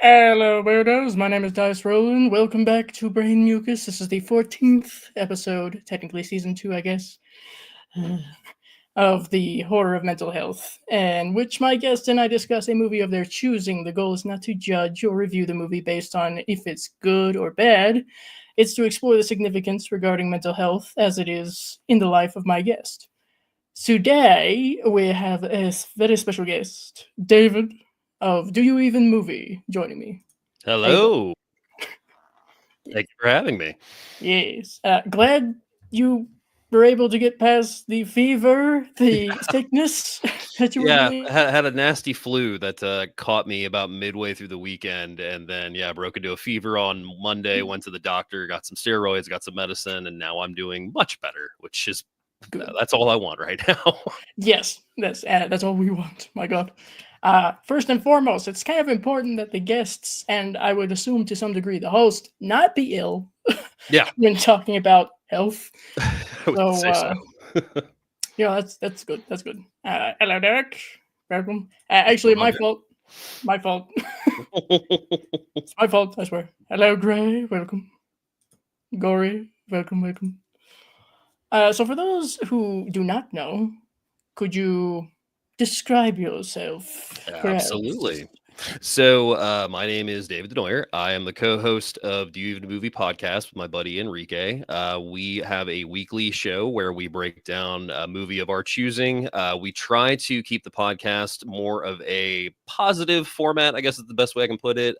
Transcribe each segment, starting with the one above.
Hello, weirdos. My name is Dice Roland. Welcome back to Brain Mucus. This is the 14th episode, technically season 2, I guess, of the horror of mental health, in which my guest and I discuss a movie of their choosing. The goal is not to judge or review the movie based on if it's good or bad. It's to explore the significance regarding mental health as it is in the life of my guest. Today, we have a very special guest, David of Do You Even Movie, joining me. Hello. Thank you for having me. Yes. Glad you were able to get past the fever, the sickness that you were Yeah, dealing. had a nasty flu that caught me about midway through the weekend, and then broke into a fever on Monday. Went to the doctor, got some steroids, got some medicine, and now I'm doing much better, which is Good. that's all I want right now. Yes, that's all we want. My God. First and foremost, it's kind of important that the guests, and I would assume to some degree the host, not be ill Yeah, when talking about health. I would So, say so. that's good. That's good. Hello, Derek. Welcome. Actually, my fault. My fault. It's my fault, I swear. Hello, Gray. Welcome. Gory. Welcome, welcome. So, for those who do not know, could you describe yourself, perhaps? Absolutely. So, my name is David Denoyer. I am the co-host of Do You Even Movie podcast with my buddy Enrique. We have a weekly show where we break down a movie of our choosing. We try to keep the podcast more of a positive format, I guess is the best way I can put it.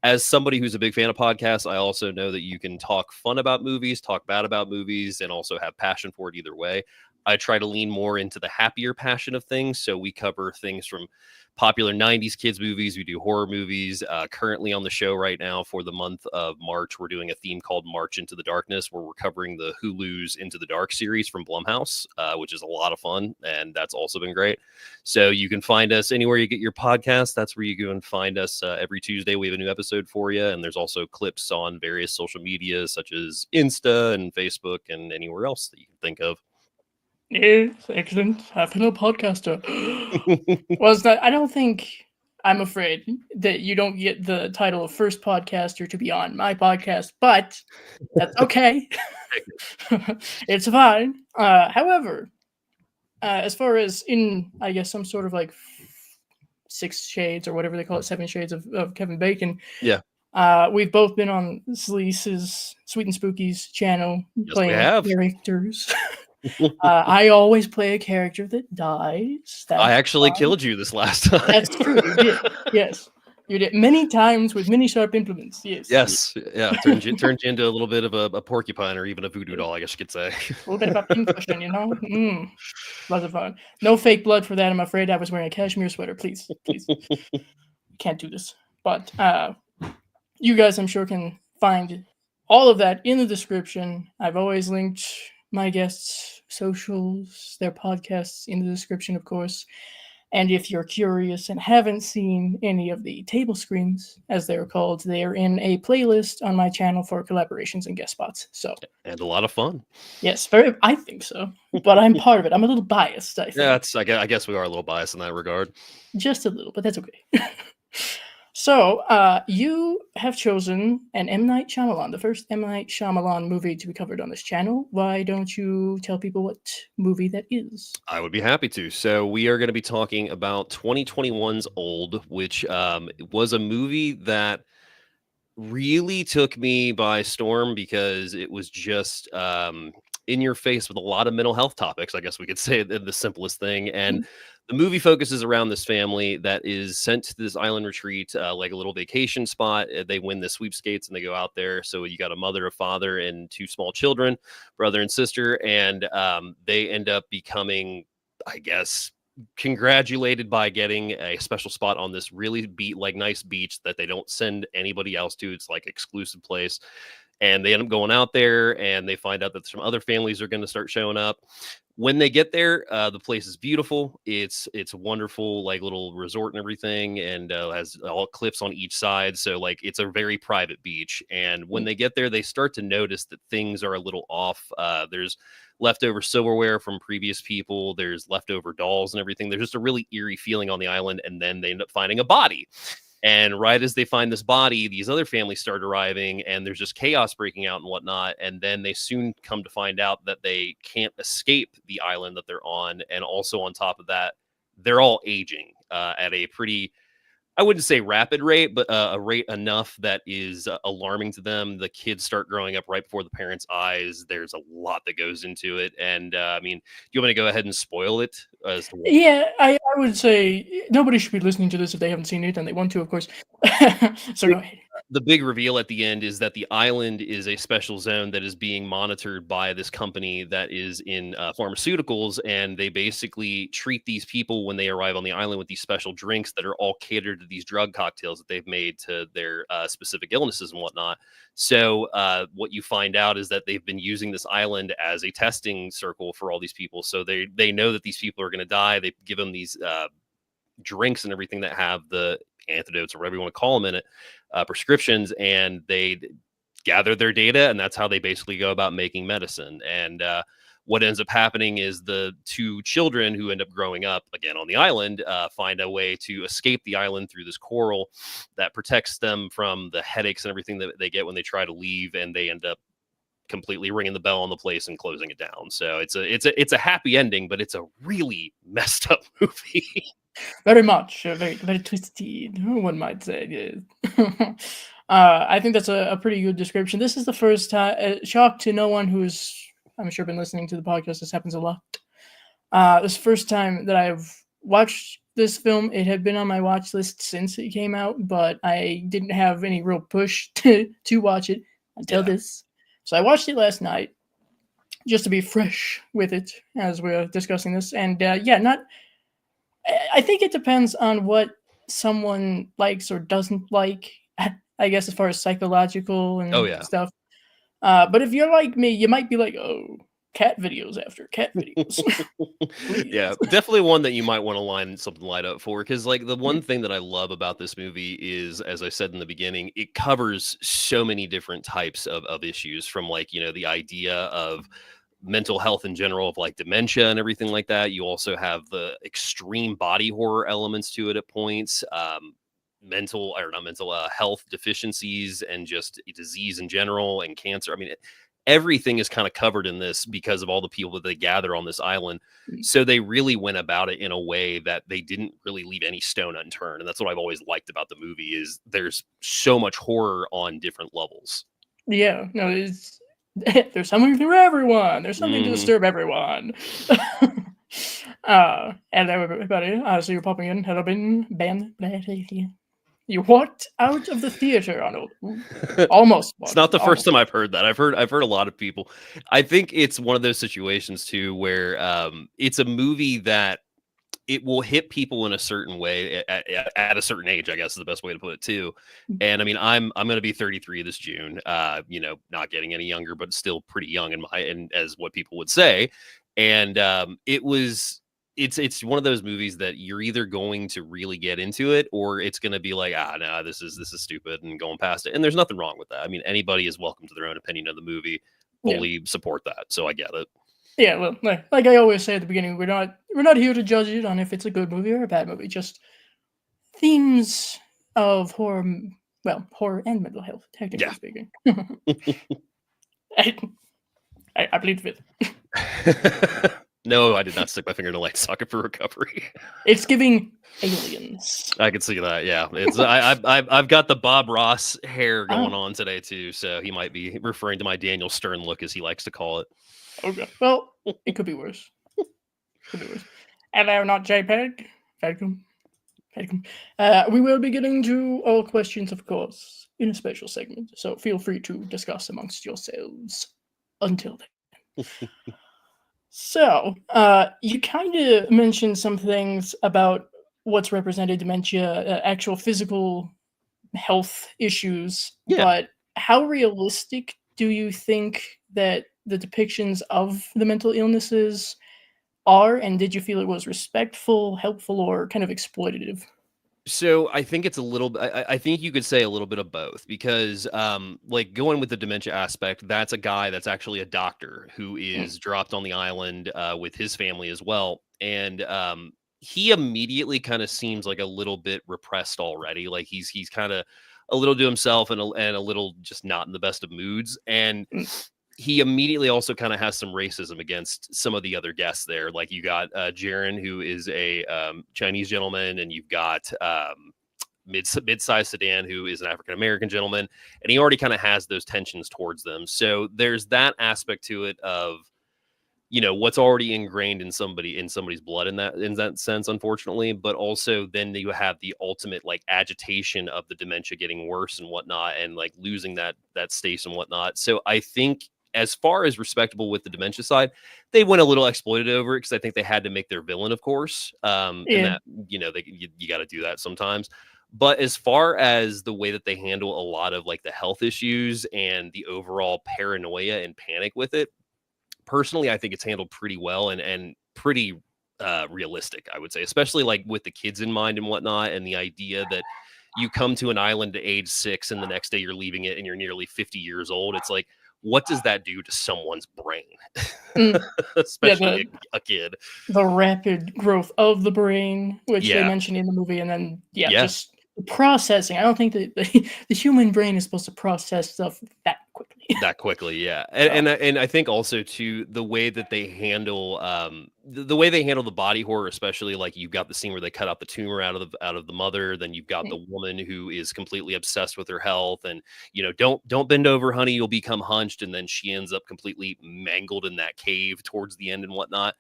As somebody who's a big fan of podcasts, I also know that you can talk fun about movies, talk bad about movies, and also have passion for it either way. I try to lean more into the happier passion of things. So we cover things from popular 90s kids movies. We do horror movies. Currently on the show right now for the month of March, we're doing a theme called March into the Darkness, where we're covering the Hulu's Into the Dark series from Blumhouse, which is a lot of fun. And that's also been great. So you can find us anywhere you get your podcast. That's where you go and find us. Every Tuesday, we have a new episode for you. And there's also clips on various social media, such as Insta and Facebook and anywhere else that you can think of. Yes, excellent. A fellow podcaster. Well, it's not, I don't think I'm afraid that you don't get the title of first podcaster to be on my podcast, but that's okay. It's fine. However, as far as in, I guess, some sort of like 6 shades or whatever they call it, 7 shades of Kevin Bacon. Yeah. We've both been on Sleece's Sweet and Spooky's channel Yes, we playing have. characters. I always play a character that dies. That's I actually fine. killed you this last time. That's true. You did. Yes. You did many times with many sharp implements. Yes. Yes. Yeah. Turns you into a little bit of a porcupine or even a voodoo doll, I guess you could say. A little bit of a pincushion, you know? Lots of fun. No fake blood for that. I'm afraid I was wearing a cashmere sweater. Please. Please. Can't do this. But you guys, I'm sure, can find all of that in the description. I've always linked my guests' socials, their podcasts in the description, of course. And if you're curious and haven't seen any of the table screens, as they're called, they're in a playlist on my channel for collaborations and guest spots. So, And a lot of fun. yes, I think so. But I'm part of it. I'm a little biased, I think. Yeah, I guess we are a little biased in that regard. Just a little, but that's okay. So, you have chosen an M. Night Shyamalan, the first M. Night Shyamalan movie to be covered on this channel. Why don't you tell people what movie that is? I would be happy to. So we are going to be talking about 2021's Old, which was a movie that really took me by storm because it was just in your face with a lot of mental health topics. I guess we could say the simplest thing. And the movie focuses around this family that is sent to this island retreat, like a little vacation spot. They win the sweepstakes and they go out there. So you got a mother, a father, and 2 small children, brother and sister, and they end up becoming, I guess, congratulated by getting a special spot on this really nice beach that they don't send anybody else to. It's like exclusive place. And they end up going out there and they find out that some other families are going to start showing up. When they get there, the place is beautiful. It's a wonderful, like, little resort and everything, and has all cliffs on each side. So, like, it's a very private beach. And when they get there, they start to notice that things are a little off. There's leftover silverware from previous people. There's leftover dolls and everything. There's just a really eerie feeling on the island. And then they end up finding a body. And right as they find this body, these other families start arriving, and there's just chaos breaking out and whatnot. And then they soon come to find out that they can't escape the island that they're on. And also on top of that, they're all aging at a pretty, I wouldn't say rapid rate, but a rate enough that is alarming to them. The kids start growing up right before the parents' eyes. There's a lot that goes into it. And I mean, do you want me to go ahead and spoil it as to what? Yeah, I would say nobody should be listening to this if they haven't seen it, and they want to, of course. So go ahead. The big reveal at the end is that the island is a special zone that is being monitored by this company that is in pharmaceuticals, and they basically treat these people when they arrive on the island with these special drinks that are all catered to these drug cocktails that they've made to their specific illnesses and whatnot. So what you find out is that they've been using this island as a testing circle for all these people. So they know that these people are going to die. They give them these drinks and everything that have the antidotes or whatever you want to call them in it, prescriptions, and they gather their data, and that's how they basically go about making medicine. And what ends up happening is the two children who end up growing up again on the island find a way to escape the island through this coral that protects them from the headaches and everything that they get when they try to leave, and they end up completely ringing the bell on the place and closing it down. So it's a happy ending, but it's a really messed up movie. Very much, very twisted, one might say. Yes. I think that's a pretty good description. This is the first time, shock to no one who's, I'm sure, been listening to the podcast. This happens a lot. This first time that I've watched this film. It had been on my watch list since it came out, but I didn't have any real push to watch it until this. So I watched it last night just to be fresh with it as we're discussing this. And I think it depends on what someone likes or doesn't like, I guess, as far as psychological and stuff. But if you're like me, you might be like, oh, cat videos after cat videos. Yeah, definitely one that you might want to line something light up for, because like the one thing that I love about this movie is, as I said in the beginning, it covers so many different types of issues, from like, you know, the idea of mental health in general, of like dementia and everything like that. You also have the extreme body horror elements to it at points, mental or not mental health deficiencies, and just disease in general, and cancer. I mean, everything is kind of covered in this because of all the people that they gather on this island. So they really went about it in a way that they didn't really leave any stone unturned. And that's what I've always liked about the movie, is there's so much horror on different levels. Yeah, no, there's something for everyone. There's something to disturb everyone. Hello, everybody. So you're popping in. Hello, Ben. You walked out of the theater, Arnold. Almost. It's not the first time I've heard that. I've heard a lot of people. I think it's one of those situations too where it's a movie that it will hit people in a certain way at a certain age, I guess is the best way to put it too. And I mean, I'm going to be 33 this June, you know, not getting any younger, but still pretty young and as what people would say. And it's one of those movies that you're either going to really get into it, or it's going to be like, no, this is stupid, and going past it. And there's nothing wrong with that. I mean, anybody is welcome to their own opinion of the movie. Fully support that. So I get it. Yeah, well, like I always say at the beginning, we're not here to judge it on if it's a good movie or a bad movie. Just themes of horror, horror and mental health, technically speaking. I plead fifth. No, I did not stick my finger in a light socket for recovery. It's giving Aliens. I can see that. Yeah, it's I've got the Bob Ross hair going on today too, so he might be referring to my Daniel Stern look, as he likes to call it. Okay, well, it could be worse. And I'm not JPEG. Welcome. We will be getting to all questions, of course, in a special segment, so feel free to discuss amongst yourselves. Until then. So, you kind of mentioned some things about what's represented dementia, actual physical health issues, but how realistic do you think that the depictions of the mental illnesses are, and did you feel it was respectful, helpful, or kind of exploitative? So I think it's a little. I think you could say a little bit of both, because, like going with the dementia aspect, that's a guy that's actually a doctor who is dropped on the island with his family as well, and he immediately kind of seems like a little bit repressed already. Like he's kind of a little to himself and a little just not in the best of moods. And Mm. he immediately also kind of has some racism against some of the other guests there. Like you got Jaren, who is a Chinese gentleman, and you've got mid-sized sedan, who is an African American gentleman, and he already kind of has those tensions towards them. So there's that aspect to it of, you know, what's already ingrained in somebody's blood in that sense, unfortunately. But also then you have the ultimate like agitation of the dementia getting worse and whatnot, and like losing that stage and whatnot. So I think, as far as respectable with the dementia side, they went a little exploited over it, because I think they had to make their villain, of course. And Yeah. that, you know, you got to do that sometimes. But as far as the way that they handle a lot of like the health issues and the overall paranoia and panic with it, personally, I think it's handled pretty well and pretty realistic, I would say, especially like with the kids in mind and whatnot, and the idea that you come to an island at age 6 and the next day you're leaving it and you're nearly 50 years old. It's like, what does that do to someone's brain? Mm. Yeah, Especially a kid. the rapid growth of the brain, which they Yeah. mentioned in the movie, and then Yeah. just processing. I don't think that the human brain is supposed to process stuff that quickly. That quickly, yeah. And I think also too, the way that they handle the way they handle the body horror, especially like you've got the scene where they cut out the tumor out of the mother, then you've got Mm. the woman who is completely obsessed with her health, and, you know, don't bend over, honey, you'll become hunched, and then she ends up completely mangled in that cave towards the end and whatnot.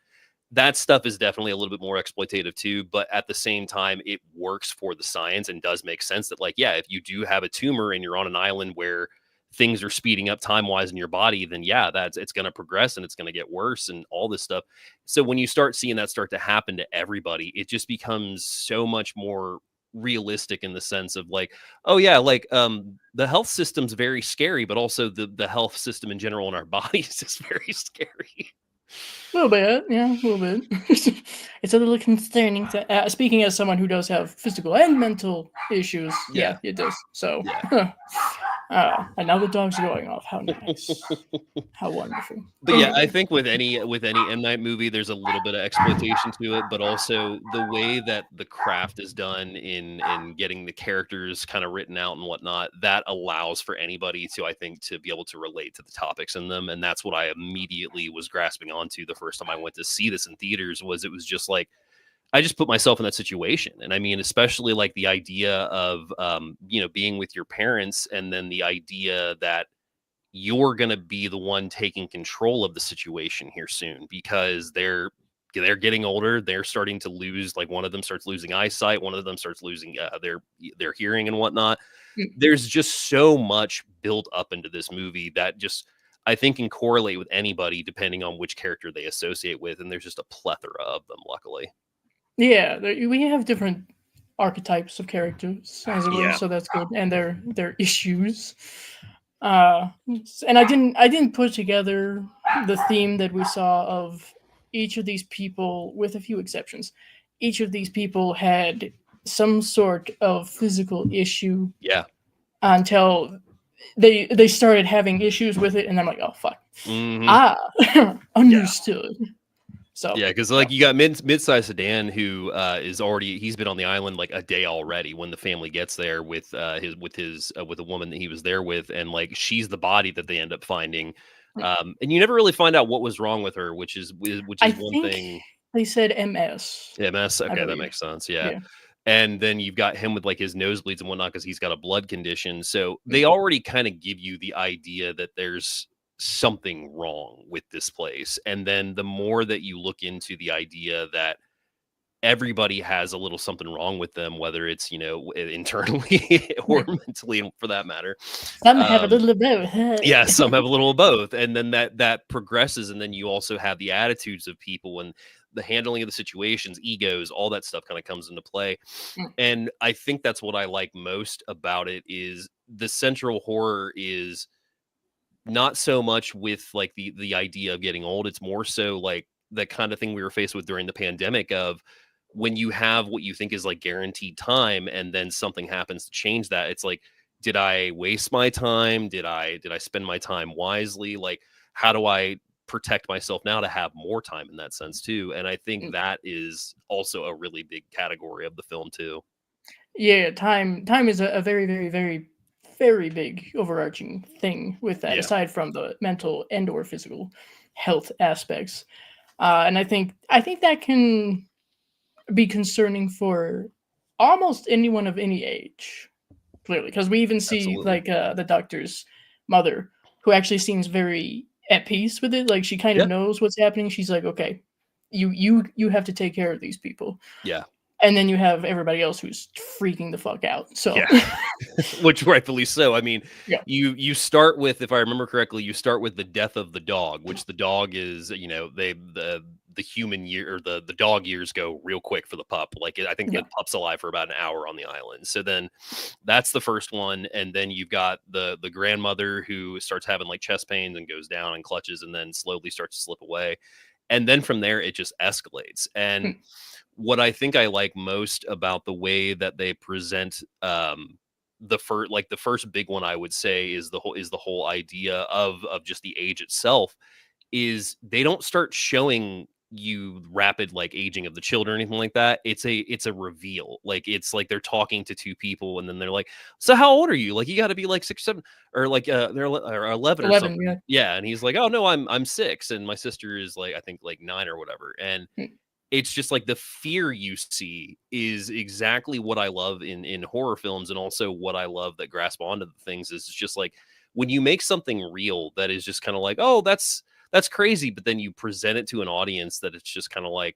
That stuff is definitely a little bit more exploitative too, but at the same time, it works for the science and does make sense that, like, yeah, if you do have a tumor and you're on an island where things are speeding up time wise in your body, then yeah, it's going to progress and it's going to get worse and all this stuff. So when you start seeing that start to happen to everybody, it just becomes so much more realistic in the sense of like, oh yeah, like the health system's very scary, but also the health system in general in our bodies is very scary. A little bit, yeah, a little bit. It's a little concerning. Speaking as someone who does have physical and mental issues, yeah, it does. So, Yeah. and now the dog's going off. How nice, how wonderful. But yeah, I Anyway, think with any M. Night movie, there's a little bit of exploitation to it, but also the way that the craft is done in getting the characters kind of written out and whatnot, that allows for anybody to, I think, to be able to relate to the topics in them. And that's what I immediately was grasping onto the first time I went to see this in theaters. Was it was just like, I just put myself in that situation. And I mean, especially like the idea of you know, being with your parents, and then the idea that you're going to be the one taking control of the situation here soon, because they're getting older. They're starting to lose, like one of them starts losing eyesight, one of them starts losing their hearing and whatnot. mm, There's just so much built up into this movie that just, I think, can correlate with anybody depending on which character they associate with, and there's just a plethora of them, luckily. yeah, we have different archetypes of characters, as it were, Yeah. so that's good, and their issues. And I didn't put together the theme that we saw of each of these people, with a few exceptions. Each of these people had some sort of physical issue Yeah. until they started having issues with it, and I'm like, oh fuck, Mhm. understood. So Yeah, because like you got mid-sized sedan who he's been on the island like a day already when the family gets there with with a woman that he was there with, and like she's the body that they end up finding, and you never really find out what was wrong with her, which is I one think thing. they said MS. MS, I okay, that believe. makes sense. Yeah. Yeah. And then you've got him with like his nosebleeds and whatnot because he's got a blood condition. So Mm. they already kind of give you the idea that there's something wrong with this place. And then the more that you look into the idea that everybody has a little something wrong with them, whether it's, you know, internally or Yeah. mentally for that matter. Some have a little of both. Yeah, some have a little of both, and then that progresses, and then you also have the attitudes of people and the handling of the situations, egos, all that stuff kind of comes into play. Mm. And I think that's what I like most about it, is the central horror is not so much with like the idea of getting old. It's more so like the kind of thing we were faced with during the pandemic of when you have what you think is like guaranteed time and then something happens to change that. It's like, did I waste my time? Did I spend my time wisely? Like, how do I protect myself now to have more time in that sense too. And I think Mm. that is also a really big category of the film too. Yeah, time is a very, very, very, very big overarching thing with that, Yeah, aside from the mental and or physical health aspects. And I think that can be concerning for almost anyone of any age, clearly, because we even see absolutely. like the doctor's mother, who actually seems very at peace with it. Like she kind of Yeah. knows what's happening. She's like, okay, you have to take care of these people, Yeah. and then you have everybody else who's freaking the fuck out. So Yeah. Which rightfully so. I mean, yeah, you start with, if I remember correctly, you start with the death of the dog, which the dog is, the human year, or the dog years go real quick for the pup. Like I think the yeah, pup's alive for about an hour on the island. So then that's the first one, and then you've got the grandmother who starts having like chest pains and goes down and clutches and then slowly starts to slip away. And then from there it just escalates. And mm, what I think I like most about the way that they present the first big one, I would say, is the whole idea of just the age itself, is they don't start showing you rapid like aging of the children or anything like that. It's a reveal. Like it's like they're talking to two people and then they're like, so how old are you? Like you got to be like 6 7, or like or 11 or 11. something. Yeah, Yeah, and he's like, oh no, I'm 6 and my sister is like I think like 9 or whatever. And mm, it's just like the fear you see is exactly what I love in horror films, and also what I love that grasp onto the things is just like when you make something real that is just kind of like, oh, that's crazy, but then you present it to an audience that it's just kind of like,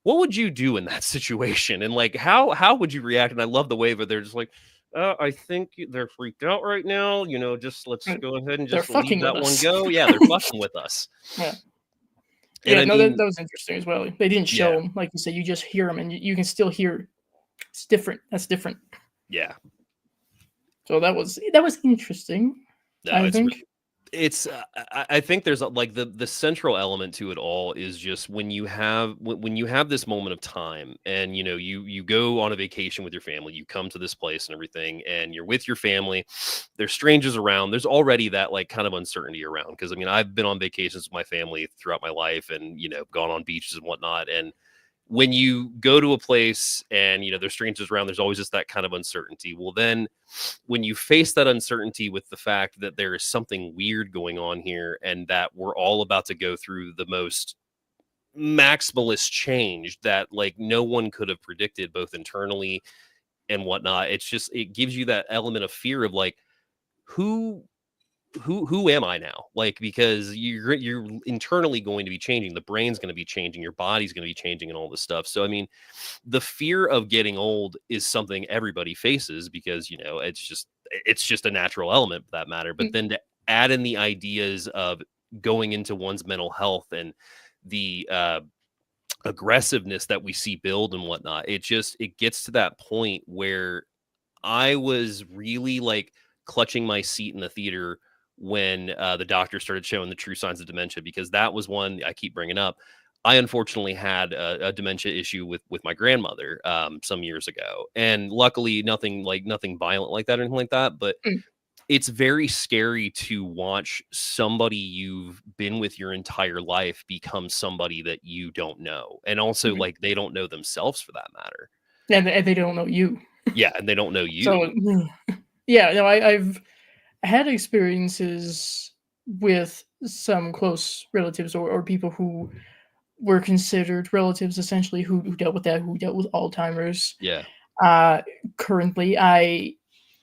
what would you do in that situation? And like how would you react? And I love the way that they're just like, I think they're freaked out right now. Just let's mm. go ahead and They're just leave fucking with that one us. go. Yeah, they're fucking with us. Yeah. And Yeah, I no, that, mean, that was interesting as well. They didn't show yeah, them, like you said. You just hear them, and you can still hear. It's different. That's different. yeah. So that was interesting. No, I it's think. it's I think there's like the central element to it all is just when you have this moment of time, and you go on a vacation with your family, you come to this place and everything, and you're with your family, there's strangers around, there's already that like kind of uncertainty around, because I mean I've been on vacations with my family throughout my life, and gone on beaches and whatnot, and when you go to a place and there's strangers around, there's always just that kind of uncertainty. Well, then when you face that uncertainty with the fact that there is something weird going on here, and that we're all about to go through the most maximalist change that like no one could have predicted, both internally and whatnot, it gives you that element of fear of like, who who am I now? Like, because you're internally going to be changing, the brain's going to be changing, your body's going to be changing, and all this stuff. So I mean, the fear of getting old is something everybody faces, because it's just a natural element for that matter. But Mm, then to add in the ideas of going into one's mental health, and the aggressiveness that we see build and whatnot, it gets to that point where I was really like clutching my seat in the theater when the doctor started showing the true signs of dementia, because that was one I keep bringing up. I unfortunately had a dementia issue with my grandmother some years ago, and luckily nothing violent like that or anything like that. But mm, it's very scary to watch somebody you've been with your entire life become somebody that you don't know, and also mhm. like they don't know themselves for that matter. And they don't know you. Yeah, and they don't know So you. yeah, no, I've had experiences with some close relatives, or people who were considered relatives, essentially, who dealt with that, who dealt with Alzheimer's. Yeah. Uh, Currently, I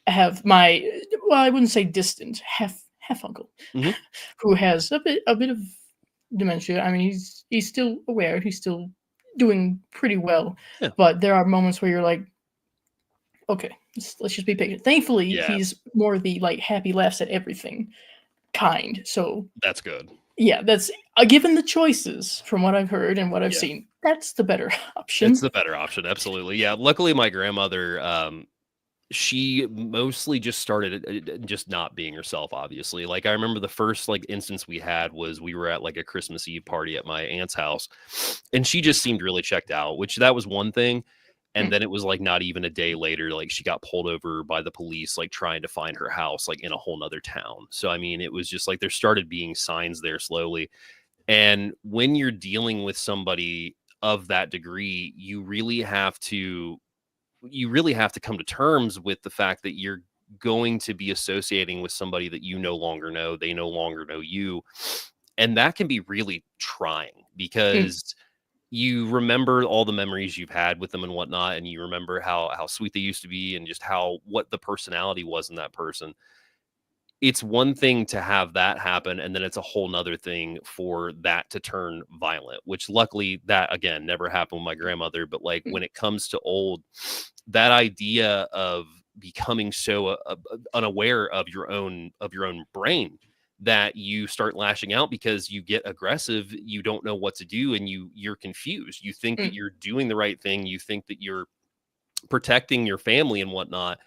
have my, well, I wouldn't say distant, half uncle, Hmm. who has a bit of dementia. I mean, he's still aware, he's still doing pretty well, Yeah. but there are moments where you're like, okay, let's just be patient. Thankfully, Yeah. he's more the like happy laughs at everything kind. So That's good. yeah, that's given the choices from what I've heard and what I've Yeah. seen, that's the better It's option. the better option, absolutely. Yeah, luckily my grandmother, she mostly just started just not being herself, obviously. Like, I remember the first, like, instance we had was we were at, like, a Christmas Eve party at my aunt's house, and she just seemed really checked out, which that was one thing, and Mm, then it was, like, not even a day later, like, she got pulled over by the police, like, trying to find her house, like, in a whole 'nother town. So, I mean, it was just, like, there started being signs there slowly. And when you're dealing with somebody of that degree, you really have to come to terms with the fact that you're going to be associating with somebody that you no longer know, they no longer know you. And that can be really trying Mm, because you remember all the memories you've had with them and whatnot, and you remember how sweet they used to be and just what the personality was in that person. It's one thing to have that happen, and then it's a whole nother thing for that to turn violent, which luckily that again never happened with my grandmother. But like mm, when it comes to old, that idea of becoming so unaware of your own brain that you start lashing out because you get aggressive, you don't know what to do, and you're confused. You think that mm. you're doing the right thing, you think that you're protecting your family and whatnot,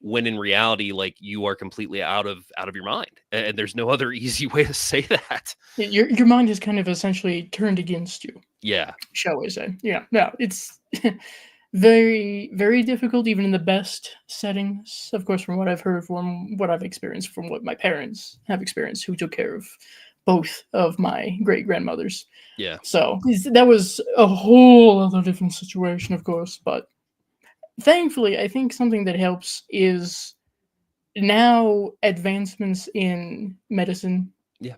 when in reality, like, you are completely out of your mind, and there's no other easy way to say that. Your mind is kind of essentially turned against you, Yeah, shall we say? Yeah, no, it's very, very difficult, even in the best settings. Of course, from what I've heard, from what I've experienced, from what my parents have experienced, who took care of both of my great grandmothers. yeah. So that was a whole other different situation, of course. But thankfully, I think something that helps is now advancements in medicine. Yeah.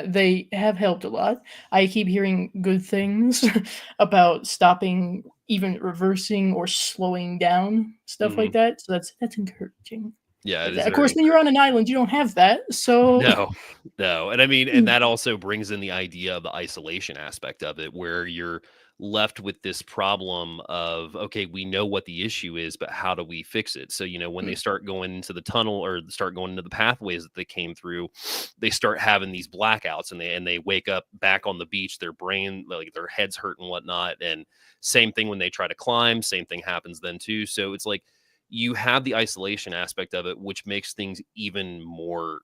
They have helped a lot. I keep hearing good things about stopping, even reversing or slowing down stuff like Mhm. that. So that's encouraging. Yeah, it But is of very course, when you're on encouraging. an island, you don't have that. So No, no, and I mean, and that also brings in the idea of the isolation aspect of it, where you're left with this problem of, okay, we know what the issue is, but how do we fix it? So, when they start going into the tunnel or start going into the pathways that they came through, they start having these blackouts, and they wake up back on the beach, their brain, like their heads hurt and whatnot. And same thing when they try to climb, same thing happens then too. So it's like you have the isolation aspect of it, which makes things even more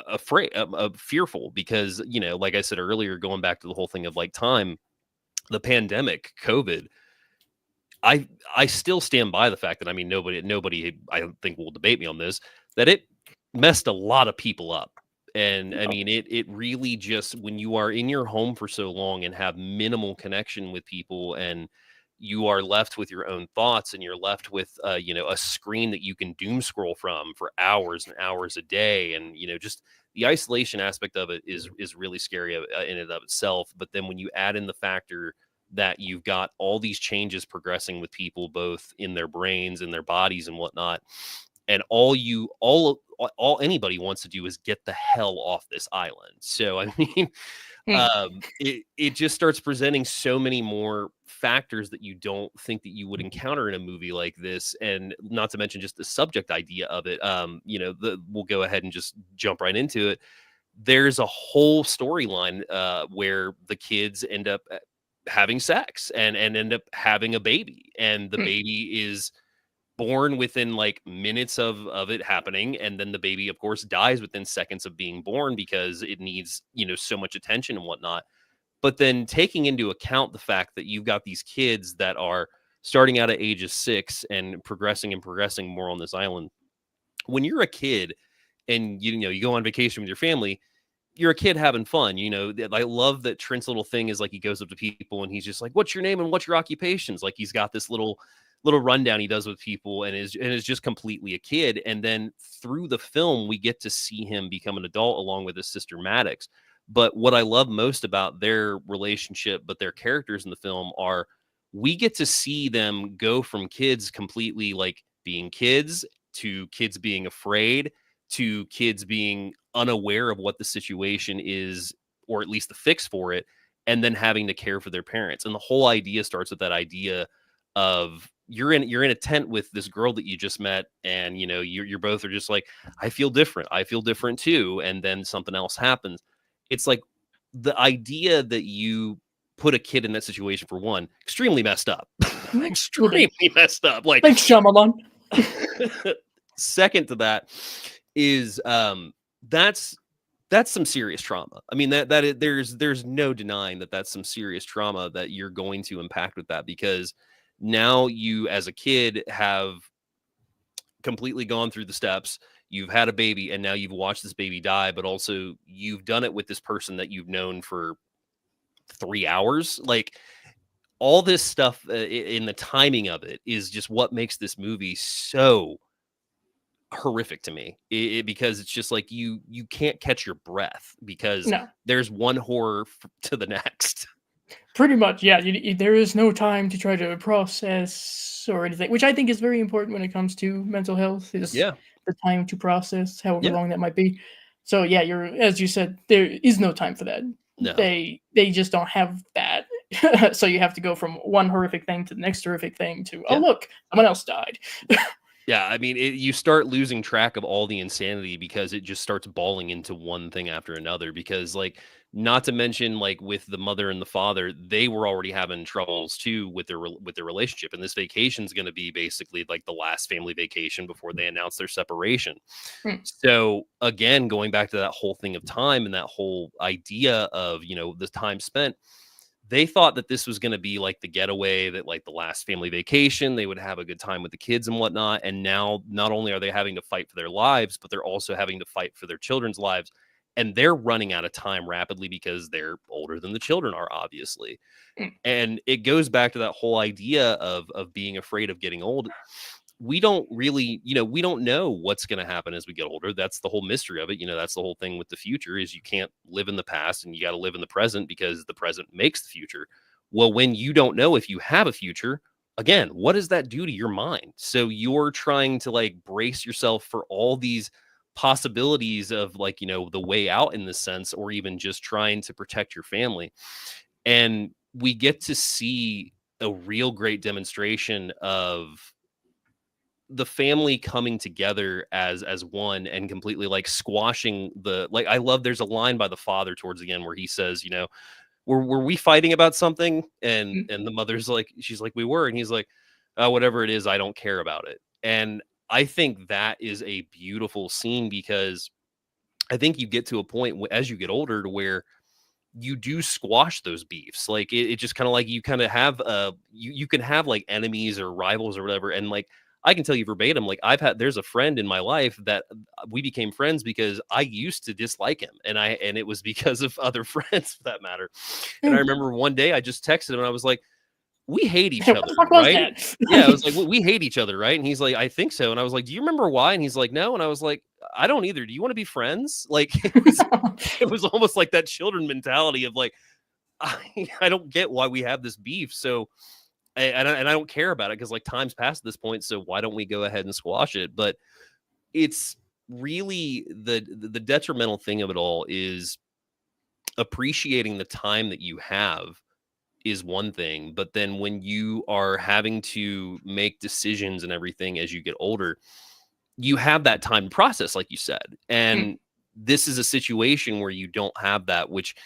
afraid, fearful, because like I said earlier, going back to the whole thing of like time, the pandemic, COVID, I still stand by the fact that, I mean, nobody I don't think will debate me on this, that it messed a lot of people up. And I oh, mean, it really just, when you are in your home for so long and have minimal connection with people, and you are left with your own thoughts, and you're left with a screen that you can doom scroll from for hours and hours a day, and just the isolation aspect of it is really scary in and of itself. But then when you add in the factor that you've got all these changes progressing with people, both in their brains and their bodies and whatnot, and all anybody wants to do is get the hell off this island. So I mean, mm, it just starts presenting so many more factors that you don't think that you would encounter in a movie like this, and not to mention just the subject idea of it. We'll go ahead and just jump right into it. There's a whole storyline where the kids end up having sex and end up having a baby, and the mm, baby is born within like minutes of it happening, and then the baby of course dies within seconds of being born because it needs so much attention and whatnot. But then taking into account the fact that you've got these kids that are starting out at age of 6 and progressing more on this island. When you're a kid and you go on vacation with your family, you're a kid having fun. I love that Trent's little thing is like, he goes up to people and he's just like, "What's your name and what's your occupations?" Like, he's got this little rundown he does with people, and is just completely a kid. And then through the film, we get to see him become an adult along with his sister Maddox. But what I love most about their relationship, but their characters in the film, are we get to see them go from kids completely like being kids, to kids being afraid, to kids being unaware of what the situation is, or at least the fix for it, and then having to care for their parents. And the whole idea starts with that idea of, you're in a tent with this girl that you just met, and you're both are just like, I feel different too, and then something else happens. It's like the idea that you put a kid in that situation, for one, extremely messed up. mm. Okay, Extremely messed up. Like, thanks, Shyamalan. second to that is that's that's some serious trauma. I mean, there's no denying that that's some serious trauma that you're going to impact with that, because now you as a kid have completely gone through the steps. you've had a baby, and now you've watched this baby die, but also you've done it with this person that you've known for 3 hours. Like, all this stuff in the timing of it is just what makes this movie so horrific to me, because it's just like you can't catch your breath because No. there's one horror to the next. Pretty much, yeah. There is no time to try to process or anything, which I think is very important when it comes to mental health. Is Yeah, the time to process, however yeah, long that might be. So yeah, you're as you said, there is no time for that. no, They just don't have that. So you have to go from one horrific thing to the next horrific thing to oh yeah. look, someone else died. Yeah, I mean, you start losing track of all the insanity because it just starts balling into one thing after another. Because, like, not to mention, like, with the mother and the father, they were already having troubles too with their relationship, and this vacation is going to be basically like the last family vacation before they announce their separation. Hmm, So again, going back to that whole thing of time and that whole idea of the time spent, they thought that this was going to be like the getaway, that like the last family vacation, they would have a good time with the kids and whatnot. And now not only are they having to fight for their lives, but they're also having to fight for their children's lives. And they're running out of time rapidly because they're older than the children are, obviously. hmm, And it goes back to that whole idea of being afraid of getting old. We don't really, we don't know what's going to happen as we get older. That's the whole mystery of it. That's the whole thing with the future, is you can't live in the past and you got to live in the present because the present makes the future. Well, when you don't know if you have a future, again, what does that do to your mind? So you're trying to like brace yourself for all these possibilities of, like, the way out in this sense, or even just trying to protect your family. And we get to see a real great demonstration of the family coming together as one and completely like squashing the, like, I love, there's a line by the father towards the end where he says, were we fighting about something? And hmm, the mother's like, she's like, we were. And he's like, whatever it is, I don't care about it. And I think that is a beautiful scene, because I think you get to a point as you get older to where you do squash those beefs. Like, it just kind of like, you kind of have you can have like enemies or rivals or whatever. And like, I can tell you verbatim, like, there's a friend in my life that we became friends because I used to dislike him, and it was because of other friends, for that matter. And I hmm. remember one day I just texted him and I was like, we hate each What other, the fuck was right? that? Yeah, I was like, we hate each other, right? And he's like, I think so. And I was like, do you remember why? And he's like, no. And I was like, I don't either. Do you want to be friends? Like, it was almost like that children mentality of like, I don't get why we have this beef. So, and I don't care about it because like time's past at this point. So why don't we go ahead and squash it? But it's really the detrimental thing of it all is appreciating the time that you have is one thing. But then when you are having to make decisions and everything as you get older, you have that time to process, like you said. Hmm, And this is a situation where you don't have that, which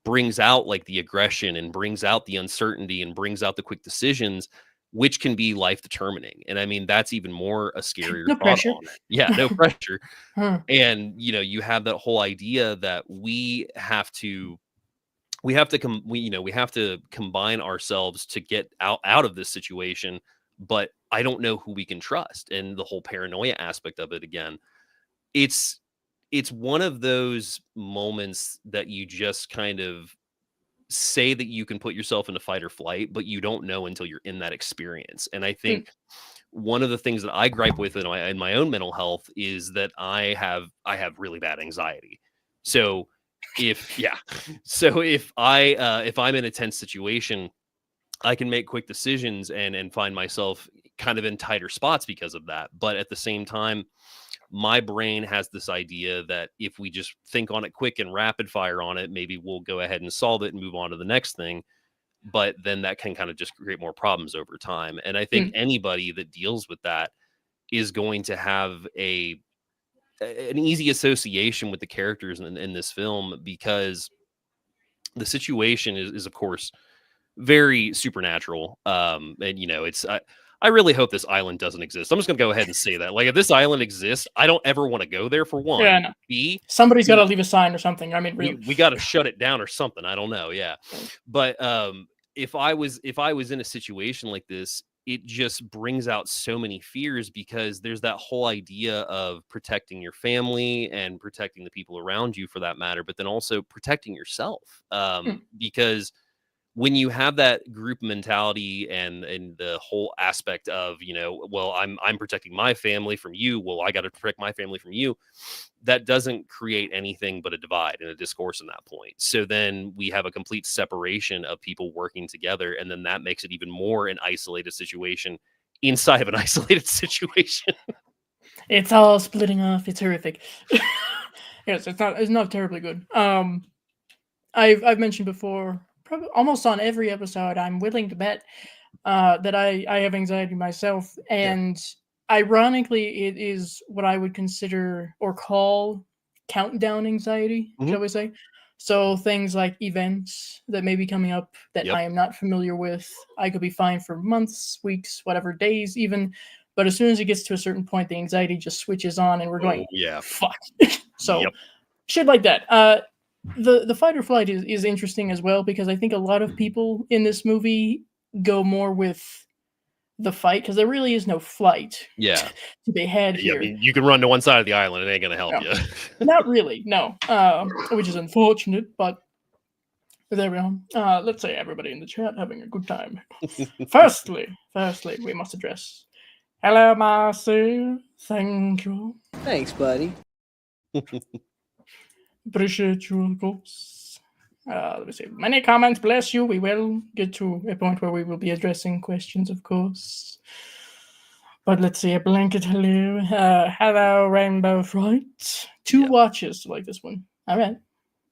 brings out like the aggression and brings out the uncertainty and brings out the quick decisions, which can be life determining. And I mean, that's even more a scarier no thought pressure. on it. Yeah, no pressure. Huh. And you have that whole idea that we have to combine ourselves to get out of this situation. But I don't know who we can trust. And the whole paranoia aspect of it, again, it's one of those moments that you just kind of say that you can put yourself into fight or flight, but you don't know until you're in that experience. And I Hmm, think one of the things that I gripe with in my own mental health is that I have really bad anxiety. So if I'm in a tense situation, I can make quick decisions and find myself kind of in tighter spots because of that. But at the same time, my brain has this idea that if we just think on it quick and rapid fire on it, maybe we'll go ahead and solve it and move on to the next thing. But then that can kind of just create more problems over time. And I think hmm, anybody that deals with that is going to have an easy association with the characters in this film, because the situation is of course very supernatural. And I really hope this island doesn't exist. I'm just gonna go ahead and say that. Like, if this island exists, I don't ever want to go there, for yeah, one. no. B, Somebody's got we to leave a sign or something. I mean, we really. we got to shut it down or something. I don't know. Yeah. Yeah. But if I was in a situation like this, it just brings out so many fears, because there's that whole idea of protecting your family and protecting the people around you for that matter, but then also protecting yourself. Mm. Because when you have that group mentality and the whole aspect of, well, I'm protecting my family from you, well, I got to protect my family from you, that doesn't create anything but a divide and a discourse in that point. So then we have a complete separation of people working together, and then that makes it even more an isolated situation inside of an isolated situation. It's all splitting off. It's horrific. Yes, it's not terribly good. I've mentioned before, probably almost on every episode, I'm willing to bet that I have anxiety myself, Yeah. and ironically, it is what I would consider or call countdown anxiety, Mhm. shall we say? So things like events that may be coming up that Yep. I am not familiar with, I could be fine for months, weeks, whatever, days even. But as soon as it gets to a certain point, the anxiety just switches on, and we're Oh going, yeah. "Fuck!" So Yep. shit like that. The fight or flight is interesting as well, because I think a lot of people in this movie go more with the fight, because there really is no flight Yeah. to be had Yeah. I here. mean, you can run to one side of the island, it ain't gonna help No, you. not really. No, which is unfortunate, but there we are. Let's say everybody in the chat having a good time. Firstly, we must address. Hello, Marcy. Thank you. Thanks, buddy. Appreciate you, of course. Let me see. Many comments, bless you. We will get to a point where we will be addressing questions, of course. But let's see, a blanket hello. Hello, Rainbow Fright. Two Yeah. watches to like this one. All right.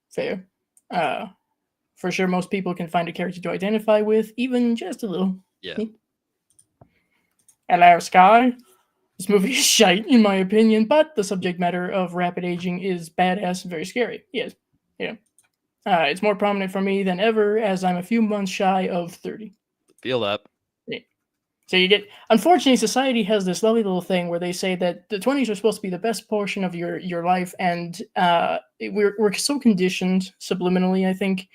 Fair. For sure, most people can find a character to identify with, even just a little. Yeah. Hello, Sky. This movie is shite, in my opinion, but the subject matter of rapid aging is badass and very scary. Yes. Yeah. It's more prominent for me than ever, as I'm a few months shy of 30. Feel up. Yeah. So you get, unfortunately, society has this lovely little thing where they say that the 20s are supposed to be the best portion of your life, and we're so conditioned subliminally, I think,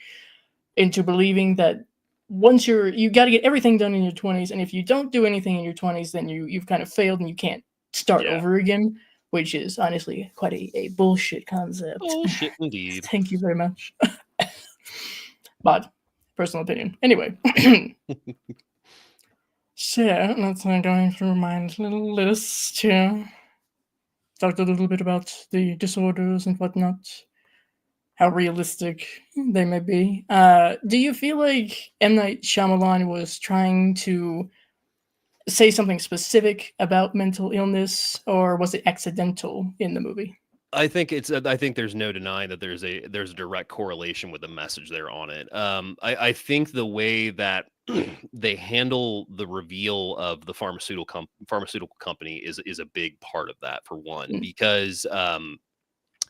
into believing that once you got to get everything done in your 20s, and if you don't do anything in your 20s, then you've kind of failed and you can't start Yeah. over again, which is honestly quite a bullshit concept. Bullshit indeed. Thank you very much. But personal opinion. Anyway. So let's going through my little list here. Talked a little bit about the disorders and whatnot, how realistic they may be. Do you feel like M. Night Shyamalan was trying to say something specific about mental illness, or was it accidental in the movie? I think I think there's no denying that there's a direct correlation with the message there on it. I think the way that they handle the reveal of the pharmaceutical company is a big part of that, for one, Mm. because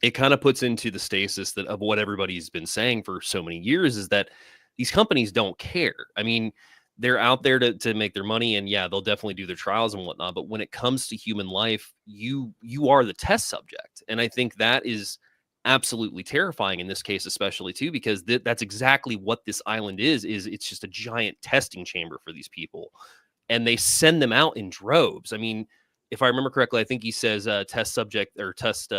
it kind of puts into the stasis that of what everybody's been saying for so many years, is that these companies don't care. I mean, they're out there to make their money, and yeah, they'll definitely do their trials and whatnot. But when it comes to human life, you are the test subject, and I think that is absolutely terrifying in this case, especially too, because that's exactly what this island is. It's just a giant testing chamber for these people, and they send them out in droves. I mean, if I remember correctly, I think he says test subject or test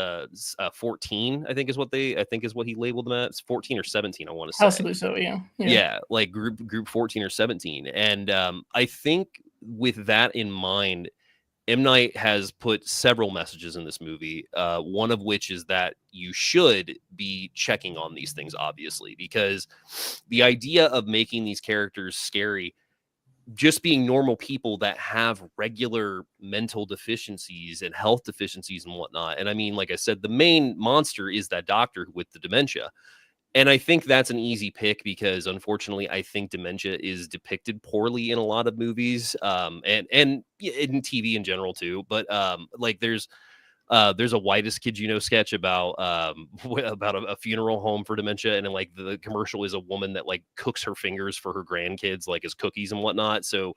14, I think is what he labeled them at. It's 14 or 17, I want to say. Possibly so, yeah. Yeah, like group 14 or 17. And I think with that in mind, M. Night has put several messages in this movie, one of which is that you should be checking on these things, obviously, because the idea of making these characters scary, just being normal people that have regular mental deficiencies and health deficiencies and whatnot. And I mean, like I said, the main monster is that doctor with the dementia. And I think that's an easy pick because, unfortunately, I think dementia is depicted poorly in a lot of movies, and in TV in general too. But like there's a Whitest Kids You Know sketch about about a funeral home for dementia, and then like the commercial is a woman that like cooks her fingers for her grandkids like as cookies and whatnot. So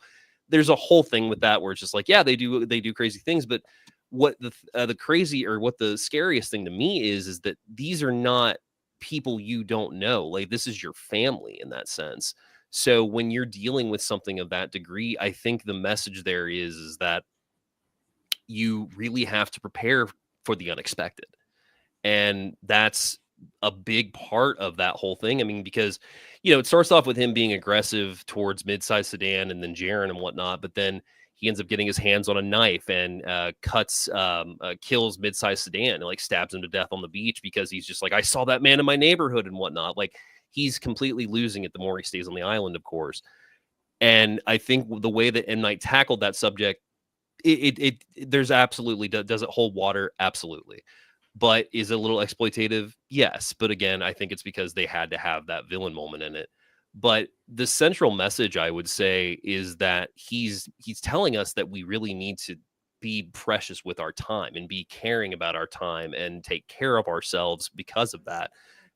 there's a whole thing with that where it's just like, yeah, they do crazy things, but what the crazy, or what the scariest thing to me is that these are not people you don't know. Like, this is your family in that sense. So when you're dealing with something of that degree, I think the message there is that you really have to prepare for the unexpected. And that's a big part of that whole thing. I mean, because, it starts off with him being aggressive towards mid-sized sedan and then Jaren and whatnot, but then he ends up getting his hands on a knife and kills mid-sized sedan and like stabs him to death on the beach because he's just like, I saw that man in my neighborhood and whatnot. Like he's completely losing it the more he stays on the island, of course. And I think the way that M. Night tackled that subject, there's absolutely, does it hold water? Absolutely. But is it a little exploitative? Yes. But again, I think it's because they had to have that villain moment in it. But the central message, I would say, is that he's telling us that we really need to be precious with our time and be caring about our time and take care of ourselves because of that.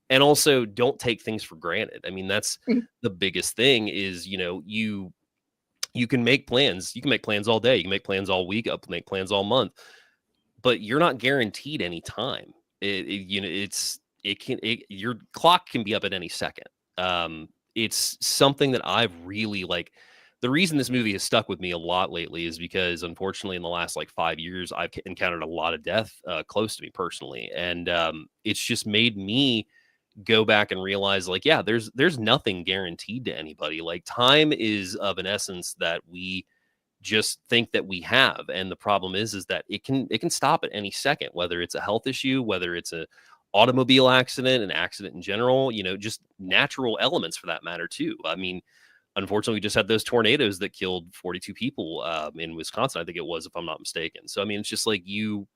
And also don't take things for granted. I mean, that's Mhm. the biggest thing is, you can make plans. You can make plans all day. You can make plans all week, up make plans all month, but you're not guaranteed any time. Your clock can be up at any second. It's something that I've really like. The reason this movie has stuck with me a lot lately is because, unfortunately, in the last like 5 years, I've encountered a lot of death close to me personally, and it's just made me go back and realize like, yeah, there's nothing guaranteed to anybody. Like time is of an essence that we just think that we have, and the problem is that it can stop at any second, whether it's a health issue, whether it's a automobile accident, an accident in general, just natural elements for that matter too. I mean, unfortunately, we just had those tornadoes that killed 42 people in Wisconsin, I think it was, if I'm not mistaken. So I mean, it's just like you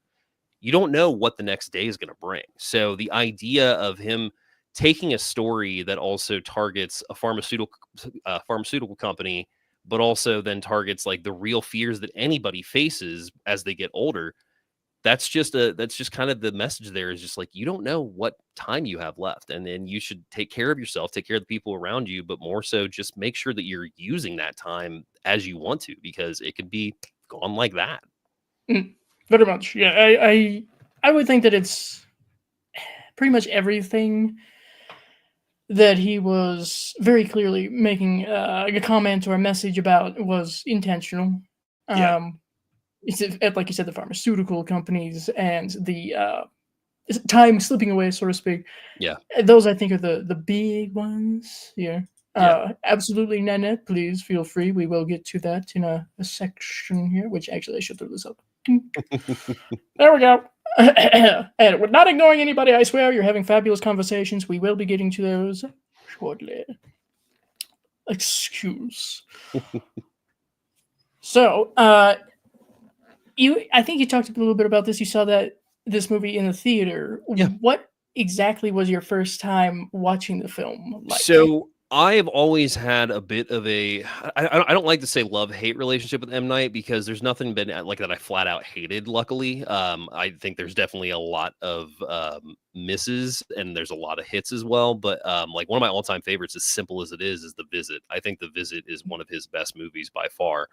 don't know what the next day is going to bring. So the idea of him taking a story that also targets a pharmaceutical company, but also then targets like the real fears that anybody faces as they get older. That's just kind of the message there, is just like, you don't know what time you have left. And then you should take care of yourself, take care of the people around you, but more so just make sure that you're using that time as you want to, because it could be gone like that. Mhm. Very much. Yeah, I would think that it's pretty much everything that he was very clearly making a comment or a message about was intentional. Yeah. Um, like you said, the pharmaceutical companies and the time slipping away, so to speak. Yeah. Those I think are the big ones. Yeah. Yeah. Absolutely, Nanette. Please feel free. We will get to that in a section here. Which actually, I should throw this up. There we go. And we're not ignoring anybody. I swear, you're having fabulous conversations. We will be getting to those shortly. Excuse. So, I think you talked a little bit about this. You saw this movie in the theater. Yeah. What exactly was your first time watching the film like? So I've always had a bit of I don't like to say love-hate relationship with M. Night, because there's nothing been like that I flat out hated, luckily. I think there's definitely a lot of misses and there's a lot of hits as well. But like one of my all-time favorites, as simple as it is The Visit. I think The Visit is one of his best movies by far.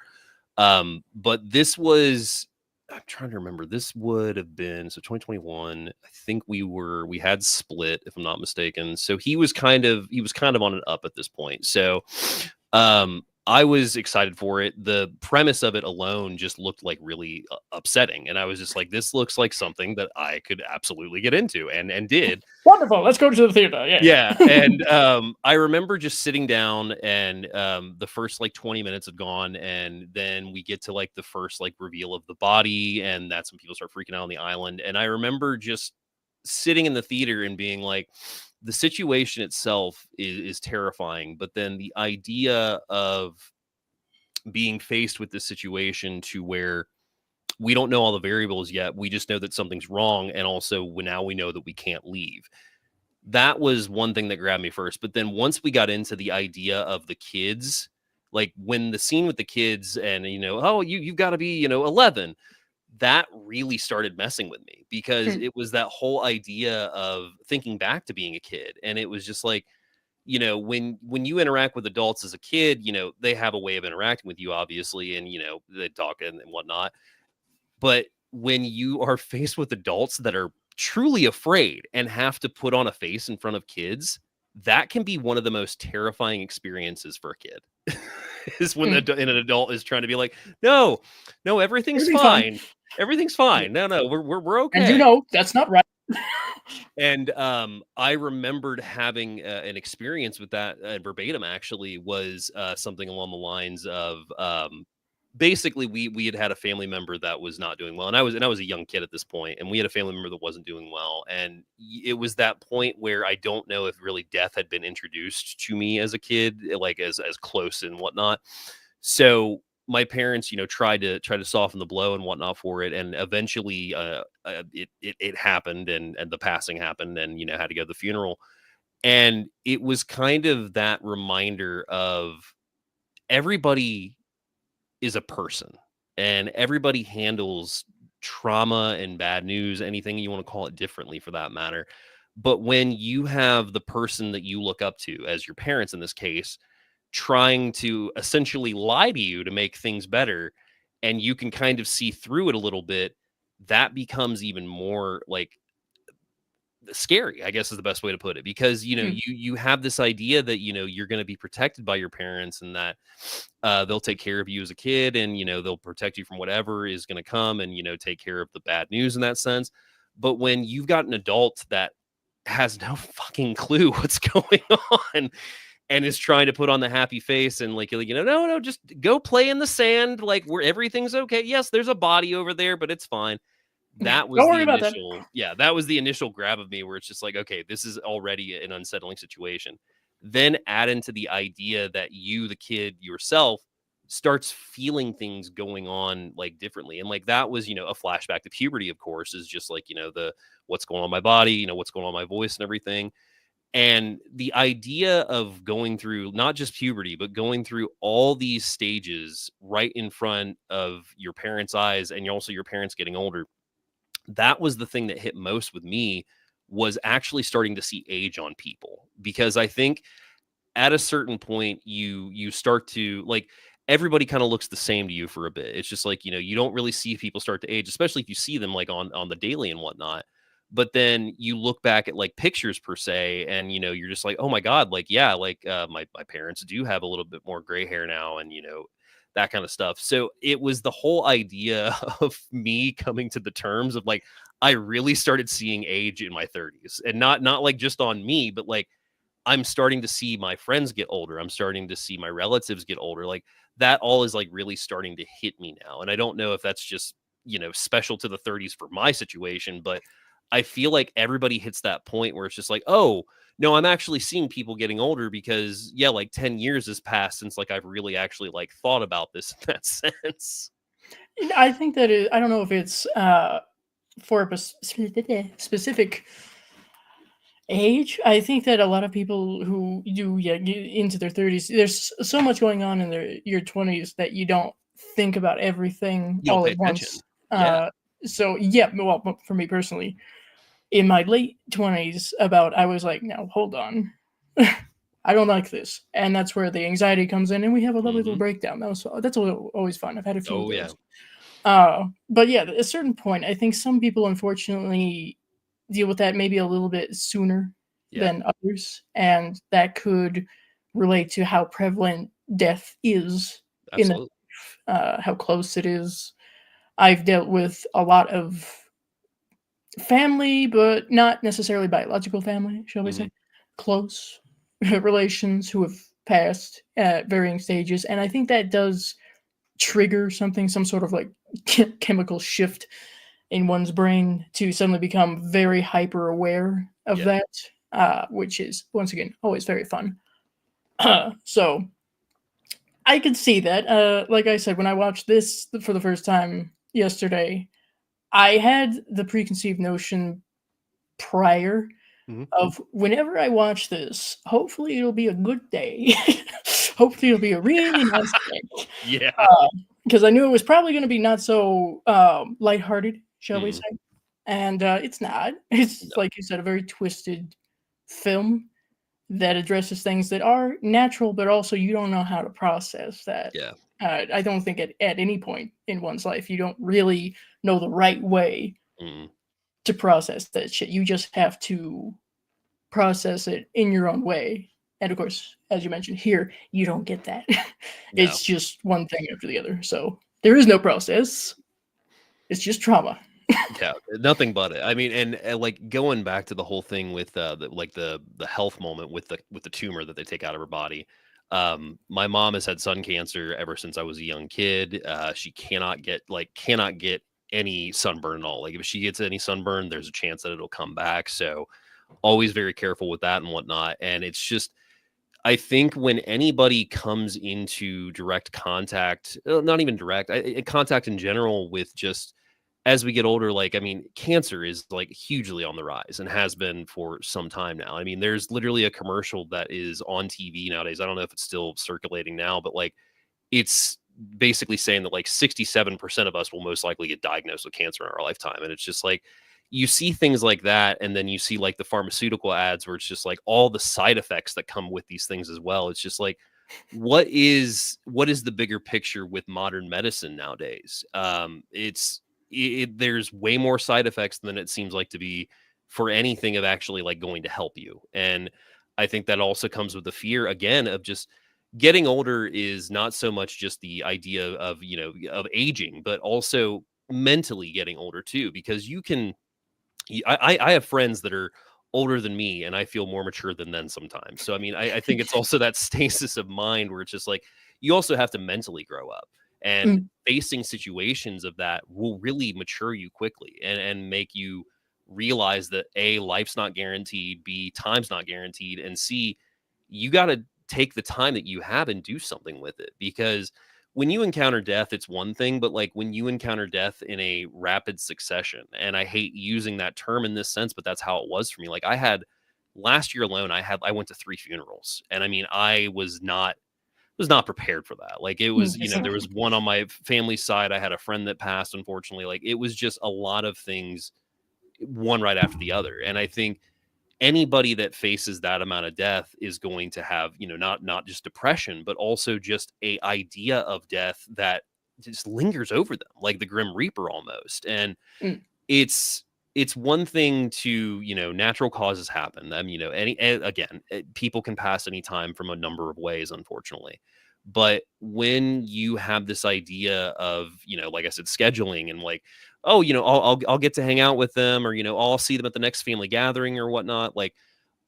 But this was, I'm trying to remember. This would have been, so 2021. I think we had Split, if I'm not mistaken. So he was kind of on an up at this point. So I was excited for it. The premise of it alone just looked like really upsetting, and I was just like, this looks like something that I could absolutely get into, and did. Wonderful. Let's go to the theater. Yeah. Yeah, and I remember just sitting down, and the first like 20 minutes had gone, and then we get to like the first like reveal of the body, and that's when people start freaking out on the island. And I remember just sitting in the theater and being like, the situation itself is terrifying, but then the idea of being faced with this situation to where we don't know all the variables yet, we just know that something's wrong, and also now we know that we can't leave. That was one thing that grabbed me first. But then once we got into the idea of the kids, like when the scene with the kids and, oh, you've got to be, 11, that really started messing with me, because Hmm. it was that whole idea of thinking back to being a kid. And it was just like, when you interact with adults as a kid, they have a way of interacting with you, obviously, and, they talk and whatnot. But when you are faced with adults that are truly afraid and have to put on a face in front of kids, that can be one of the most terrifying experiences for a kid. Is when Mm. an adult is trying to be like, no, everything's Everything's fine. fine. Everything's fine. No, we're And you okay. know, that's not right. And I remembered having an experience with that verbatim. Actually, was something along the lines of basically we had a family member that was not doing well, and I was a young kid at this point, and we had a family member that wasn't doing well, and it was that point where I don't know if really death had been introduced to me as a kid, like as close and whatnot. So my parents, tried to soften the blow and whatnot for it, and eventually, it happened, and the passing happened, and had to go to the funeral, and it was kind of that reminder of everybody is a person, and everybody handles trauma and bad news, anything you want to call it, differently for that matter. But when you have the person that you look up to, as your parents in this case, trying to essentially lie to you to make things better, and you can kind of see through it a little bit, that becomes even more like scary, I guess is the best way to put it, because Mm. you have this idea that you're going to be protected by your parents, and that they'll take care of you as a kid, and they'll protect you from whatever is going to come, and take care of the bad news in that sense. But when you've got an adult that has no fucking clue what's going on, and is trying to put on the happy face, and like, no, just go play in the sand, like, where everything's okay. Yes, there's a body over there, but it's fine. Yeah. That was Don't the worry about that. initial, yeah, that was the initial grab of me, where it's just like, okay, this is already an unsettling situation. Then add into the idea that you, the kid yourself, starts feeling things going on like differently. And like that was, a flashback to puberty, of course, is just like, the what's going on in my body, what's going on in my voice and everything. And the idea of going through not just puberty, but going through all these stages right in front of your parents' eyes, and also your parents getting older, that was the thing that hit most with me, was actually starting to see age on people. Because I think at a certain point, you start to like, everybody kind of looks the same to you for a bit. It's just like, you don't really see people start to age, especially if you see them like on the daily and whatnot. But then you look back at like pictures per se, and you're just like, oh my god, like, yeah, like, my parents do have a little bit more gray hair now, and that kind of stuff. So it was the whole idea of me coming to the terms of like, I really started seeing age in my 30s, and not like just on me, but like, I'm starting to see my friends get older. I'm starting to see my relatives get older. Like, that all is like really starting to hit me now. And I don't know if that's just, special to the 30s for my situation, but I feel like everybody hits that point where it's just like, oh, no, I'm actually seeing people getting older, because yeah, like 10 years has passed since like I've really actually like thought about this in that sense. I think that I don't know if it's for a specific age. I think that a lot of people who do get into their 30s, there's so much going on in your 20s that you don't think about everything You don't all pay at attention. once. Yeah. So yeah, well, for me personally, in my late 20s, about I was like, no, hold on. I don't like this. And that's where the anxiety comes in, and we have a lovely little Hmm. breakdown. That's always fun. I've had a few of Oh yeah. those. But yeah, at a certain point, I think some people unfortunately deal with that maybe a little bit sooner Yeah. than others, and that could relate to how prevalent death is in Absolutely. how close it is. I've dealt with a lot of family, but not necessarily biological family, shall we Hmm. say, close relations who have passed at varying stages, and I think that does trigger something, some sort of like chemical shift in one's brain to suddenly become very hyper aware of Yeah. that, which is once again always very fun. So I could see that. Like I said, when I watched this for the first time yesterday, I had the preconceived notion prior Hmm. of whenever I watch this, hopefully it'll be a good day. Hopefully it'll be a really nice day. Yeah. Because I knew it was probably going to be not so lighthearted, shall we Mm. say? And it's not. It's No. like you said, a very twisted film that addresses things that are natural, but also you don't know how to process that. Yeah. I don't think at any point in one's life you don't really know the right way Mm. to process that shit. You just have to process it in your own way. And of course, as you mentioned here, you don't get that. No. It's just one thing after the other. So there is no process. It's just trauma. Yeah, nothing but it. I mean, and like going back to the whole thing with the health moment with the tumor that they take out of her body. My mom has had sun cancer ever since I was a young kid. She cannot get any sunburn at all. Like if she gets any sunburn, there's a chance that it'll come back. So always very careful with that and whatnot. And it's just I think when anybody comes into direct contact, not even direct, contact in general with just as we get older, like, I mean, cancer is like hugely on the rise and has been for some time now. I mean, there's literally a commercial that is on TV nowadays. I don't know if it's still circulating now, but like it's basically saying that like 67% of us will most likely get diagnosed with cancer in our lifetime. And it's just like you see things like that, and then you see like the pharmaceutical ads where it's just like all the side effects that come with these things as well. It's just like what is the bigger picture with modern medicine nowadays? There's way more side effects than it seems like to be for anything of actually like going to help you. And I think that also comes with the fear again of just getting older is not so much just the idea of, of aging, but also mentally getting older too, because you can I have friends that are older than me, and I feel more mature than them sometimes. So, I mean, I think it's also that stasis of mind where it's just like you also have to mentally grow up, and Mm, facing situations of that will really mature you quickly and make you realize that A, life's not guaranteed, B, time's not guaranteed, and C, you got to take the time that you have and do something with it, because when you encounter death, it's one thing, but like when you encounter death in a rapid succession, and I hate using that term in this sense, but that's how it was for me. Like I had last year alone, I went to 3 funerals, and I mean, I was not prepared for that. Like it was, there was one on my family side. I had a friend that passed, unfortunately. Like it was just a lot of things, one right after the other. And I think anybody that faces that amount of death is going to have not just depression but also just a idea of death that just lingers over them like the grim reaper almost. And mm, it's one thing to natural causes happen. I mean again people can pass anytime from a number of ways, unfortunately. But when you have this idea of like I said, scheduling and like, oh, I'll get to hang out with them, or I'll see them at the next family gathering or whatnot. Like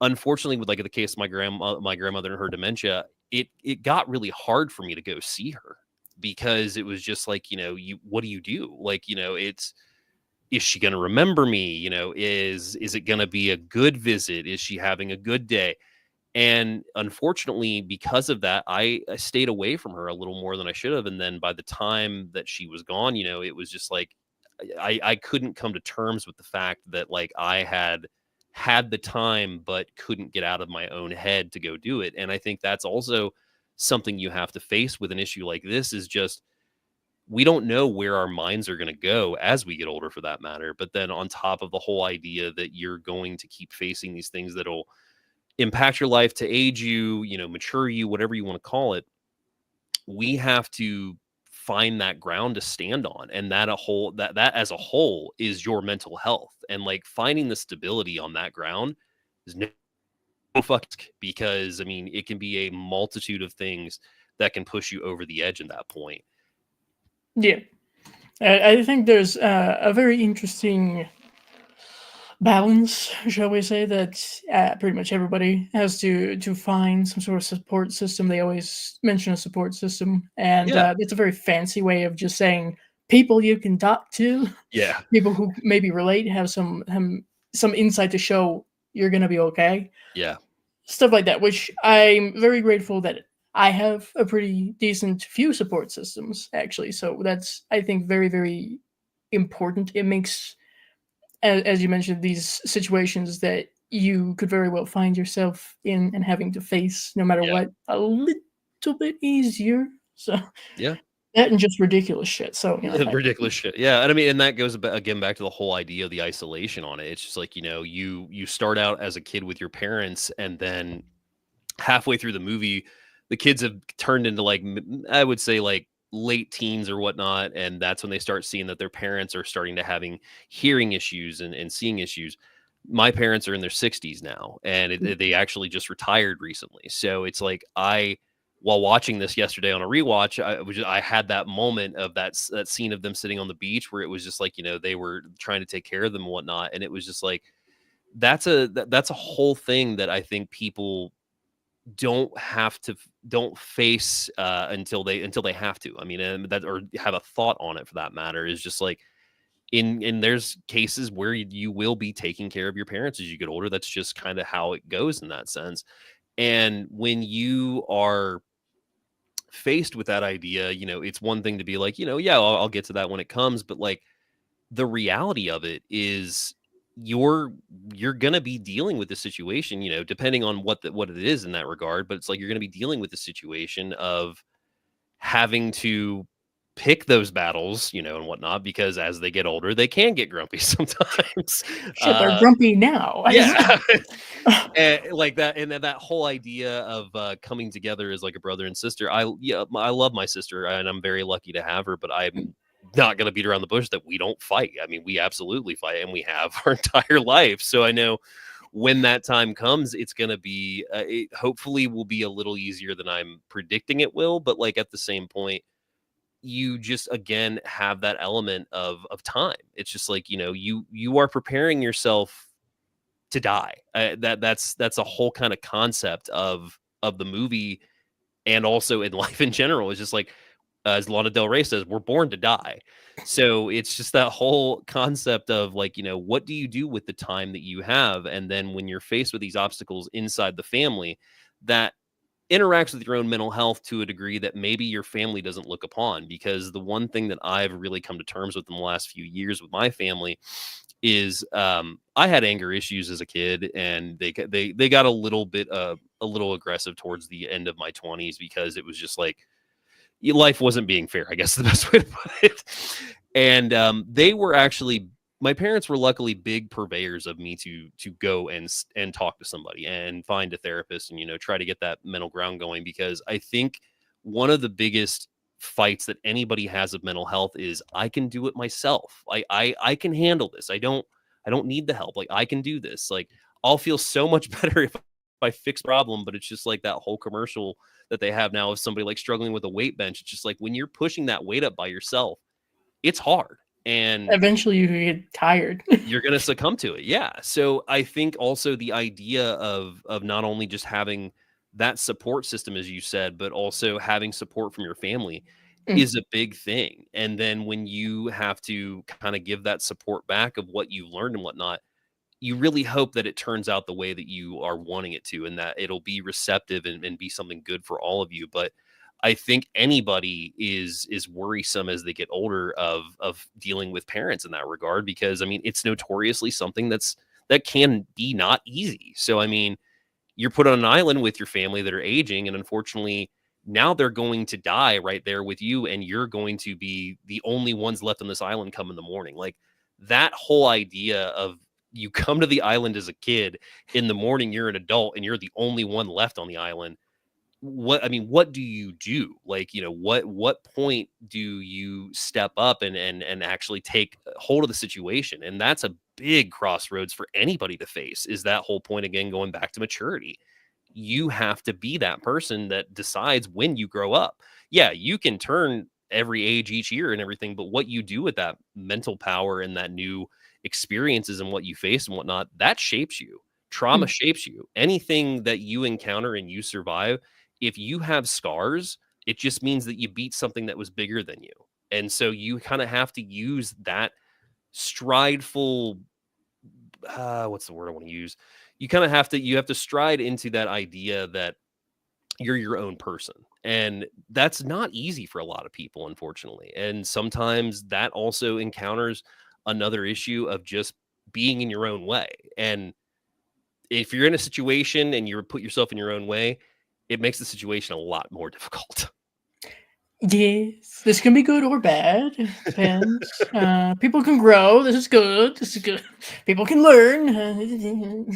unfortunately, with like the case of my grandmother and her dementia, it got really hard for me to go see her, because it was just like, you what do? Like, it's, is she going to remember me? Is it going to be a good visit? Is she having a good day? And unfortunately, because of that, I stayed away from her a little more than I should have. And then by the time that she was gone, it was just like I couldn't come to terms with the fact that like I had the time but couldn't get out of my own head to go do it. And I think that's also something you have to face with an issue like this, is just we don't know where our minds are going to go as we get older, for that matter. But then on top of the whole idea that you're going to keep facing these things that'll impact your life to age you, mature you, whatever you want to call it, we have to find that ground to stand on. And that as a whole is your mental health. And like finding the stability on that ground is no fuck, because I mean, it can be a multitude of things that can push you over the edge at that point. yeah. I think there's a very interesting balance, shall we say, that pretty much everybody has to find some sort of support system. They always mention a support system, and Yeah. it's a very fancy way of just saying people you can talk to, Yeah. people who maybe relate, have some insight to show you're gonna be okay, Yeah. stuff like that. Which I'm very grateful that I have a pretty decent few support systems actually. So that's, I think, very very important. It makes, as you mentioned, these situations that you could very well find yourself in and having to face no matter Yeah. what a little bit easier. So Yeah. that and just ridiculous shit. So Ridiculous shit. Yeah, and I mean, and that goes again back to the whole idea of the isolation on it. It's just like, you start out as a kid with your parents, and then halfway through the movie, the kids have turned into like I would say like late teens or whatnot, and that's when they start seeing that their parents are starting to having hearing issues and seeing issues. my parents are in their 60s now, and they actually just retired recently. So it's like while watching this yesterday on a rewatch, I had that moment of that scene of them sitting on the beach where it was just like, they were trying to take care of them and whatnot, and it was just like that's a whole thing that I think people don't face until they have to. I mean, and that or have a thought on it for that matter is just like there's cases where you will be taking care of your parents as you get older. That's just kind of how it goes in that sense. And when you are faced with that idea, it's one thing to be like, yeah, I'll get to that when it comes, but like the reality of it is you're you're going to be dealing with the situation, depending on what it is in that regard, but it's like you're going to be dealing with the situation of having to pick those battles, and whatnot, because as they get older, they can get grumpy sometimes. Shit, they're grumpy now. Yeah. And like that, and that whole idea of coming together as like a brother and sister. I love my sister, and I'm very lucky to have her, but I'm not going to beat around the bush that we don't fight. I mean, we absolutely fight, and we have our entire life. So I know when that time comes, it's going to be, it hopefully will be a little easier than I'm predicting it will. But like at the same point, you just again have that element of time. It's just like, you are preparing yourself to die. That's a whole kind of concept of the movie, and also in life in general. It's just like, as Lana Del Rey says, we're born to die. So it's just that whole concept of like, what do you do with the time that you have? And then when you're faced with these obstacles inside the family, that interacts with your own mental health to a degree that maybe your family doesn't look upon. Because the one thing that I've really come to terms with in the last few years with my family is, I had anger issues as a kid, and they got a little aggressive towards the end of my 20s, because it was just like life wasn't being fair, I guess, the best way to put it. And they were actually, my parents were luckily big purveyors of me to go and talk to somebody and find a therapist, and try to get that mental ground going, because I think one of the biggest fights that anybody has of mental health is, I can do it myself. I can handle this. I don't need the help. Like, I can do this. Like, I'll feel so much better if I fix the problem. But it's just like that whole commercial that they have now of somebody like struggling with a weight bench. It's just like, when you're pushing that weight up by yourself, it's hard, and Eventually, you get tired. you're going to succumb to it. Yeah. So I think also the idea of not only just having that support system, as you said, but also having support from your family Mm. is a big thing. And then when you have to kind of give that support back of what you've learned and whatnot, you really hope that it turns out the way that you are wanting it to, and that it'll be receptive and be something good for all of you. But I think anybody is worrisome as they get older of dealing with parents in that regard, because I mean, it's notoriously something that can be not easy. So I mean, you're put on an island with your family that are aging, and unfortunately now they're going to die right there with you, and you're going to be the only ones left on this island come in the morning. Like, that whole idea of, you come to the island as a kid, in the morning you're an adult, and you're the only one left on the island. What do you do? Like, what point do you step up and actually take hold of the situation? And that's a big crossroads for anybody to face, is that whole point, again, going back to maturity. You have to be that person that decides when you grow up. Yeah, you can turn every age each year and everything, but what you do with that mental power and that new experiences and what you face and whatnot, that shapes you. Trauma Mm. shapes you. Anything that you encounter and you survive, if you have scars, it just means that you beat something that was bigger than you. And so you kind of have to use that strideful, what's the word I want to use? You have to stride into that idea that you're your own person. And that's not easy for a lot of people, unfortunately. And sometimes that also encounters another issue of just being in your own way. And if you're in a situation and you put yourself in your own way, it makes the situation a lot more difficult. Yes, this can be good or bad. It depends. People can grow. This is good. This is good. People can learn.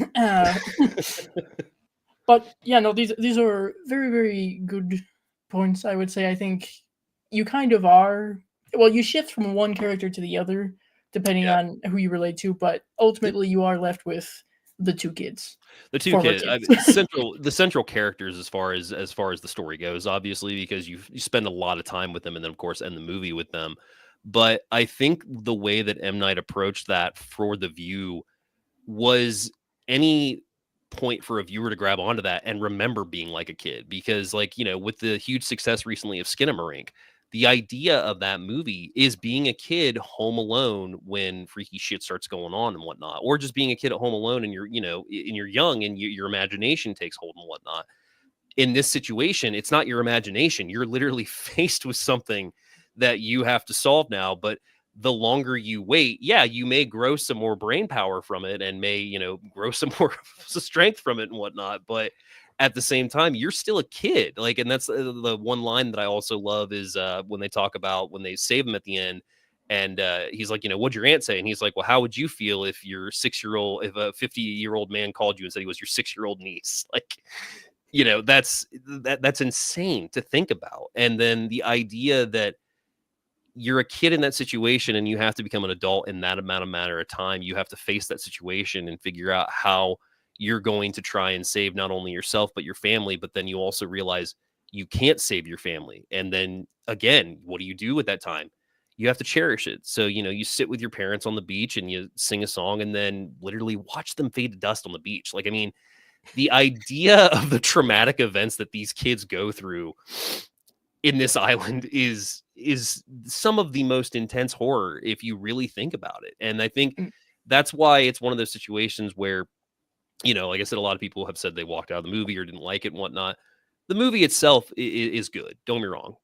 But yeah, no, these are very, very good points. I would say. I think you kind of are. Well, you shift from one character to the other depending Yeah. on who you relate to. But ultimately, you are left with the two kids, The two former kids, kids. the central characters as far as the story goes, obviously, because you spend a lot of time with them, and then of course end the movie with them. But I think the way that M Night approached that for the view was any point for a viewer to grab onto that and remember being like a kid, because like, with the huge success recently of Skinamarink, the idea of that movie is being a kid home alone when freaky shit starts going on and whatnot, or just being a kid at home alone and you're young and your imagination takes hold and whatnot. In this situation, it's not your imagination. You're literally faced with something that you have to solve now. But the longer you wait, yeah, you may grow some more brain power from it and may, grow some more strength from it and whatnot. But at the same time, you're still a kid. Like, and that's the one line that I also love is when they talk about when they save him at the end. And he's like, what'd your aunt say? And he's like, well, how would you feel if your 6-year-old, if a 50-year-old man called you and said he was your 6-year-old niece? Like, that's insane to think about. And then the idea that you're a kid in that situation and you have to become an adult in that amount of matter of time. You have to face that situation and figure out how you're going to try and save not only yourself but your family. But then you also realize you can't save your family. And then again, what do you do at that time? You have to cherish it. So, you sit with your parents on the beach and you sing a song and then literally watch them fade to dust on the beach. Like, I mean, the idea of the traumatic events that these kids go through in this island is some of the most intense horror if you really think about it. And I think Mm, that's why it's one of those situations where, like I said, a lot of people have said they walked out of the movie or didn't like it and whatnot. The movie itself is good, don't get me wrong.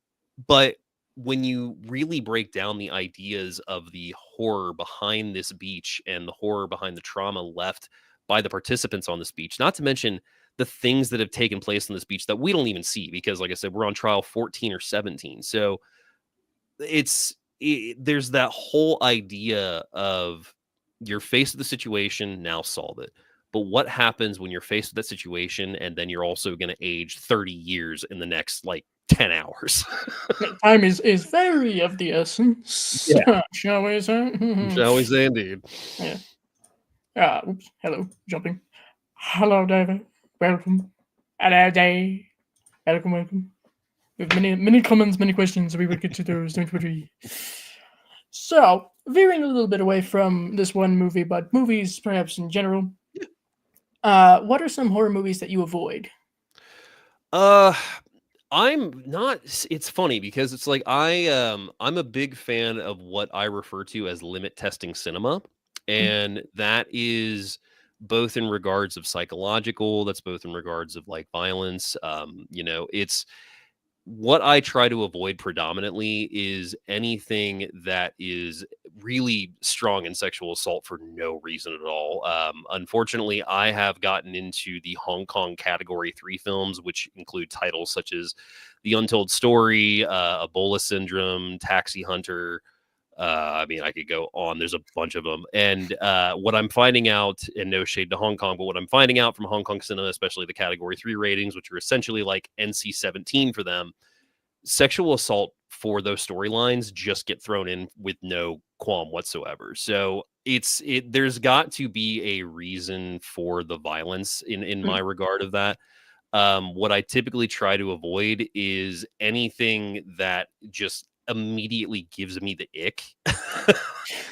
But when you really break down the ideas of the horror behind this beach and the horror behind the trauma left by the participants on this beach, not to mention the things that have taken place on this beach that we don't even see, because like I said, we're on trial 14 or 17. So there's that whole idea of you're faced with the situation, now solve it. But what happens when you're faced with that situation and then you're also going to age 30 years in the next like 10 hours? Time is very of the essence, Yeah. shall we say? Shall we say indeed? Yeah. Oops. Hello. Jumping. Hello, David. Welcome. Hello, Dave. Welcome, welcome. We have many comments, many questions. We will get to those, don't worry. So, veering a little bit away from this one movie, but movies perhaps in general. What are some horror movies that you avoid? Uh I'm not it's funny because it's like I'm a big fan of what I refer to as limit testing cinema, Mm, and that is both in regards of psychological, that's both in regards of like violence. It's what I try to avoid predominantly is anything that is really strong in sexual assault for no reason at all. Unfortunately, I have gotten into the Hong Kong category 3 films, which include titles such as The Untold Story, Ebola Syndrome, Taxi Hunter. I mean, I could go on. There's a bunch of them. And what I'm finding out, and no shade to Hong Kong, but what I'm finding out from Hong Kong cinema, especially the category 3 ratings, which are essentially like NC-17 for them, sexual assault for those storylines just get thrown in with no qualm whatsoever. So there's got to be a reason for the violence in my mm. regard of that. What I typically try to avoid is anything that just immediately gives me the ick.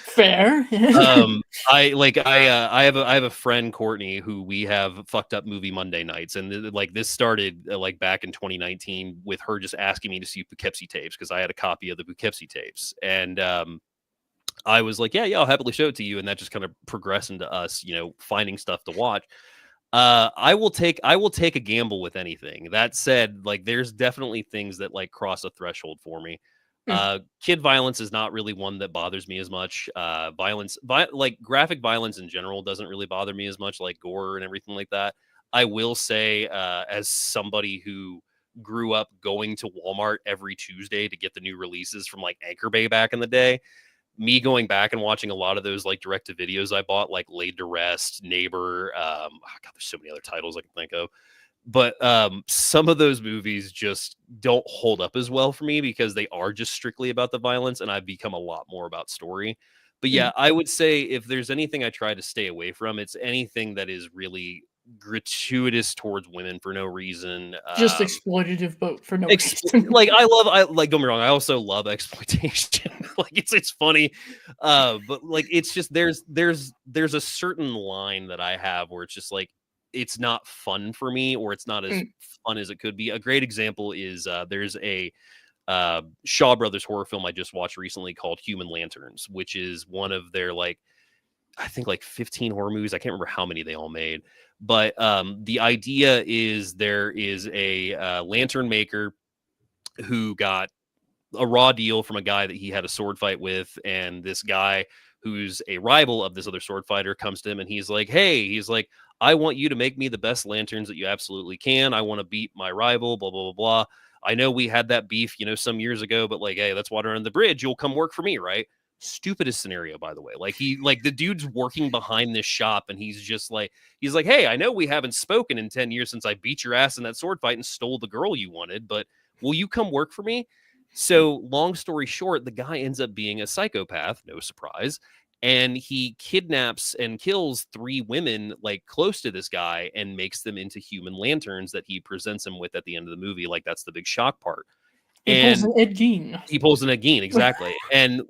Fair. um I have a friend, Courtney, who we have fucked up movie Monday nights, and like this started like back in 2019 with her just asking me to see Poughkeepsie tapes because I had a copy of the Poughkeepsie tapes. And I was like, yeah, I'll happily show it to you. And that just kind of progressed into us, finding stuff to watch. I will take a gamble with anything. That said, like there's definitely things that like cross a threshold for me. Mm, Kid violence is not really one that bothers me as much. Like graphic violence in general doesn't really bother me as much, like gore and everything like that. I will say, as somebody who grew up going to Walmart every Tuesday to get the new releases from like Anchor Bay back in the day, me going back and watching a lot of those like direct to videos I bought, like Laid to Rest, Neighbor, oh God, there's so many other titles I can think of. But some of those movies just don't hold up as well for me because they are just strictly about the violence, and I've become a lot more about story. But Mm. yeah, I would say if there's anything I try to stay away from, it's anything that is really gratuitous towards women for no reason. Just exploitative, but for no reason. Like I like don't get me wrong, I also love exploitation. Like it's funny. But like it's just there's a certain line that I have where it's just like it's not fun for me or it's not as Mm. fun as it could be. A great example is there's a Shaw Brothers horror film I just watched recently called Human Lanterns, which is one of their like I think like 15 horror movies. I can't remember how many they all made, but the idea is there is a lantern maker who got a raw deal from a guy that he had a sword fight with, and this guy who's a rival of this other sword fighter comes to him and he's like, hey, he's like, I want you to make me the best lanterns that you absolutely can. I want to beat my rival, blah blah blah blah. I know we had that beef, some years ago, but like, hey, that's water under the bridge. You'll come work for me, right? Stupidest scenario, by the way. Like the dude's working behind this shop and he's like, hey, I know we haven't spoken in 10 years since I beat your ass in that sword fight and stole the girl you wanted, but will you come work for me? So, long story short, the guy ends up being a psychopath, no surprise, and he kidnaps and kills 3 women like close to this guy and makes them into human lanterns that he presents him with at the end of the movie. Like that's the big shock part. He pulls And an Ed Gein. he pulls an again, exactly. And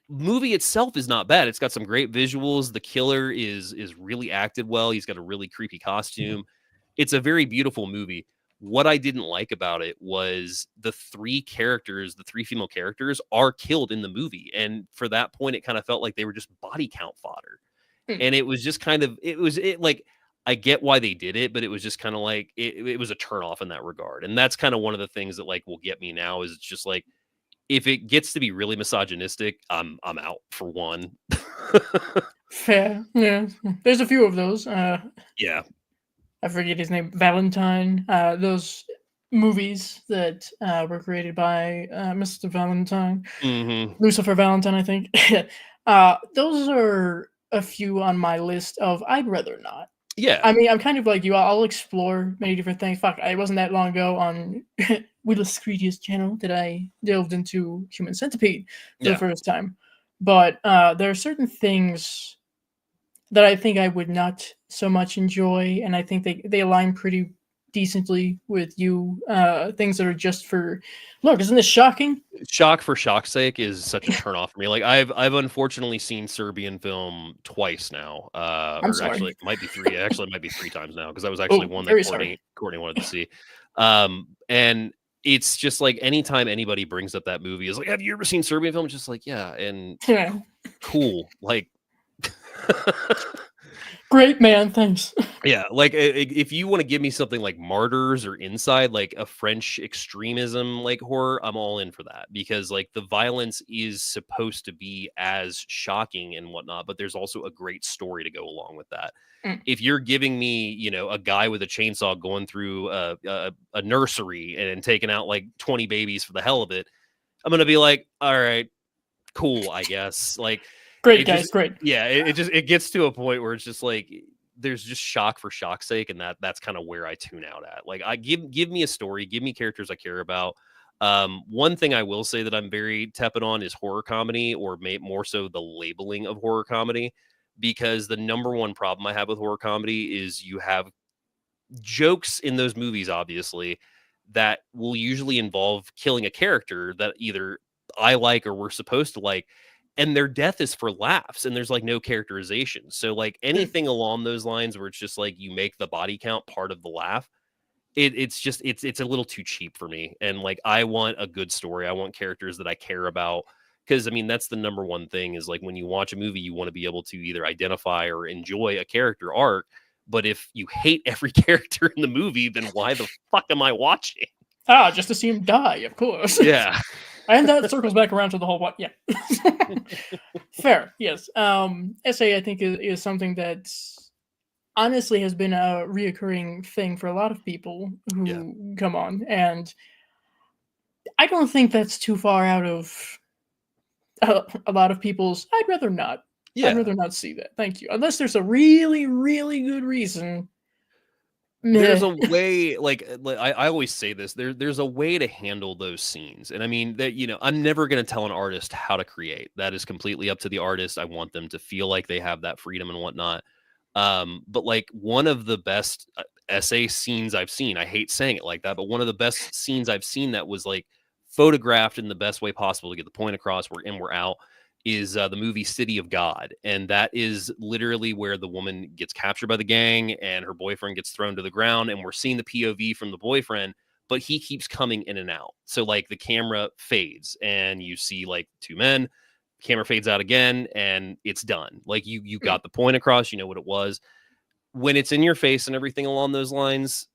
movie itself is not bad. It's got some great visuals. The killer is really acted well. He's got a really creepy costume. It's a very beautiful movie. What I didn't like about it was the 3 characters, the 3 female characters are killed in the movie. And for that point, it kind of felt like they were just body count fodder. Mm. And it was just kind of, it like, I get why they did it, but it was just kind of like, it was a turnoff in that regard. And that's kind of one of the things that like will get me now is it's just like, if it gets to be really misogynistic, I'm out for one. Fair. Yeah. There's a few of those. Yeah. I forget his name. Valentine. Those movies that were created by Mr. Valentine. Mhm. Lucifer Valentine, I think. Those are a few on my list of I'd rather not. Yeah. I mean, I'm kind of like you. I'll explore many different things. Fuck, it wasn't that long ago on Willis Creedia's channel that I delved into Human Centipede for the Yeah. first time. But there are certain things that I think I would not so much enjoy, and I think they align pretty decently with you. Things that are just for look. Isn't this shocking? Shock for shock's sake is such a turn off for me. Like I've unfortunately seen Serbian film twice now. I'm Or actually sorry. it might be 3. Actually it might be 3 times now because that was actually Oh, one that very Courtney sorry. Courtney wanted to see. And it's just like anytime anybody brings up that movie is like, have you ever seen Serbian film? It's just like, yeah, and Yeah. cool. Like Great man, thanks. yeah, like if you want to give me something like Martyrs or Inside, like a French extremism like horror, I'm all in for that because like the violence is supposed to be as shocking and whatnot, but there's also a great story to go along with that. Mm. If you're giving me, a guy with a chainsaw going through a nursery and taking out like 20 babies for the hell of it, I'm gonna be like, all right, cool, I guess. Like Great it just guys, great. yeah, it gets to a point where it's just like there's just shock for shock's sake, and that's kind of where I tune out at. Like I give me a story, give me characters I care about. One thing I will say that I'm very tepid on is horror comedy, or more so the labeling of horror comedy, because the number one problem I have with horror comedy is you have jokes in those movies, obviously, that will usually involve killing a character that either I like or we're supposed to like, and their death is for laughs and there's like no characterization. So like Mm. anything along those lines where it's just like you make the body count part of the laugh, it's just it's a little too cheap for me. And like I want a good story. I want characters that I care about. Because I mean, that's the number one thing is like when you watch a movie, you want to be able to either identify or enjoy a character arc. But if you hate every character in the movie, then why the fuck am I watching? Just to see him die, of course. Yeah. And that circles back around to the whole what? Yeah. Fair, yes. SA, I think, is something that honestly has been a reoccurring thing for a lot of people who come on. And I don't think that's too far out of a lot of people's. I'd rather not. Yeah. I'd rather not see that. Thank you. Unless there's a really, really good reason. there's Meh. a way, I always say this, there's a way to handle those scenes. And I mean that, I'm never going to tell an artist how to create. That is completely up to the artist. I want them to feel like they have that freedom and whatnot. But like one of the best essay scenes I've seen, I hate saying it like that, but one of the best scenes I've seen that was like photographed in the best way possible to get the point across, we're in, we're out, is the movie City of God. And that is literally where the woman gets captured by the gang and her boyfriend gets thrown to the ground. And we're seeing the POV from the boyfriend, but he keeps coming in and out. So like the camera fades and you see like two men, camera fades out again, and it's done. Like you got the point across, you know what it was. When it's in your face and everything along those lines,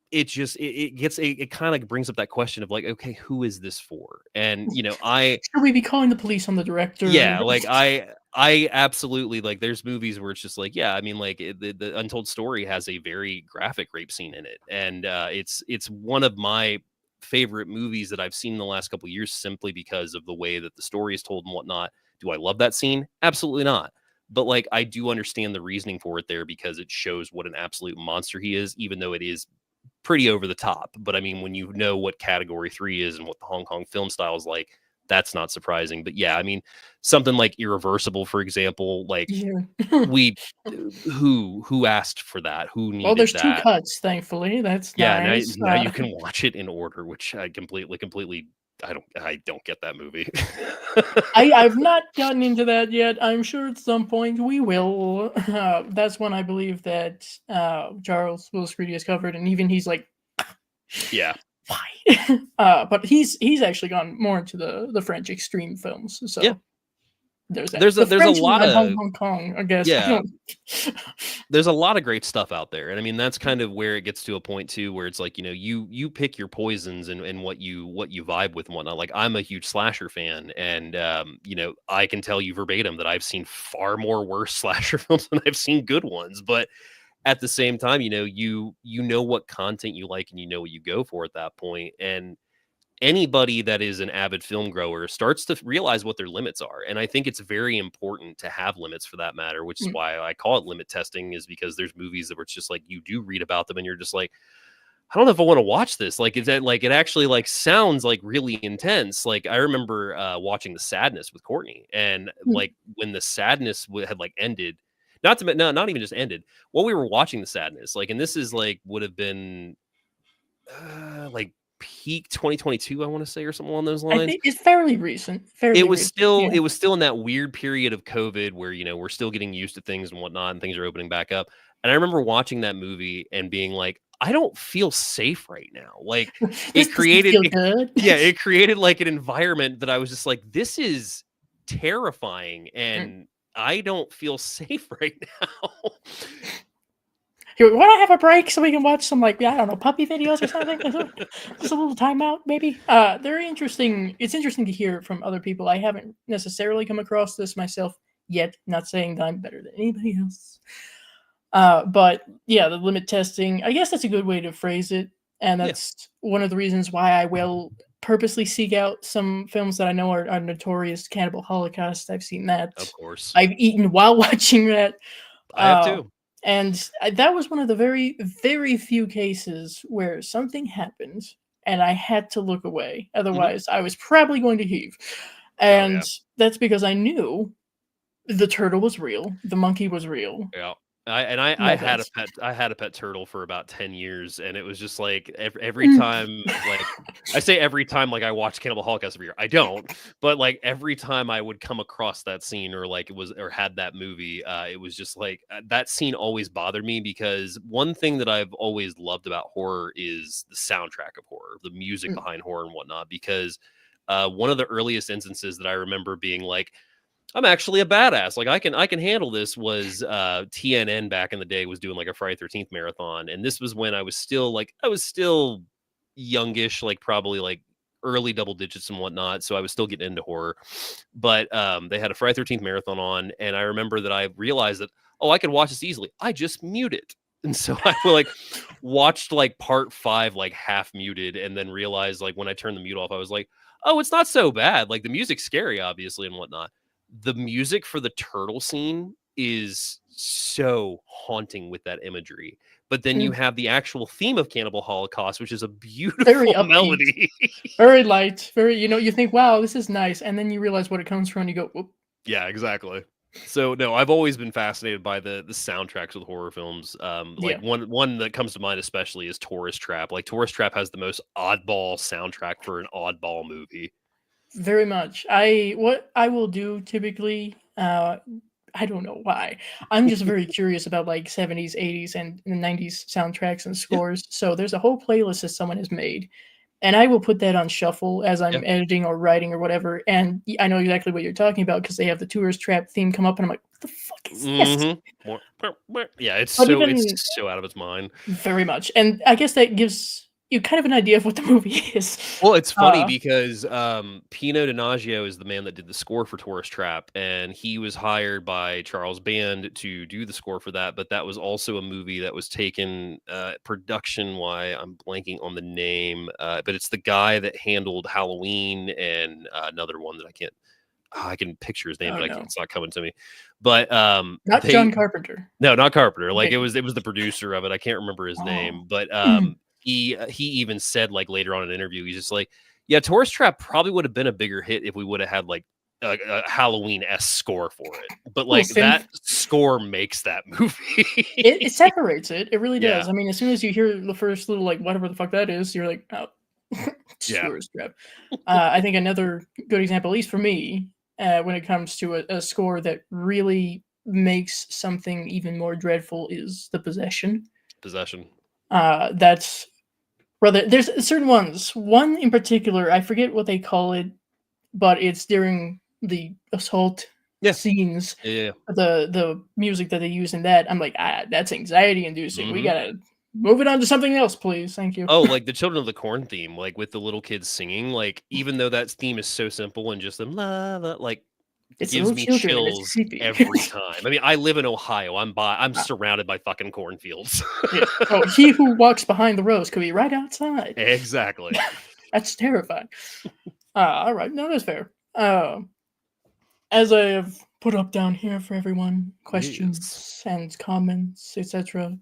it kind of brings up that question of like, okay, who is this for? And Should we be calling the police on the director? yeah, like I absolutely, like, there's movies where it's just like, yeah, I mean, like the Untold Story has a very graphic rape scene in it, and it's one of my favorite movies that I've seen in the last couple of years simply because of the way that the story is told and whatnot. Do I love that scene? Absolutely not. But like I do understand the reasoning for it there because it shows what an absolute monster he is, even though it is pretty over the top. But I mean, when you know what category 3 is and what the Hong Kong film style is like, that's not surprising. But yeah, I mean, something like Irreversible, for example, like Yeah. we who asked for that? Who Well, needed there's 2 that? cuts, thankfully. That's Yeah, nice. now you can watch it in order, which I completely I don't get that movie. I've not gotten into that yet. I'm sure at some point we will. That's one I believe that Charles Will Screedy has covered, and even he's like, Yeah. why? But he's actually gone more into the French extreme films. Yeah. So there's that. There's a The there's a French lot and of Hong Kong, I guess. I yeah. don't. There's a lot of great stuff out there. And I mean, that's kind of where it gets to a point too, where it's like, you pick your poisons and what you vibe with and whatnot. Like I'm a huge slasher fan. And I can tell you verbatim that I've seen far more worse slasher films than I've seen good ones. But at the same time, you know what content you like and you know what you go for at that point. And anybody that is an avid film grower starts to realize what their limits are. And I think it's very important to have limits for that matter, which is Mm. why I call it limit testing, is because there's movies that were just like you do read about them and you're just like, I don't know if I want to watch this. Like, is that like it actually like sounds like really intense? Like I remember watching The Sadness with Courtney, and Mm. like when The Sadness had like ended, not even just ended. While we were watching The Sadness, like, and this is like would have been like peak 2022, I want to say, or something along those I lines. think it's fairly recent. It Fairly was recent. still Yeah. it was still in that weird period of COVID where we're still getting used to things and whatnot, and things are opening back up. And I remember watching that movie and being like, I don't feel safe right now. Like This it doesn't created, feel good. yeah, it created like an environment that I was just like, this is terrifying, Mm. and I don't feel safe right now. Here, want to have a break so we can watch some, like, I don't know, puppy videos or something? Just a little timeout, maybe. Very interesting. It's interesting to hear from other people. I haven't necessarily come across this myself yet. Not saying that I'm better than anybody else. But yeah, the limit testing. I guess that's a good way to phrase it, and Yeah, that's one of the reasons why I will purposely seek out some films that I know are notorious. Cannibal Holocaust. I've seen that. of course. I've eaten while watching that. I have Uh, too. and that was one of the very, very few cases where something happened and I had to look away. Mhm. Otherwise, I was probably going to heave. Oh And yeah. that's because I knew the turtle was real, the monkey was real. Yeah. I No had a thanks. pet turtle for about 10 years, and it was just like every Mm. time, like I say every time, like I watch Cannibal Holocaust every year. I don't, but like every time I would come across that scene or like it was or had that movie, it was just like that scene always bothered me because one thing that I've always loved about horror is the soundtrack of horror, the music Mm. behind horror and whatnot. Because one of the earliest instances that I remember being like, I'm actually a badass. Like I can handle this was TNN back in the day was doing like a Friday 13th marathon. And this was when I was still youngish, like probably like early double digits and whatnot. So I was still getting into horror. But they had a Friday 13th marathon on, and I remember that I realized that, oh, I could watch this easily. I just mute it. And so I will like watched like part 5 like half muted, and then realized like when I turned the mute off, I was like, oh, it's not so bad. Like the music's scary, obviously, and whatnot. The music for the turtle scene is so haunting with that imagery but then you Mm. have the actual theme of Cannibal Holocaust, which is a Very beautiful upbeat, melody. very light, very, you think, wow, this is nice. And then you realize what it comes from and you go, whoop. Yeah, exactly. So no, I've always been fascinated by the soundtracks with horror films. Like Yeah, one that comes to mind especially is Tourist Trap. Like Tourist Trap has the most oddball soundtrack for an oddball movie. very much. What I will do typically, I don't know why. I'm just very curious about like 70s, 80s, and 90s soundtracks and Yeah, scores. So there's a whole playlist that someone has made, and I will put that on shuffle as yeah. I'm editing or writing or whatever. And I know exactly what you're talking about because they have the Tourist Trap theme come up, and I'm like, what the fuck is this? Yeah, But it's even so out of its mind. very much, and I guess that gives you kind of an idea of what the movie is. Well, it's funny Uh, because, Pino Donaggio is the man that did the score for Tourist Trap, and he was hired by Charles Band to do the score for that, but that was also a movie that was taken, production-wise, I'm blanking on the name, but it's the guy that handled Halloween and, another one that I can picture his name, oh but no, it's not coming to me. But, not John Carpenter. no, not Carpenter, like, Okay. it was the producer of it, I can't remember his Oh. name, but, he even said, like, later on in an interview, he's just like, "Yeah, Tourist Trap probably would have been a bigger hit if we would have had, like, a Halloween-esque score for it, but, Little like, that synth. score makes that movie." It separates it. It really Yeah, does. I mean, as soon as you hear the first little like whatever the fuck that is, you're like, oh, yeah, tourist trap. I think another good example, at least for me, when it comes to a score that really makes something even more dreadful, is the possession. Possession. That's rather there's certain ones. One in particular, I forget what they call it, but it's during the assault Yeah. scenes. Yeah, yeah, yeah. The music that they use in that, I'm like, that's anxiety inducing. We Mhm. gotta move it on to something else, please. Thank you. Oh, like the Children of the Corn theme, like, with the little kids singing, like, even though that theme is so simple and just them "la la," like, It's gives little me children and it's chills creepy. every time. I mean, I live in Ohio, I'm Ah, surrounded by fucking cornfields. yes. Oh, he who walks behind the rose could be right outside. Exactly. That's terrifying. All right, no, that's fair. As I have put up down here for everyone, Yes. questions and comments, etc.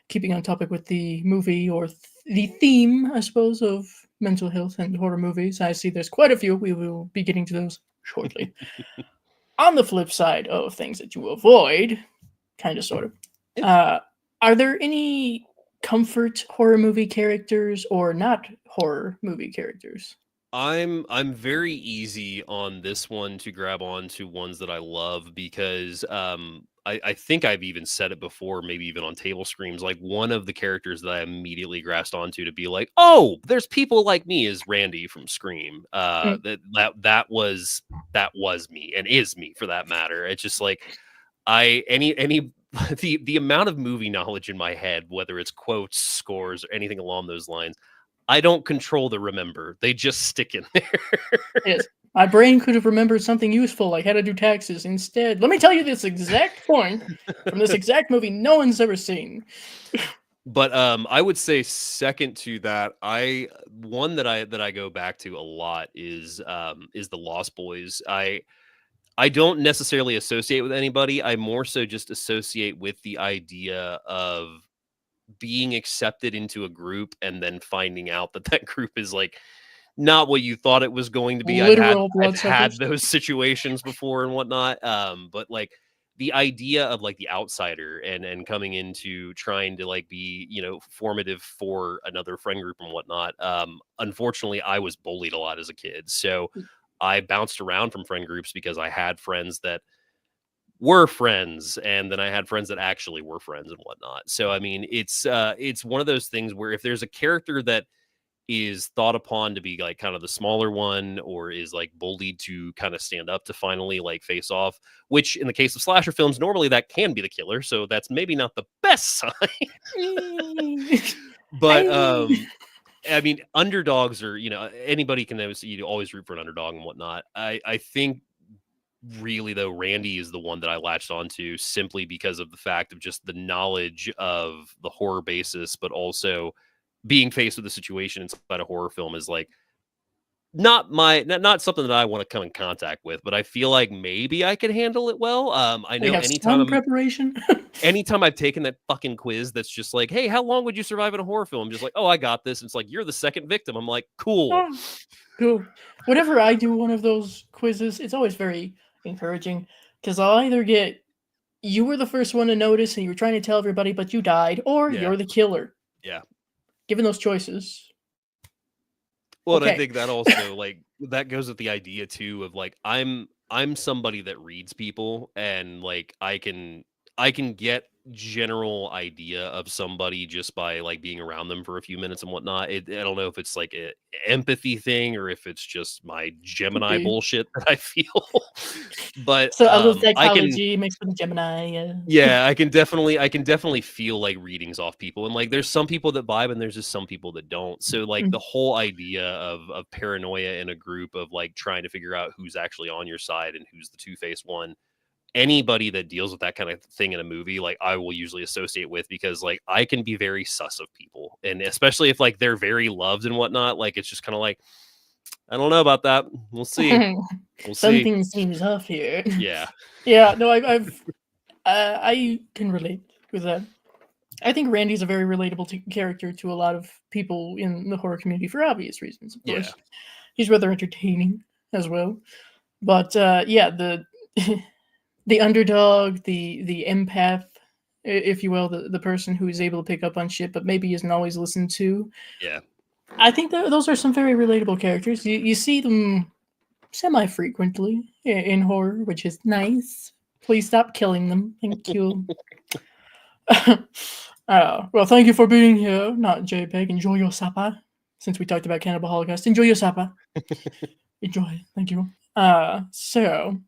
Keeping on topic with the movie or the theme, I suppose, of mental health and horror movies. I see there's quite a few. We will be getting to those shortly. On the flip side of things that you avoid, kind of, sort of, Yeah. are there any comfort horror movie characters or not horror movie characters? I'm very easy on this one to grab on to ones that I love because I think I've even said it before, maybe even on table screams. Like one of the characters that I immediately grasped onto to be like, oh, there's people like me is Randy from Scream. Mm, That was me and is me for that matter. It's just like any the amount of movie knowledge in my head, whether it's quotes, scores, or anything along those lines. I don't control the remember. They just stick in there. yes. My brain could have remembered something useful, like how to do taxes. Instead, let me tell you this exact point from this exact movie no one's ever seen. But I would say second to that, I one that I go back to a lot is the Lost Boys. I don't necessarily associate with anybody. I more so just associate with the idea of being accepted into a group and then finding out that that group is like not what you thought it was going to be. Literal I've had bloodsuckers. those situations before and whatnot. But like the idea of like the outsider and coming into trying to like be, formative for another friend group and whatnot. Unfortunately, I was bullied a lot as a kid. So I bounced around from friend groups because I had friends that were friends and then I had friends that actually were friends and whatnot. So I mean, it's one of those things where if there's a character that is thought upon to be like kind of the smaller one or is like bullied to kind of stand up to finally like face off, which in the case of slasher films normally that can be the killer, so that's maybe not the best sign. But I I mean underdogs are, anybody can always, you always root for an underdog and whatnot. I think really though Randy is the one that I latched onto simply because of the fact of just the knowledge of the horror basis, but also being faced with a situation inside a horror film is like not something that I want to come in contact with, but I feel like maybe I can handle it well. I we know have anytime some preparation. anytime I've taken that fucking quiz that's just like, hey, how long would you survive in a horror film? I'm just like, oh, I got this. And it's like, you're the second victim. I'm like, cool. Oh, cool. Whenever I do one of those quizzes, it's always very encouraging because I'll either get you were the first one to notice and you were trying to tell everybody, but you died, or Yeah. you're the killer. Yeah. Given those choices. Well, and I Okay. think that also like that goes with the idea too of like I'm somebody that reads people and like I can get general idea of somebody just by like being around them for a few minutes and whatnot. I don't know if it's like a empathy thing or if it's just my Could Gemini be. bullshit that I feel. But So a little I can psychology mixed with Gemini. yeah, I can definitely feel like readings off people. And like there's some people that vibe and there's just some people that don't. So like the whole idea of paranoia in a group of like trying to figure out who's actually on your side and who's the two-faced one. Anybody that deals with that kind of thing in a movie, like I will usually associate with because like I can be very sus of people. And especially if like they're very loved and whatnot, like it's just kind of like, I don't know about that. We'll see. We'll see. Something seems off here. Yeah. Yeah, no, I can relate with that. I think Randy's a very relatable character to a lot of people in the horror community for obvious reasons, of course. Yeah. He's rather entertaining as well. But yeah, the the underdog, the empath, if you will, the person who is able to pick up on shit but maybe isn't always listened to. Yeah. I think those are some very relatable characters. You see them semi-frequently in horror, which is nice. Please stop killing them. Thank you. Well, thank you for being here. Not JPEG. Enjoy your supper. Since we talked about Cannibal Holocaust, enjoy your supper. Enjoy. Thank you. So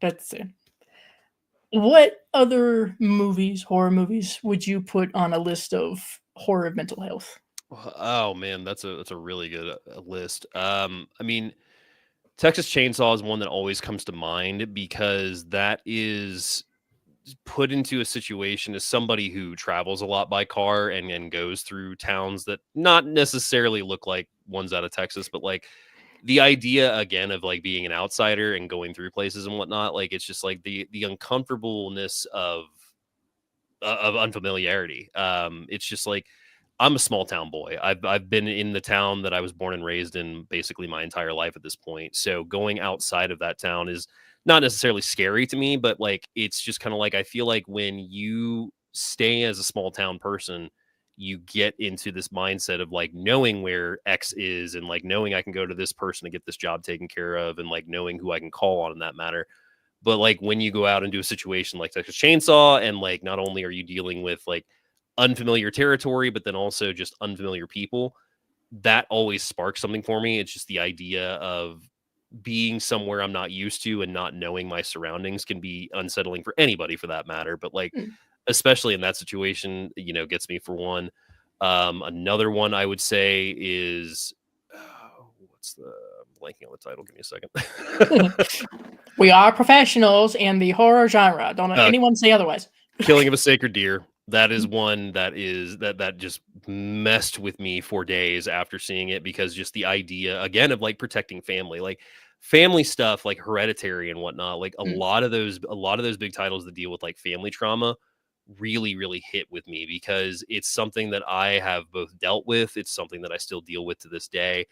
let's see. What other movies, horror movies, would you put on a list of horror of mental health? Oh man, that's a really good list. I mean, Texas Chainsaw is one that always comes to mind because that is put into a situation as somebody who travels a lot by car and goes through towns that not necessarily look like ones out of Texas, but like the idea again of like being an outsider and going through places and whatnot, like it's just like the uncomfortableness of unfamiliarity. It's just like I'm a small town boy. I've been in the town that I was born and raised in basically my entire life at this point. So going outside of that town is not necessarily scary to me, but like it's just kind of like I feel like when you stay as a small town person, you get into this mindset of like knowing where X is and like knowing I can go to this person to get this job taken care of and like knowing who I can call on in that matter. But like when you go out and do a situation like Texas Chainsaw, and like not only are you dealing with like unfamiliar territory, but then also just unfamiliar people, that always sparks something for me. It's just the idea of being somewhere I'm not used to and not knowing my surroundings can be unsettling for anybody for that matter. But like, Hmm. especially in that situation, you know, gets me for one. Another one I would say is what's the I'm blanking on the title? Give me a second. We are professionals in the horror genre. Don't let anyone say otherwise. Killing of a Sacred Deer. That is one that just messed with me for days after seeing it because just the idea again of like protecting family, like family stuff, like Hereditary and whatnot, like a Mm. lot of those big titles that deal with like family trauma really hit with me because it's something that I have both dealt with. It's something that I still deal with to this day.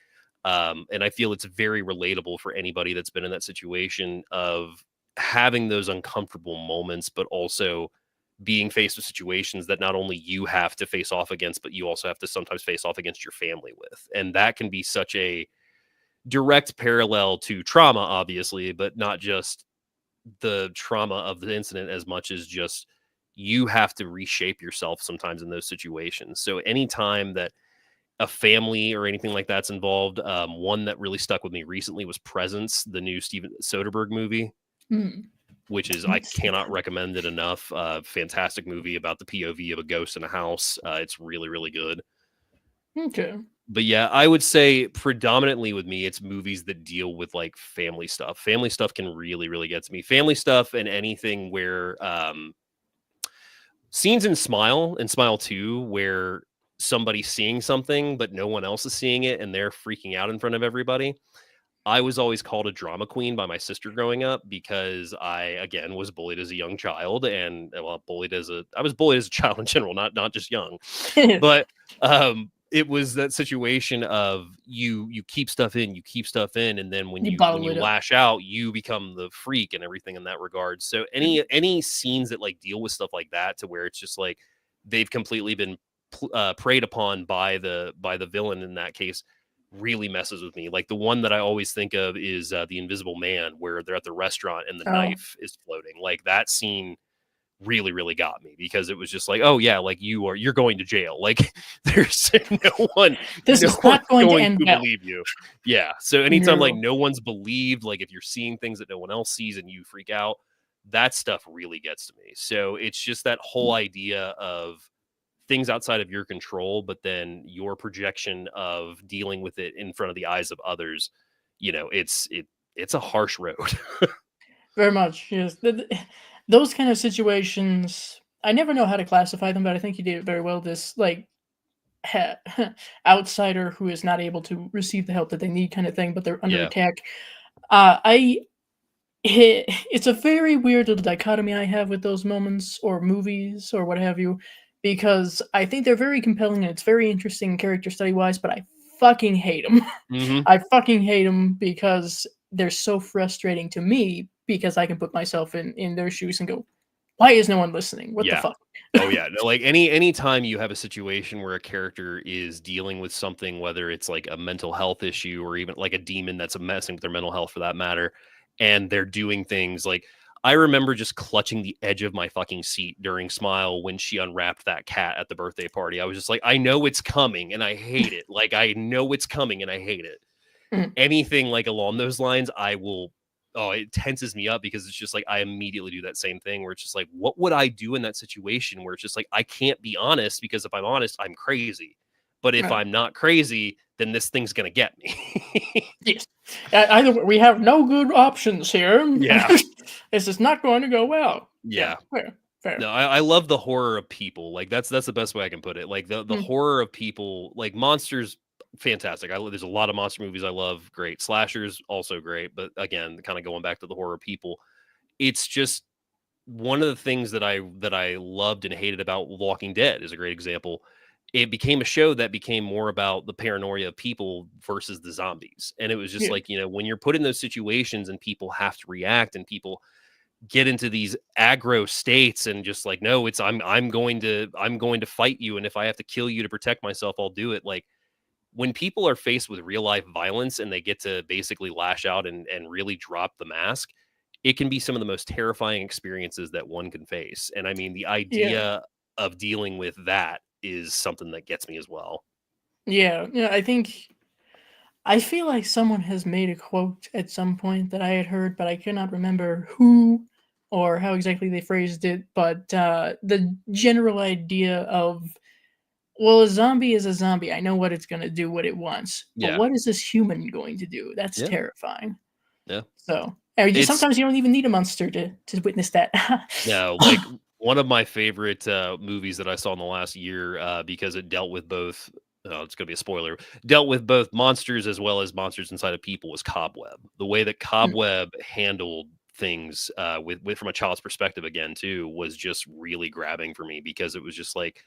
And I feel it's very relatable for anybody that's been in that situation of having those uncomfortable moments, but also being faced with situations that not only you have to face off against, but you also have to sometimes face off against your family with. And that can be such a direct parallel to trauma, obviously, but not just the trauma of the incident as much as just you have to reshape yourself sometimes in those situations. So anytime that a family or anything like that's involved, one that really stuck with me recently was Presence, the new Steven Soderbergh movie. Mm. Which is I cannot recommend it enough. Fantastic movie about the POV of a ghost in a house. It's really good. Okay. But yeah, I would say predominantly with me, it's movies that deal with like family stuff. Family stuff can really get to me. Family stuff and anything where scenes in Smile and Smile 2 where somebody's seeing something but no one else is seeing it and they're freaking out in front of everybody. I was always called a drama queen by my sister growing up because I, again, was bullied as a young child, and well, I was bullied as a child in general, not just young. But it was that situation of you keep stuff in, and then when You when bottle you it up. lash out, you become the freak and everything in that regard. So any scenes that like deal with stuff like that, to where it's just like they've completely been preyed upon by the villain in that case, really messes with me. Like the one that I always think of is the Invisible Man, where they're at the restaurant and the Oh, knife is floating. Like that scene really got me, because it was just like, oh yeah, like you're going to jail. Like there's this no is one's not going to going end to well. believe you. Yeah. So anytime like No. no one's believed, like if you're seeing things that no one else sees and you freak out, that stuff really gets to me. So it's just that whole idea of things outside of your control, but then your projection of dealing with it in front of the eyes of others. It's a harsh road. Very much, yes. Those kind of situations, I never know how to classify them, but I think you did it very well. This like ha- outsider who is not able to receive the help that they need, kind of thing, but they're under Yeah. attack. I it's a very weird little dichotomy I have with those moments or movies or what have you, because I think they're very compelling and it's very interesting character study wise, but I fucking hate them. Hmm. I fucking hate them because they're so frustrating to me because I can put myself in their shoes and go, why is no one listening? What the Yeah. fuck? Oh yeah. No, like any time you have a situation where a character is dealing with something, whether it's like a mental health issue or even like a demon that's messing with their mental health for that matter, and they're doing things like, I remember just clutching the edge of my fucking seat during Smile when she unwrapped that cat at the birthday party. I was just like, I know it's coming and I hate it. Like I know it's coming and I hate it. Mm, Anything like along those lines, I will. Oh, it tenses me up, because it's just like I immediately do that same thing where it's just like, what would I do in that situation where it's just like I can't be honest, because if I'm honest, I'm crazy. But if no. I'm not crazy, then this thing's gonna get me. Yes. Either way, we have no good options here. Yeah. This is not going to go well. Yeah, Yeah. fair, fair. No, I love the horror of people. Like that's the best way I can put it. Like the Mm, horror of people, like monsters, fantastic. There's a lot of monster movies I love. Great. Slashers, also great. But again, kind of going back to the horror of people, it's just one of the things that I loved and hated about Walking Dead is a great example. It became a show that became more about the paranoia of people versus the zombies. And it was just yeah, like, when you're put in those situations and people have to react and people get into these aggro states and just like, no, it's I'm going to fight you, and if I have to kill you to protect myself, I'll do it. Like when people are faced with real life violence and they get to basically lash out and really drop the mask, it can be some of the most terrifying experiences that one can face. And I mean, the yeah, idea of dealing with that is something that gets me as well. yeah, yeah. I feel like someone has made a quote at some point that I had heard, but I cannot remember who or how exactly they phrased it. But the general idea of, well, a zombie is a zombie. I know what it's going to do, what it wants. But Yeah. what is this human going to do? That's Yeah. terrifying. Yeah. So, It's sometimes you don't even need a monster to witness that. no, like one of my favorite movies that I saw in the last year, because it dealt with both. Oh, it's going to be a spoiler. Dealt with both monsters as well as monsters inside of people, was Cobweb. The way that Mm, Cobweb handled things, with from a child's perspective again too, was just really grabbing for me, because it was just like,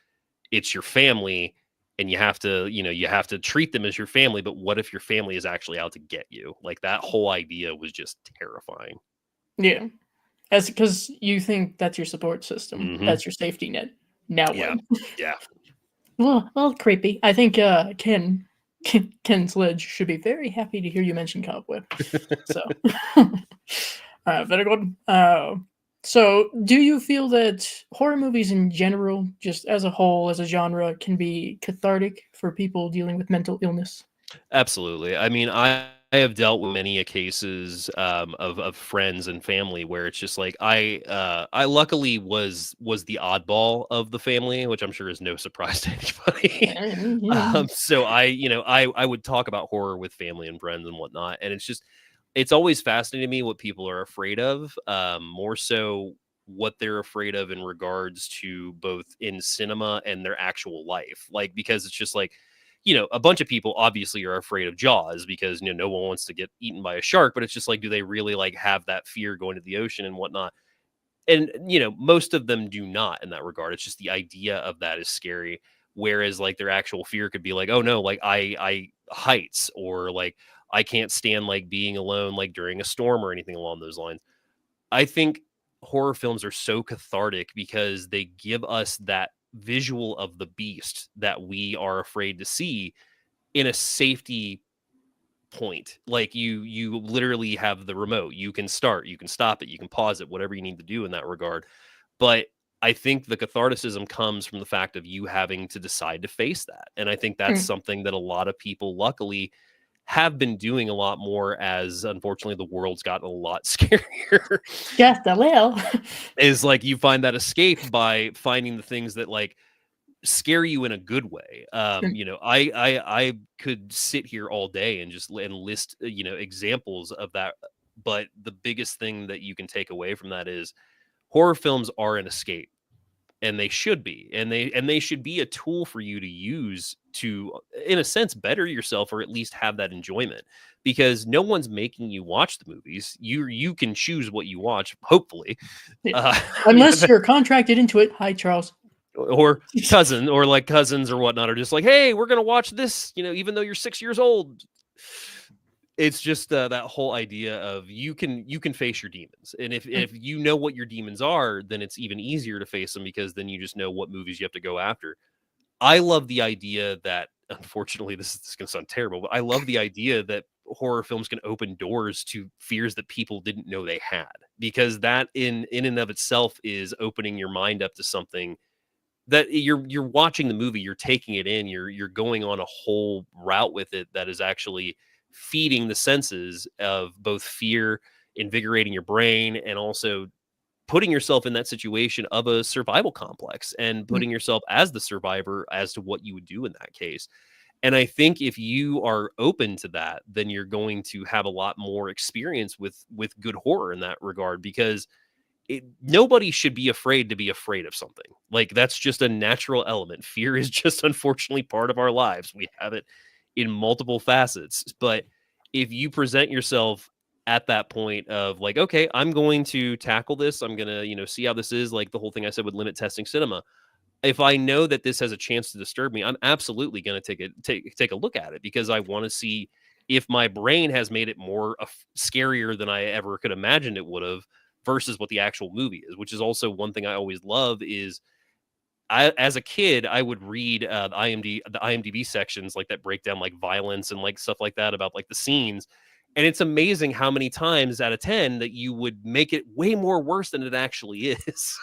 it's your family and you have to treat them as your family, but what if your family is actually out to get you? Like that whole idea was just terrifying. yeah. As because you think that's your support system, Hmm. that's your safety net. Now what? Yeah. Yeah. Well, creepy. I think Ken Sledge should be very happy to hear you mention Cobweb. So, very good. So, do you feel that horror movies in general, just as a whole, as a genre, can be cathartic for people dealing with mental illness? Absolutely. I mean, I have dealt with many cases, of friends and family where it's just like I luckily was the oddball of the family, which I'm sure is no surprise to anybody. So I would talk about horror with family and friends and whatnot, and it's always fascinating to me what people are afraid of, more so what they're afraid of in regards to both in cinema and their actual life. Like, because it's just like, a bunch of people obviously are afraid of Jaws because no one wants to get eaten by a shark, but it's just like, do they really like have that fear going to the ocean and whatnot? And most of them do not in that regard. It's just the idea of that is scary. Whereas like their actual fear could be like, oh no, like I heights, or like I can't stand like being alone like during a storm or anything along those lines. I think horror films are so cathartic because they give us that visual of the beast that we are afraid to see in a safety point. Like you literally have the remote. You can start, you can stop it, you can pause it, whatever you need to do in that regard. But I think the catharticism comes from the fact of you having to decide to face that. And I think that's Mm. something that a lot of people luckily have been doing a lot more, as unfortunately the world's gotten a lot scarier. Just a little. Is like you find that escape by finding the things that like scare you in a good way. Mm. I could sit here all day and just and list examples of that, but the biggest thing that you can take away from that is horror films are an escape, and they should be, and they should be a tool for you to use to, in a sense, better yourself, or at least have that enjoyment, because no one's making you watch the movies. You can choose what you watch, hopefully. Yeah. uh Unless you're contracted into it. Hi, Charles. or cousin, or like cousins or whatnot, are just like, hey, we're gonna watch this, even though you're 6 years old. It's just that whole idea of you can face your demons, and if you know what your demons are, then it's even easier to face them, because then you just know what movies you have to go after. I love the idea that, unfortunately, this is going to sound terrible, but I love the idea that horror films can open doors to fears that people didn't know they had, because that in and of itself is opening your mind up to something that you're watching the movie, you're taking it in, you're going on a whole route with it that is actually feeding the senses of both fear, invigorating your brain, and also putting yourself in that situation of a survival complex, and Mm. putting yourself as the survivor as to what you would do in that case. And I think if you are open to that, then you're going to have a lot more experience with good horror in that regard, because nobody should be afraid to be afraid of something. Like, that's just a natural element. Fear is just unfortunately part of our lives. We have it in multiple facets. But if you present yourself at that point of like, okay, I'm going to tackle this, I'm gonna, see how this is, like the whole thing I said with limit testing cinema. If I know that this has a chance to disturb me, I'm absolutely going to take a look at it, because I want to see if my brain has made it more scarier than I ever could imagine it would have, versus what the actual movie is. Which is also one thing I always love is, as a kid, I would read the IMDb sections like that break down like violence and like stuff like that about like the scenes. And it's amazing how many times out of 10 that you would make it way more worse than it actually is.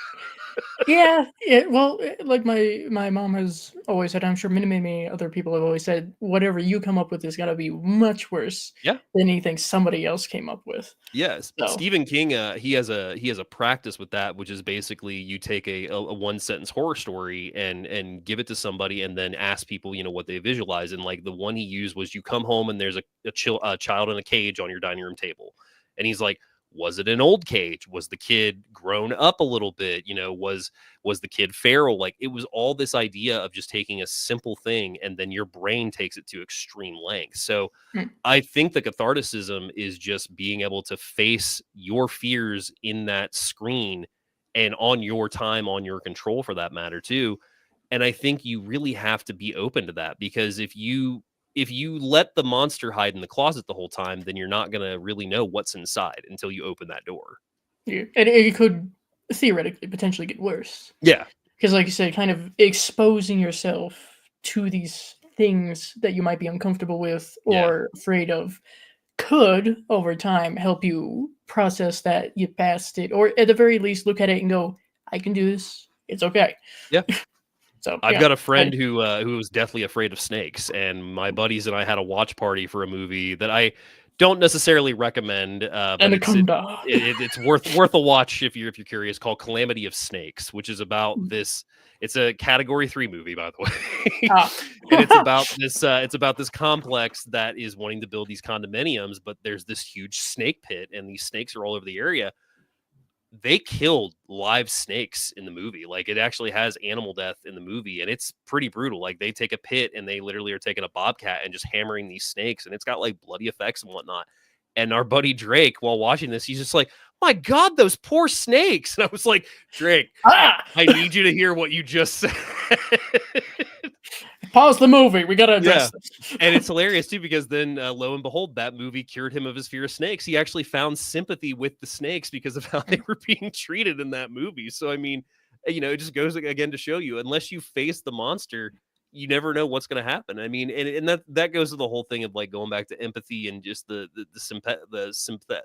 Yeah, well, like my mom has always said, I'm sure many other people have always said, whatever you come up with is gonna be much worse Yeah. than anything somebody else came up with. Yes, So, Stephen King, he has a practice with that, which is basically you take a one sentence horror story and give it to somebody, and then ask people, what they visualize. And like the one he used was, you come home and there's a child in a cage on your dining room table, and he's like, was it an old cage? Was the kid grown up a little bit? Was the kid feral? Like, it was all this idea of just taking a simple thing, and then your brain takes it to extreme lengths. So mm, I think the catharticism is just being able to face your fears in that screen, and on your time, on your control for that matter too. And I think you really have to be open to that, because if you let the monster hide in the closet the whole time, then you're not going to really know what's inside until you open that door. yeah, and it could theoretically potentially get worse. Yeah. Because, like you said, kind of exposing yourself to these things that you might be uncomfortable with Yeah. or afraid of could, over time, help you process that you passed it, or at the very least, look at it and go, I can do this. It's okay. Yeah. So, I've yeah. got a friend who was deathly afraid of snakes, and my buddies and I had a watch party for a movie that I don't necessarily recommend, but Anaconda. it's worth a watch if you're curious. Called Calamity of Snakes, which is about this. It's a Category 3 movie, by the way, Ah. and it's about this. It's about this complex that is wanting to build these condominiums, but there's this huge snake pit, and these snakes are all over the area. they killed live snakes in the movie. Like, it actually has animal death in the movie, and it's pretty brutal. Like, they take a pit and they literally are taking a bobcat and just hammering these snakes, and it's got like bloody effects and whatnot. And our buddy Drake, while watching this, he's just like, "My God, those poor snakes!" And I was like, "Drake, Ah! I need you to hear what you just said." Pause the movie. We gotta address Yeah. this. And it's hilarious too, because then lo and behold, that movie cured him of his fear of snakes. He actually found sympathy with the snakes because of how they were being treated in that movie. So I mean, it just goes again to show you, unless you face the monster, you never know what's going to happen. I mean, and that goes to the whole thing of like going back to empathy and just the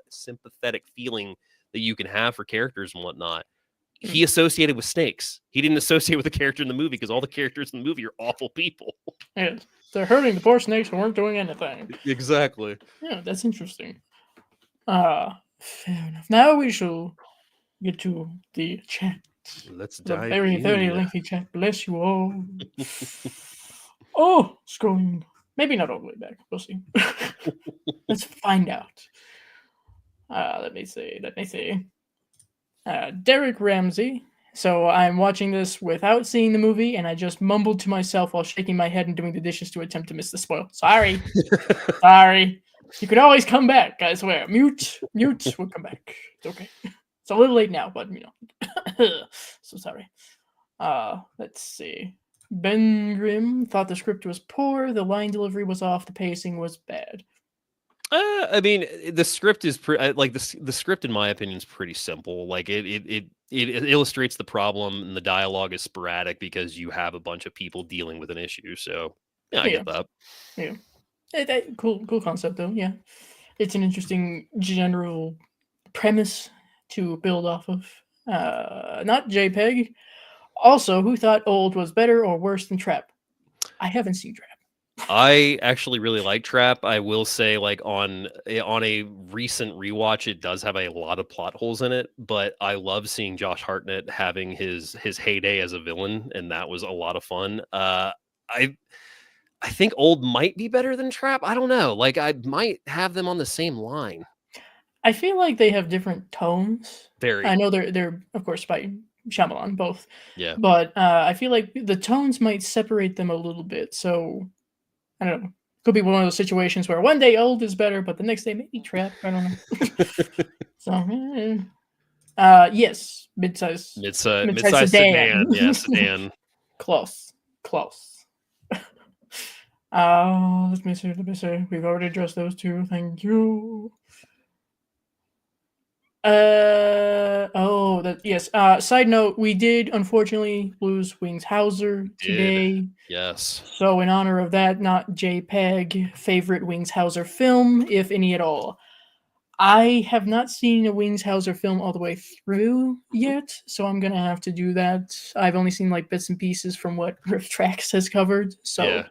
sympathetic feeling that you can have for characters and whatnot. He associated with snakes. He didn't associate with the character in the movie, because all the characters in the movie are awful people. Yes. They're hurting the poor snakes who weren't doing anything. Exactly. Yeah, that's interesting. Fair enough. Now we shall get to the chat. Let's The dive very, very in. lengthy chat. Bless you all. Oh, scrolling. Maybe not all the way back. We'll see. Let's find out. Let me see. Derek Ramsey. So I'm watching this without seeing the movie, and I just mumbled to myself while shaking my head and doing the dishes to attempt to miss the spoil. Sorry. Sorry. You could always come back, I swear. Mute. We'll come back. It's okay. It's a little late now, but so sorry. Let's see. Ben Grimm thought the script was poor, the line delivery was off, the pacing was bad. I mean, the script is like the script, in my opinion, is pretty simple. Like it illustrates the problem, and the dialogue is sporadic because you have a bunch of people dealing with an issue. So yeah, I get that. Yeah, cool concept though. Yeah, it's an interesting general premise to build off of. Not JPEG. Also, who thought Old was better or worse than Trap? I haven't seen Trap. I actually really like Trap. I will say, like on a recent rewatch, it does have a lot of plot holes in it, but I love seeing Josh Hartnett having his heyday as a villain, and that was a lot of fun. I think Old might be better than Trap. I don't know. Like, I might have them on the same line. I feel like they have different tones. Very. I know they're of course by Shyamalan both. Yeah. But I feel like the tones might separate them a little bit. So I don't know. Could be one of those situations where one day Old is better, but the next day maybe Trap. I don't know. So yes, mid-size sedan. Yeah, sedan. Close. Let me see. We've already addressed those two. Thank you. Yes. Side note: we did unfortunately lose Wings Hauser today. Yes. So in honor of that, not JPEG, favorite Wings Hauser film, if any at all. I have not seen a Wings Hauser film all the way through yet, so I'm gonna have to do that. I've only seen like bits and pieces from what Riff Tracks has covered. So yeah.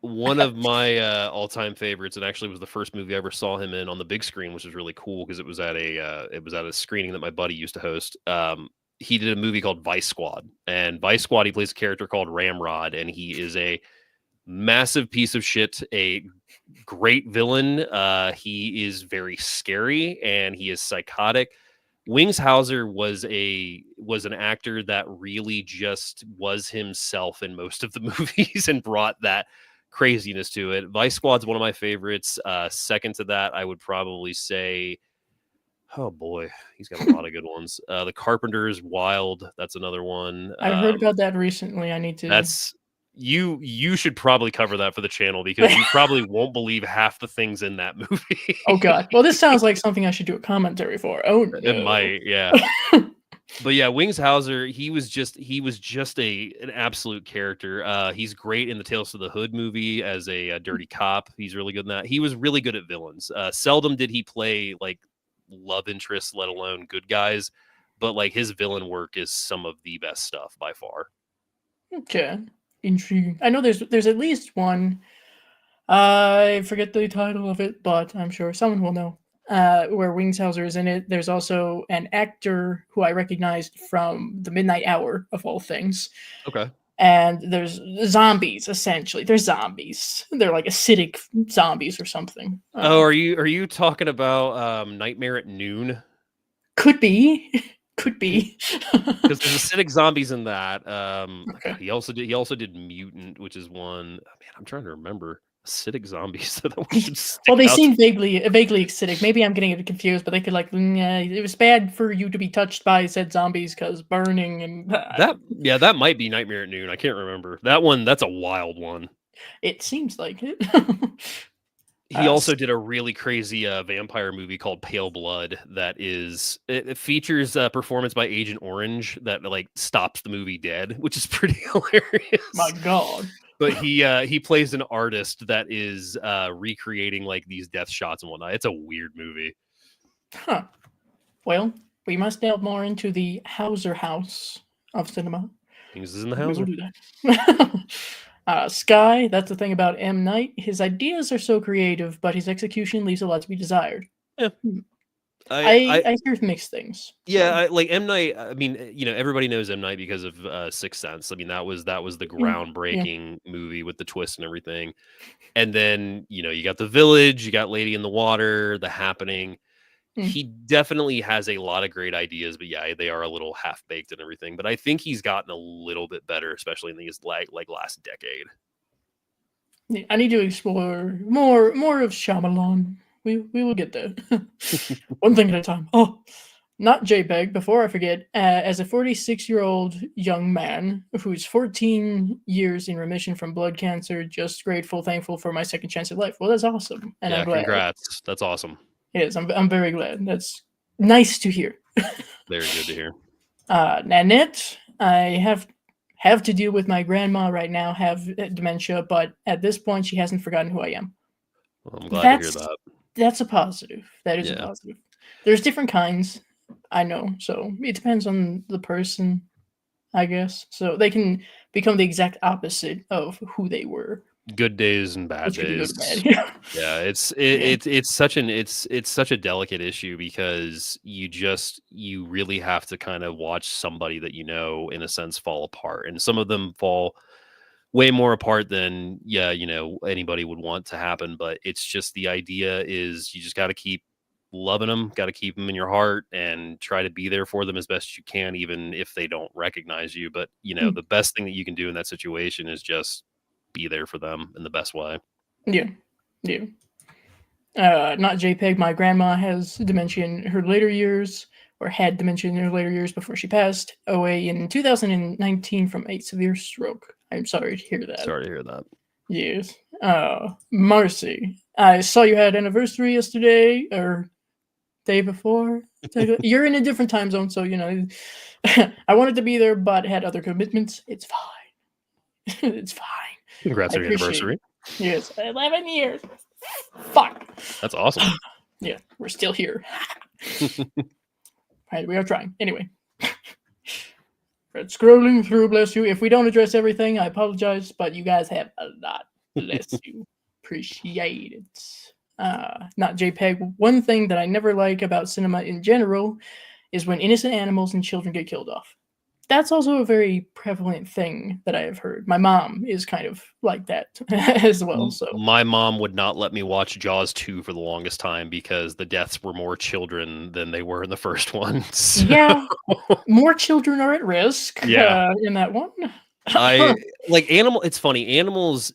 One of my all-time favorites, and actually was the first movie I ever saw him in on the big screen, which was really cool because it was at a screening that my buddy used to host. He did a movie called Vice Squad, and Vice Squad, he plays a character called Ramrod, and he is a massive piece of shit, a great villain. He is very scary, and he is psychotic. Wings Hauser was an actor that really just was himself in most of the movies and brought that craziness to it. Vice Squad's one of my favorites. Second to that, I would probably say, oh boy, he's got a lot of good ones. The Carpenter's Wild, that's another one. I heard about that recently. I need to. That's you should probably cover that for the channel, because you probably won't believe half the things in that movie. Oh god. Well, this sounds like something I should do a commentary for. Oh no. It might, yeah. But yeah, Wings Hauser, he was just an absolute character. He's great in the Tales of the Hood movie as a dirty cop. He's really good in that. He was really good at villains. Seldom did he play like love interests, let alone good guys. But like his villain work is some of the best stuff by far. Okay, intriguing. I know there's at least one. I forget the title of it, but I'm sure someone will know. Where Wings Hauser is in it. There's also an actor who I recognized from The Midnight Hour, of all things. Okay. And there's zombies, essentially. They're zombies. They're like acidic zombies or something. Are you talking about Nightmare at Noon? Could be. Could be. Because there's acidic zombies in that. Okay. He also did Mutant, which is one. Oh, man, I'm trying to remember acidic zombies. That one should Well, stick they out. seem vaguely acidic. Maybe I'm getting it confused, but they could it was bad for you to be touched by said zombies because burning and That might be Nightmare at Noon. I can't remember that one. That's a wild one. it seems like it. He also did a really crazy vampire movie called Pale Blood. It features a performance by Agent Orange that like stops the movie dead, which is pretty hilarious. My God. But he plays an artist that is recreating like these death shots and whatnot. It's a weird movie. Huh. Well, we must delve more into the Hauser house of cinema. Things is in the We house. will do that. Sky, that's the thing about M. Night. His ideas are so creative, but his execution leaves a lot to be desired. Yeah. I hear mixed things. Yeah, like M. Night. I mean, everybody knows M. Night because of Sixth Sense. I mean, that was the groundbreaking movie with the twist and everything. And then you got The Village, you got Lady in the Water, The Happening. He definitely has a lot of great ideas, but yeah, they are a little half baked and everything. But I think he's gotten a little bit better, especially in these like last decade. I need to explore more of Shyamalan. We will get there. One thing at a time. Oh, not JPEG. Before I forget, as a 46-year-old young man who's 14 years in remission from blood cancer, just grateful, thankful for my second chance at life. Well, that's awesome, and I'm glad. Congrats. That's awesome. Yes, I'm very glad. That's nice to hear. Very good to hear. Nanette, I have to deal with my grandma right now, have dementia, but at this point, she hasn't forgotten who I am. Well, I'm glad to hear that. That's a positive. That is a positive. There's different kinds, I know, so it depends on the person, I guess. So they can become the exact opposite of who they were. Good days and bad days. Yeah, it's such a delicate issue because you really have to kind of watch somebody that in a sense fall apart, and some of them fall way more apart than anybody would want to happen. But it's just the idea is you just got to keep loving them, got to keep them in your heart, and try to be there for them as best you can, even if they don't recognize you. But the best thing that you can do in that situation is just be there for them in the best way. Yeah. Not JPEG. My grandma has dementia in her later years, or had dementia in her later years before she passed away in 2019 from a severe stroke. I'm sorry to hear that. Sorry to hear that. Yes. Marcy, I saw you had anniversary yesterday or day before. You're in a different time zone, so I wanted to be there, but had other commitments. It's fine. It's fine. Congrats on your anniversary. Yes, 11 years. Fuck. That's awesome. Yeah, we're still here. Right, we are trying. Anyway. Fred, scrolling through, bless you. If we don't address everything, I apologize, but you guys have a lot. Bless you. Appreciate it. Not JPEG. One thing that I never like about cinema in general is when innocent animals and children get killed off. That's also a very prevalent thing that I have heard. My mom is kind of like that as well. So my mom would not let me watch Jaws 2 for the longest time because the deaths were more children than they were in the first one. So. Yeah, more children are at risk. Yeah. In that one. I like it's funny. Animals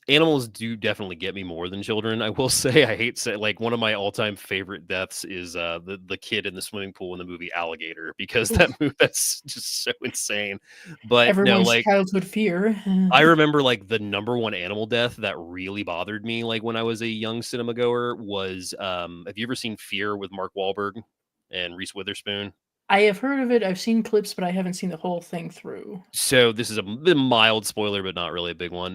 do definitely get me more than children. I will say, I hate to say, like, one of my all-time favorite deaths is the kid in the swimming pool in the movie Alligator, because that's just so insane. But everyone's childhood fear. I remember like the number one animal death that really bothered me, like when I was a young cinema goer, was have you ever seen Fear with Mark Wahlberg and Reese Witherspoon? I have heard of it. I've seen clips, but I haven't seen the whole thing through. So this is a mild spoiler, but not really a big one.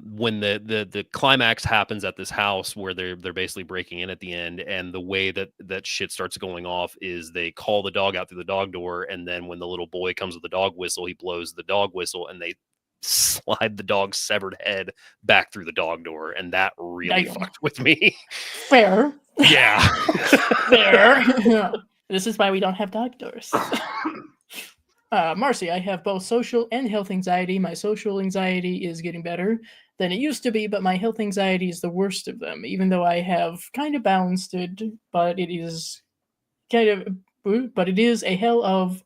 When the climax happens at this house where they're basically breaking in at the end, and the way that shit starts going off is they call the dog out through the dog door, and then when the little boy comes with the dog whistle, he blows the dog whistle, and they slide the dog's severed head back through the dog door, and that really fucked with me. Fair. Yeah. Fair. Yeah. This is why we don't have dog doors. Marcy, I have both social and health anxiety. My social anxiety is getting better than it used to be, but my health anxiety is the worst of them, even though I have kind of balanced it, but it is kind of but it is a hell of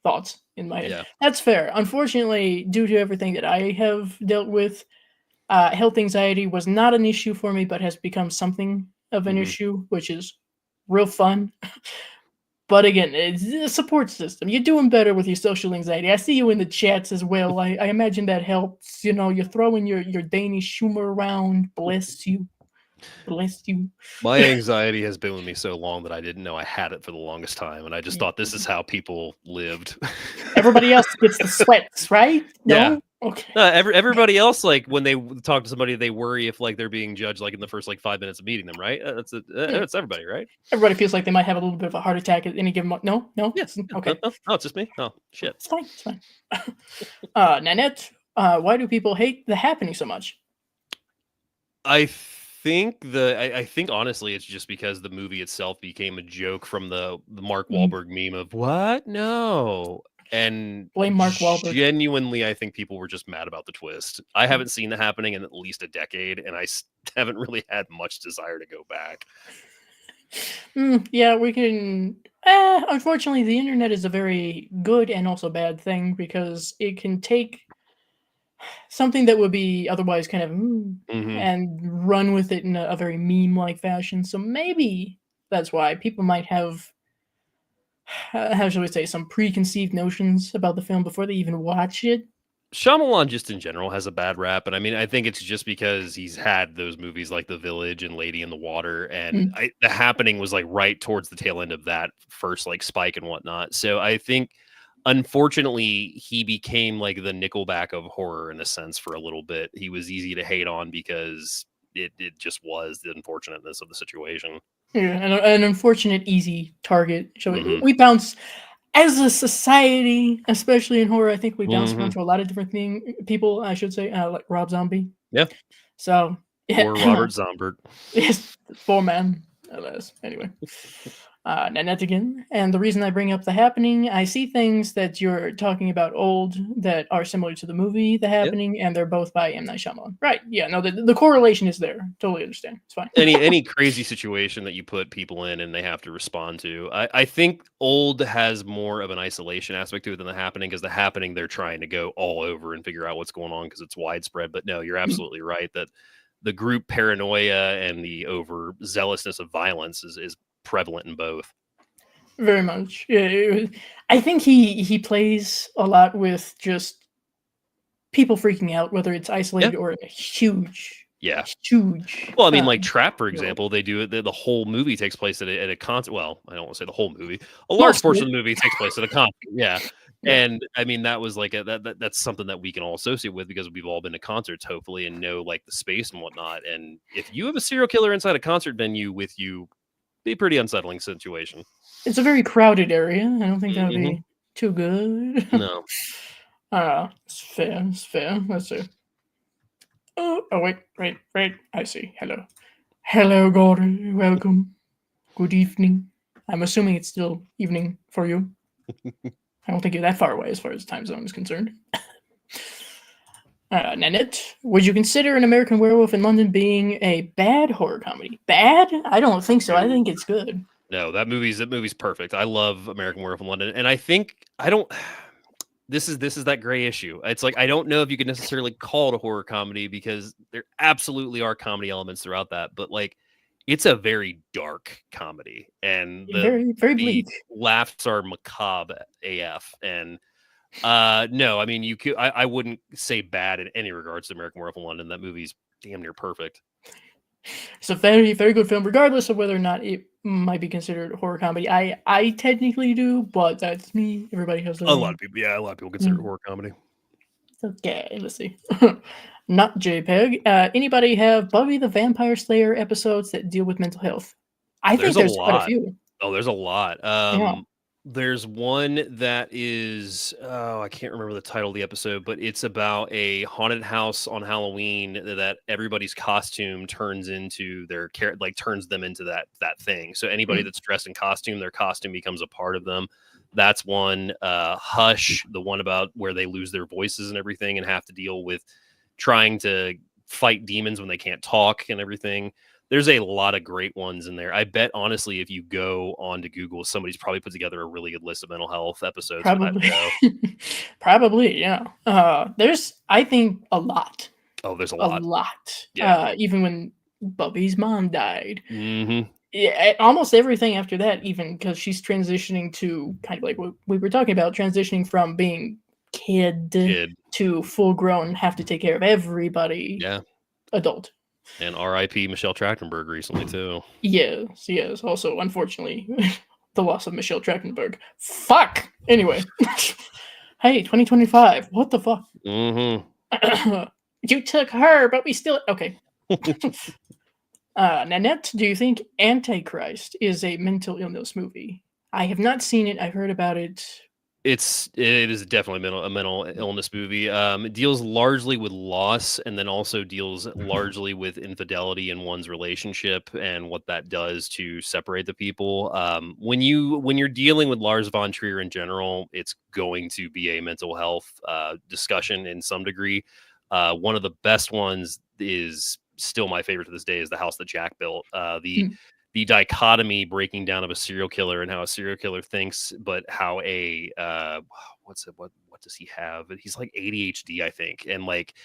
thoughts in my head. Yeah. That's fair. Unfortunately, due to everything that I have dealt with, health anxiety was not an issue for me, but has become something of an Mhm. issue, which is real fun. But again, it's a support system. You're doing better with your social anxiety. I see you in the chats as well. I imagine that helps. You know, you're throwing your Danish humor around. Bless you. Bless you. My anxiety has been with me so long that I didn't know I had it for the longest time, and I just thought this is how people lived. Everybody else gets the sweats, right? Yeah. No? Okay. Everybody else, like when they talk to somebody, they worry if like they're being judged, like in the first like 5 minutes of meeting them, right? Yeah. That's everybody, right? Everybody feels like they might have a little bit of a heart attack at any given moment. No? No? Yeah. Okay. Oh, it's just me. Oh shit. It's fine. It's fine. Nanette, why do people hate The Happening so much? I think honestly, it's just because the movie itself became a joke from the Mark Mhm. Wahlberg meme of what? No. And Blame Mark Wahlberg. genuinely, I think people were just mad about the twist. I haven't seen The Happening in at least a decade, and I haven't really had much desire to go back. Yeah, we can. Unfortunately, the internet is a very good and also bad thing because it can take something that would be otherwise kind of Hmm. and run with it in a very meme-like fashion. So maybe that's why people might have, how shall we say, some preconceived notions about the film before they even watch it. Shyamalan just in general has a bad rap, and I mean, I think it's just because he's had those movies like The Village and Lady in the Water, and Mm. The Happening was like right towards the tail end of that first like spike and whatnot. So I think, unfortunately, he became like the Nickelback of horror in a sense for a little bit. He was easy to hate on because it just was the unfortunateness of the situation. Yeah, an unfortunate easy target. So Hmm. we bounce as a society, especially in horror. I think we bounce around Hmm. to a lot of different people. I should say, like Rob Zombie. Yeah, So yeah, or Robert Zombert. yes, poor man. Alas, anyway. Nanette again. And the reason I bring up The Happening, I see things that you're talking about old that are similar to the movie The Yeah. Happening, and they're both by M. Night Shyamalan. Right. Yeah, no, the correlation is there. Totally understand. It's fine. Any crazy situation that you put people in and they have to respond to. I think old has more of an isolation aspect to it than The Happening, because The Happening they're trying to go all over and figure out what's going on because it's widespread. But no, you're Mm, absolutely right that the group paranoia and the overzealousness of violence is prevalent in both. very much. Yeah, I think he plays a lot with just people freaking out, whether it's Yeah. isolated or a huge, Yeah. huge. Well, I mean, like Trap, for World. example, they do it. The whole movie takes place at a concert. Well, I don't want to say the whole movie. A large Most of portion it. of the movie takes place at a concert. Yeah, Yeah. and I mean that was like that's something that we can all associate with because we've all been to concerts, hopefully, and know like the space and whatnot. And if you have a serial killer inside a concert venue with you, be a pretty unsettling situation. It's a very crowded area. I don't think that would Hmm. be too good. No, It's fair. It's fair. Let's see. Oh, wait. I see. Hello. Hello, Gordon. Welcome. Good evening. I'm assuming it's still evening for you. I don't think you're that far away as far as time zone is concerned. Nanette, would you consider An American Werewolf in London being a bad horror comedy? Bad? I don't think so. I no, think it's good. no. That movie's perfect. I love American Werewolf in London, and I think I don't. This is that gray issue. It's like I don't know if you could necessarily call it a horror comedy because there absolutely are comedy elements throughout that, but like it's a very dark comedy, and Very, very the bleak. laughs are macabre AF. And no, I mean I wouldn't say bad in any regards to American Werewolf in London. That movie's damn near perfect. It's a very, very good film, regardless of whether or not it might be considered a horror comedy. I technically do, but that's me. Everybody has their A lot own. of people, yeah, a lot of people consider it Mm, horror comedy. okay, let's see. Not JPEG. Anybody have Buffy the Vampire Slayer episodes that deal with mental health? I think There's a there's quite a lot. few. Oh, there's a lot. Yeah. There's one that is, oh, I can't remember the title of the episode, but it's about a haunted house on Halloween that everybody's costume turns into like turns them into that thing. So anybody Mm. that's dressed in costume, their costume becomes a part of them. That's one. Hush, the one about where they lose their voices and everything and have to deal with trying to fight demons when they can't talk and everything. There's a lot of great ones in there. I bet, honestly, if you go on to Google, somebody's probably put together a really good list of mental health episodes for that Probably, show. probably, yeah. There's, I think, a lot, Oh, there's a a lot. lot. Yeah. Even when Bubby's mom died, Mm-hmm. yeah, almost everything after that, even because she's transitioning to kind of like what we were talking about, transitioning from being kid Kid. to full grown, have to take care of everybody, Yeah. adult. And R.I.P. Michelle Trachtenberg recently, too. Yes, yes. Also, unfortunately, the loss of Michelle Trachtenberg. Fuck! Anyway. Hey, 2025. What the fuck? Mm-hmm. You took her, but we still. Okay. Nanette, do you think Antichrist is a mental illness movie? I have not seen it. I've heard about it. It is definitely a mental illness movie. It deals largely with loss, and then also deals largely with infidelity in one's relationship and what that does to separate the people. When you're dealing with Lars von Trier in general, it's going to be a mental health discussion in some degree. One of the best ones is still my favorite to this day is The House That Jack Built. The dichotomy breaking down of a serial killer and how a serial killer thinks, but how a what does he have? He's like ADHD, I think, and like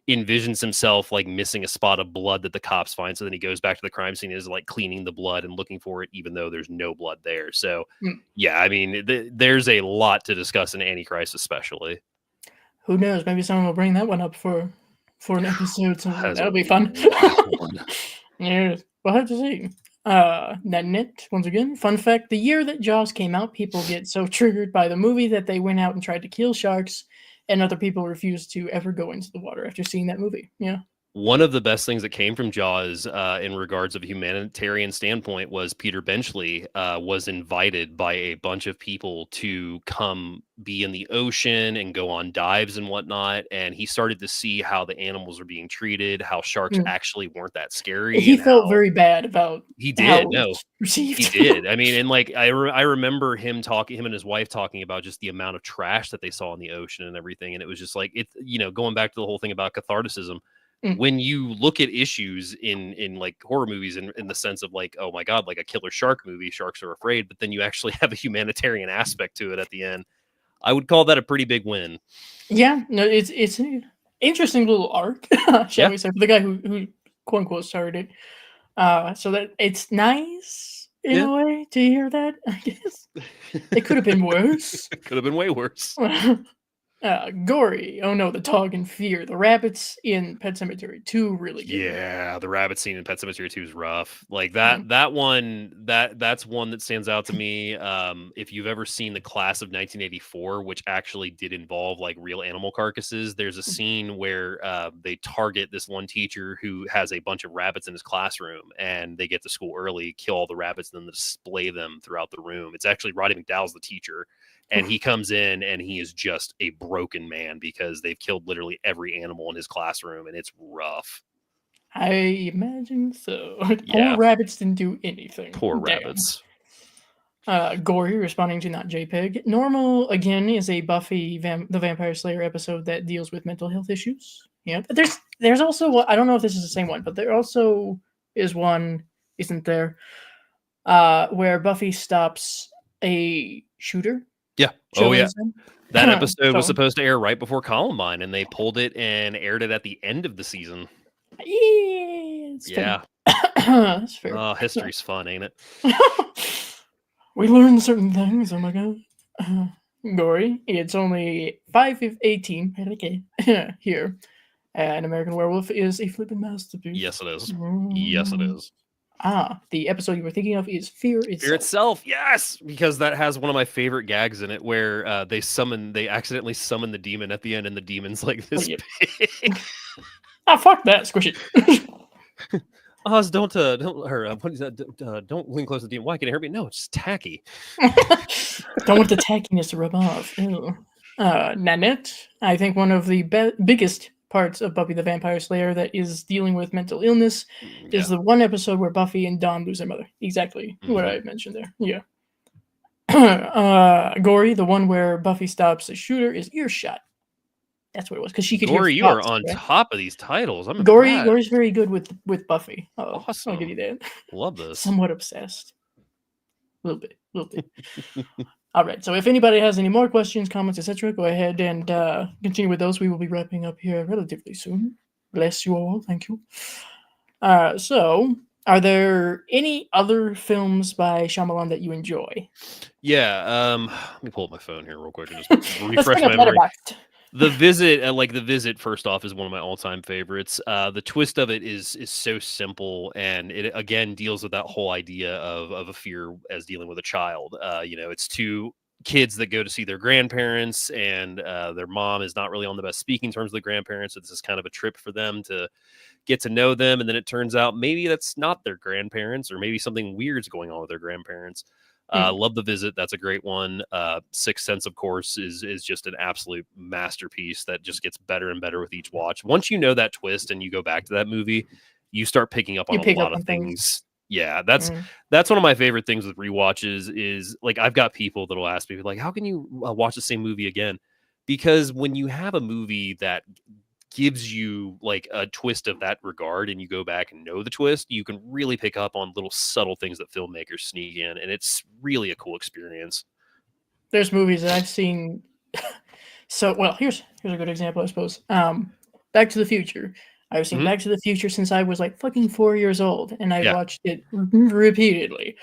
envisions himself like missing a spot of blood that the cops find. So then he goes back to the crime scene and is like cleaning the blood and looking for it, even though there's no blood there. So Mm. yeah, I mean, there's a lot to discuss in Antichrist, especially. Who knows? Maybe someone will bring that one up for an episode. Has That'll a be fun. wild one. Yes, we'll have to see. Nanette, once again, fun fact: the year that Jaws came out, people get so triggered by the movie that they went out and tried to kill sharks, and other people refused to ever go into the water after seeing that movie. Yeah. One of the best things that came from Jaws in regards of a humanitarian standpoint was Peter Benchley was invited by a bunch of people to come be in the ocean and go on dives and whatnot. And he started to see how the animals were being treated, how sharks Mm. actually weren't that scary, He and felt how very bad about he how did. it No, was received. he did. I mean, and like I remember him and his wife talking about just the amount of trash that they saw in the ocean and everything. And it was just like, going back to the whole thing about catharticism. Mm. When you look at issues in like horror movies in the sense of like, oh my God, like a killer shark movie, sharks are afraid, but then you actually have a humanitarian aspect to it at the end. I would call that a pretty big win. Yeah, no, it's an interesting little arc, shall we say, for the guy who quote unquote started it. So that it's nice in a way to hear that. I guess it could have been worse. Could have been way worse. Gory. Oh no, the dog in Fear. The rabbits in Pet Sematary 2 really good. Yeah, the rabbit scene in Pet Sematary 2 is rough. Like Mm. that one, that's one that stands out to me. If you've ever seen The Class of 1984, which actually did involve like real animal carcasses, there's a scene where they target this one teacher who has a bunch of rabbits in his classroom, and they get to school early, kill all the rabbits, and then display them throughout the room. It's actually Roddy McDowell's the teacher. And he comes in and he is just a broken man because they've killed literally every animal in his classroom, and it's rough. I imagine so. Yeah. Poor rabbits didn't do anything. Poor Damn. rabbits. Gory responding to not JPEG. Normal again is a Buffy the Vampire Slayer episode that deals with mental health issues. Yeah, but there's also I don't know if this is the same one, but there also is one, isn't there? Where Buffy stops a shooter. Yeah. shall Oh we yeah. say. That episode was So, supposed to air right before Columbine, and they pulled it and aired it at the end of the season. yeah, it's Yeah. fair. That's fair. Oh, history's fun, ain't it? We learn certain things. Oh my god. Gory. It's only 5:18. Okay. Here. An American Werewolf is a flippin' masterpiece. Yes, it is. Yes, it is. The episode you were thinking of is Fear Itself. Fear Itself, yes, because that has one of my favorite gags in it, where they accidentally summon the demon at the end, and the demon's like this big. Fuck that! Squish it. Oz, don't what is that? Don't lean close to the demon. Why can it hurt me? No, it's just tacky. Don't want the tackiness to rub off. Ew. Nanette, I think one of the biggest parts of Buffy the Vampire Slayer that is dealing with mental illness is the one episode where Buffy and Dawn lose their mother. Exactly what I mentioned there. Yeah. Gory, the one where Buffy stops a shooter, is Earshot. That's what it was, because she could hear Gory, you are thoughts, on right? top of these titles. I'm Gory, impressed. Gory's very good with Buffy. I'll give Awesome. you that. Love this. Somewhat obsessed. A little bit, a little bit. All right. So if anybody has any more questions, comments, etc., go ahead and continue with those. We will be wrapping up here relatively soon. Bless you all. Thank you. So, are there any other films by Shyamalan that you enjoy? Yeah. Let me pull up my phone here real quick and just Let's refresh bring up my memory. Letterboxd. The Visit, The Visit, first off, is one of my all-time favorites. The twist of it is so simple, and it again deals with that whole idea of a fear as dealing with a child. It's two kids that go to see their grandparents, and their mom is not really on the best speaking terms with the grandparents. So this is kind of a trip for them to get to know them, and then it turns out maybe that's not their grandparents, or maybe something weird's going on with their grandparents. Love The Visit. That's a great one. Sixth Sense, of course, is just an absolute masterpiece that just gets better and better with each watch. Once you know that twist and you go back to that movie, you start picking up on You a pick up lot of on things. things. Yeah, that's one of my favorite things with rewatches is like I've got people that'll ask me like, how can you watch the same movie again? Because when you have a movie that gives you like a twist of that regard and you go back and know the twist, you can really pick up on little subtle things that filmmakers sneak in, and it's really a cool experience. There's movies that I've seen. So, well, here's a good example, I suppose. Back to the Future. I've seen Mhm. Back to the Future since I was like fucking 4 years old, and I Yeah. watched it repeatedly.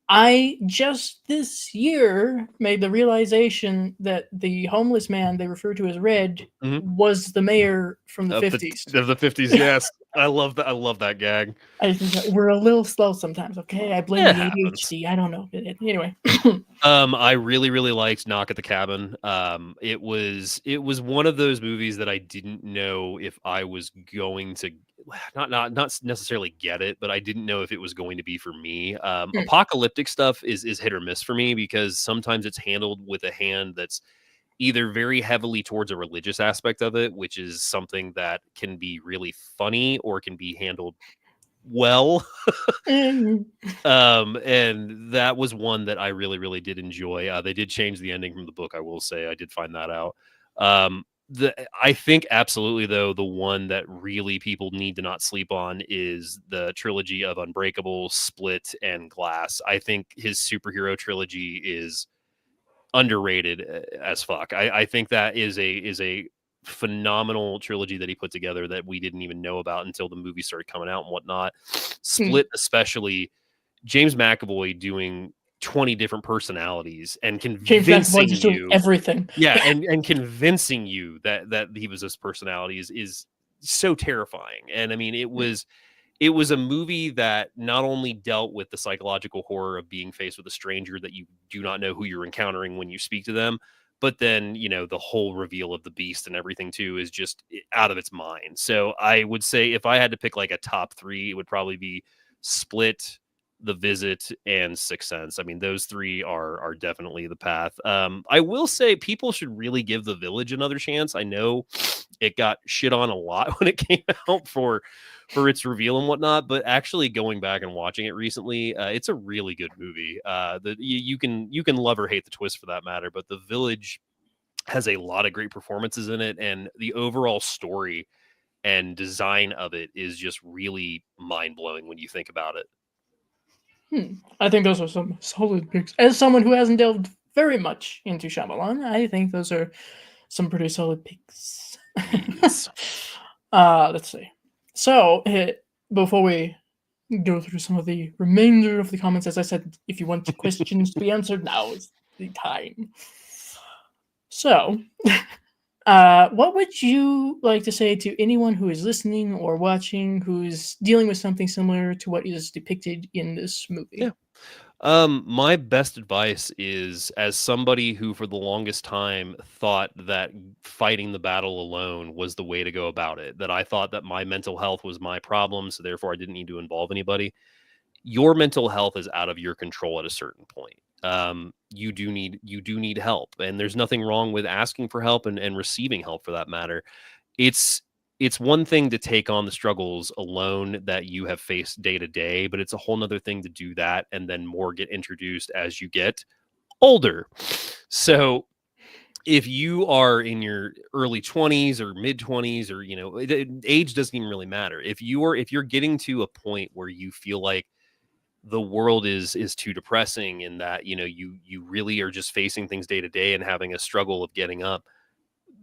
I just this year made the realization that the homeless man they refer to as Red Mhm. was the mayor from the Of the 50s. of the 50s, yes. I love that. I love that gag. I think that we're a little slow sometimes. Okay, I blame It the happens. ADHD. I don't know. Anyway, I really, really liked Knock at the Cabin. It was one of those movies that I didn't know if I was going to not necessarily get it, but I didn't know if it was going to be for me. Apocalyptic stuff is hit or miss for me because sometimes it's handled with a hand that's either very heavily towards a religious aspect of it, which is something that can be really funny or can be handled well. mm, And that was one that I really, really did enjoy. They did change the ending from the book, I will say. I did find that out. I think absolutely though the one that really people need to not sleep on is the trilogy of Unbreakable, Split, and Glass. I think his superhero trilogy is underrated as fuck. I think that is a phenomenal trilogy that he put together that we didn't even know about until the movie started coming out and whatnot. mm. Split, especially James McAvoy doing 20 different personalities and James McAvoy convincing just doing you, everything. yeah, and convincing you that he was this personality is so terrifying. And I mean, it was a movie that not only dealt with the psychological horror of being faced with a stranger that you do not know who you're encountering when you speak to them, but then, the whole reveal of the beast and everything too is just out of its mind. So I would say if I had to pick like a top three, it would probably be Split, The Visit, and Sixth Sense. I mean, those three are definitely the path. I will say people should really give The Village another chance. I know it got shit on a lot when it came out for its reveal and whatnot, but actually going back and watching it recently, it's a really good movie. You can love or hate the twist for that matter, but The Village has a lot of great performances in it, and the overall story and design of it is just really mind blowing when you think about it. I think those are some solid picks. As someone who hasn't delved very much into Shyamalan, I think those are some pretty solid picks. Yes. Let's see. So, before we go through some of the remainder of the comments, as I said, if you want questions to be answered, now is the time. So, what would you like to say to anyone who is listening or watching who's dealing with something similar to what is depicted in this movie? Yeah. My best advice is as somebody who for the longest time thought that fighting the battle alone was the way to go about it, that I thought that my mental health was my problem, so therefore I didn't need to involve anybody. Your mental health is out of your control at a certain point. You do need help, and there's nothing wrong with asking for help and receiving help for that matter. It's one thing to take on the struggles alone that you have faced day to day, but it's a whole nother thing to do that and then more get introduced as you get older. So if you are in your early 20s or mid 20s, or age doesn't even really matter. If you're getting to a point where you feel like the world is too depressing, and that you really are just facing things day to day and having a struggle of getting up,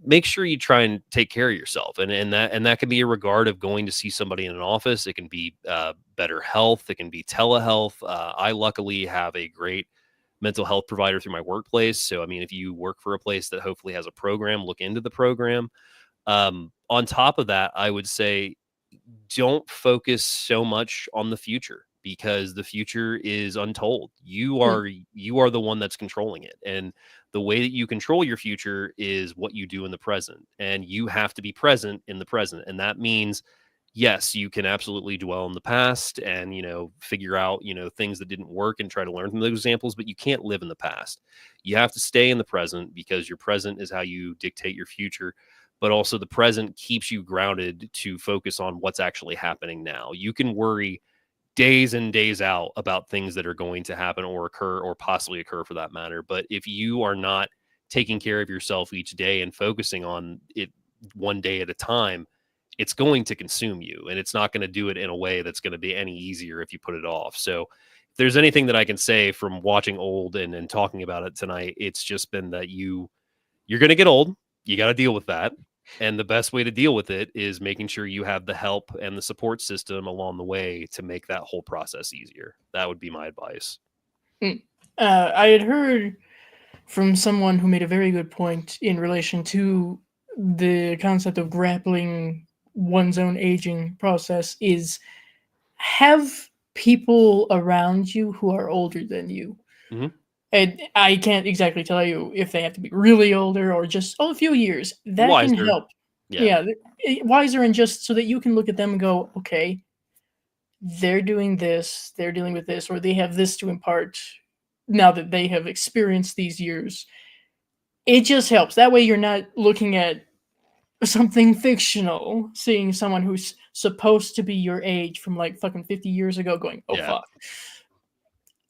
make sure you try and take care of yourself. And that can be a regard of going to see somebody in an office. It can be better health. It can be telehealth. I luckily have a great mental health provider through my workplace. So, I mean, if you work for a place that hopefully has a program, look into the program. On top of that, I would say don't focus so much on the future, because the future is untold. You are the one that's controlling it. And the way that you control your future is what you do in the present. And you have to be present in the present. And that means, yes, you can absolutely dwell in the past and, figure out, things that didn't work and try to learn from those examples, but you can't live in the past. You have to stay in the present, because your present is how you dictate your future. But also, the present keeps you grounded to focus on what's actually happening now. You can worry days and days out about things that are going to happen or occur, or possibly occur for that matter. But if you are not taking care of yourself each day and focusing on it one day at a time, it's going to consume you, and it's not going to do it in a way that's going to be any easier if you put it off. So if there's anything that I can say from watching Old and talking about it tonight, it's just been that you're going to get old. You got to deal with that. And the best way to deal with it is making sure you have the help and the support system along the way to make that whole process easier. That would be my advice. I had heard from someone who made a very good point in relation to the concept of grappling one's own aging process is have people around you who are older than you. Mm-hmm. And I can't exactly tell you if they have to be really older or just a few years. That Wiser. can help. Yeah, wiser, and just so that you can look at them and go, okay, they're doing this, they're dealing with this, or they have this to impart now that they have experienced these years. It just helps. That way you're not looking at something fictional, seeing someone who's supposed to be your age from like fucking 50 years ago going, oh fuck.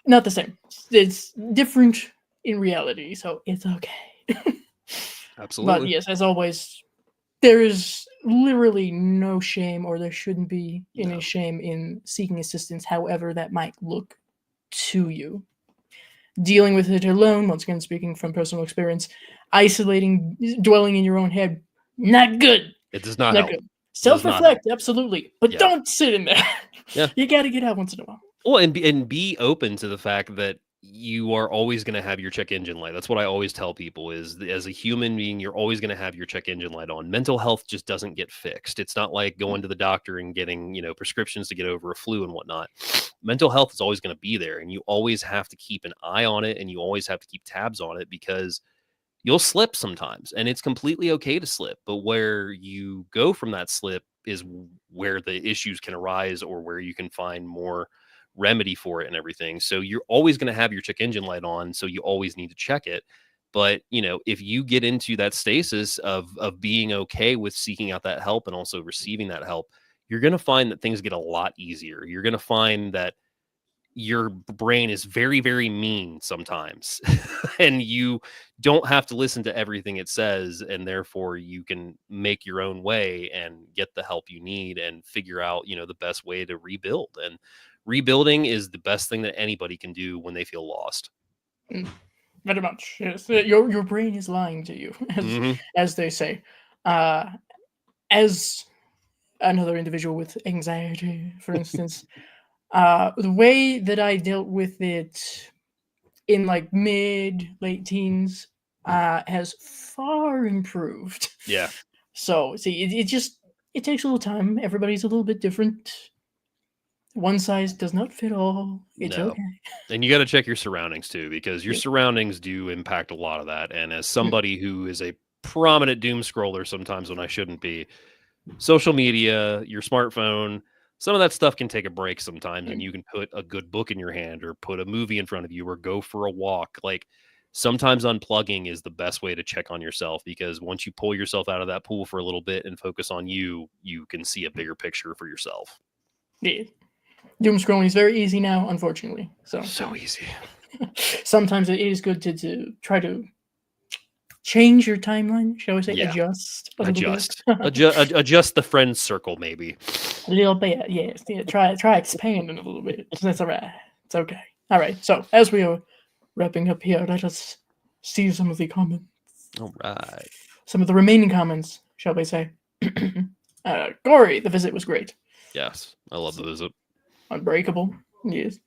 Not the same. It's different in reality, so it's okay. Absolutely. But yes, as always, there is literally no shame, or there shouldn't be any shame in seeking assistance, however that might look to you. Dealing with it alone, once again, speaking from personal experience, isolating, dwelling in your own head, not good. It does not help. Good. Self-reflect, absolutely, but don't sit in there. Yeah, you got to get out once in a while. Well, and be open to the fact that you are always going to have your check engine light. That's what I always tell people is, as a human being, you're always going to have your check engine light on. Mental health just doesn't get fixed. It's not like going to the doctor and getting, prescriptions to get over a flu and whatnot. Mental health is always going to be there, and you always have to keep an eye on it, and you always have to keep tabs on it, because you'll slip sometimes, and it's completely okay to slip. But where you go from that slip is where the issues can arise, or where you can find more remedy for it and everything. So you're always going to have your check engine light on, so you always need to check it. But if you get into that stasis of being okay with seeking out that help and also receiving that help, you're going to find that things get a lot easier. You're going to find that your brain is very, very mean sometimes, and you don't have to listen to everything it says, and therefore you can make your own way and get the help you need and figure out the best way to rebuild. And rebuilding is the best thing that anybody can do when they feel lost. Very much, yes. Your brain is lying to you, as they say. As another individual with anxiety, for instance, the way that I dealt with it in like late teens has far improved. Yeah. So see, it takes a little time. Everybody's a little bit different. One size does not fit all. It's okay. And you got to check your surroundings too, because your surroundings do impact a lot of that. And as somebody who is a prominent doom scroller sometimes when I shouldn't be, social media, your smartphone, some of that stuff can take a break sometimes, and you can put a good book in your hand, or put a movie in front of you, or go for a walk. Like, sometimes unplugging is the best way to check on yourself, because once you pull yourself out of that pool for a little bit and focus on you, you can see a bigger picture for yourself. Yeah. Doom scrolling is very easy now, unfortunately. So easy. Sometimes it is good to try to change your timeline, shall we say? Yeah. Adjust a little Adjust. bit. Adjust the friend circle, maybe. A little bit, yes. Yeah, try expanding a little bit. That's all right. It's okay. All right. So as we are wrapping up here, let us see some of the comments. All right. Some of the remaining comments, shall we say? Gory, the visit was great. Yes, I love the visit. Unbreakable, yes.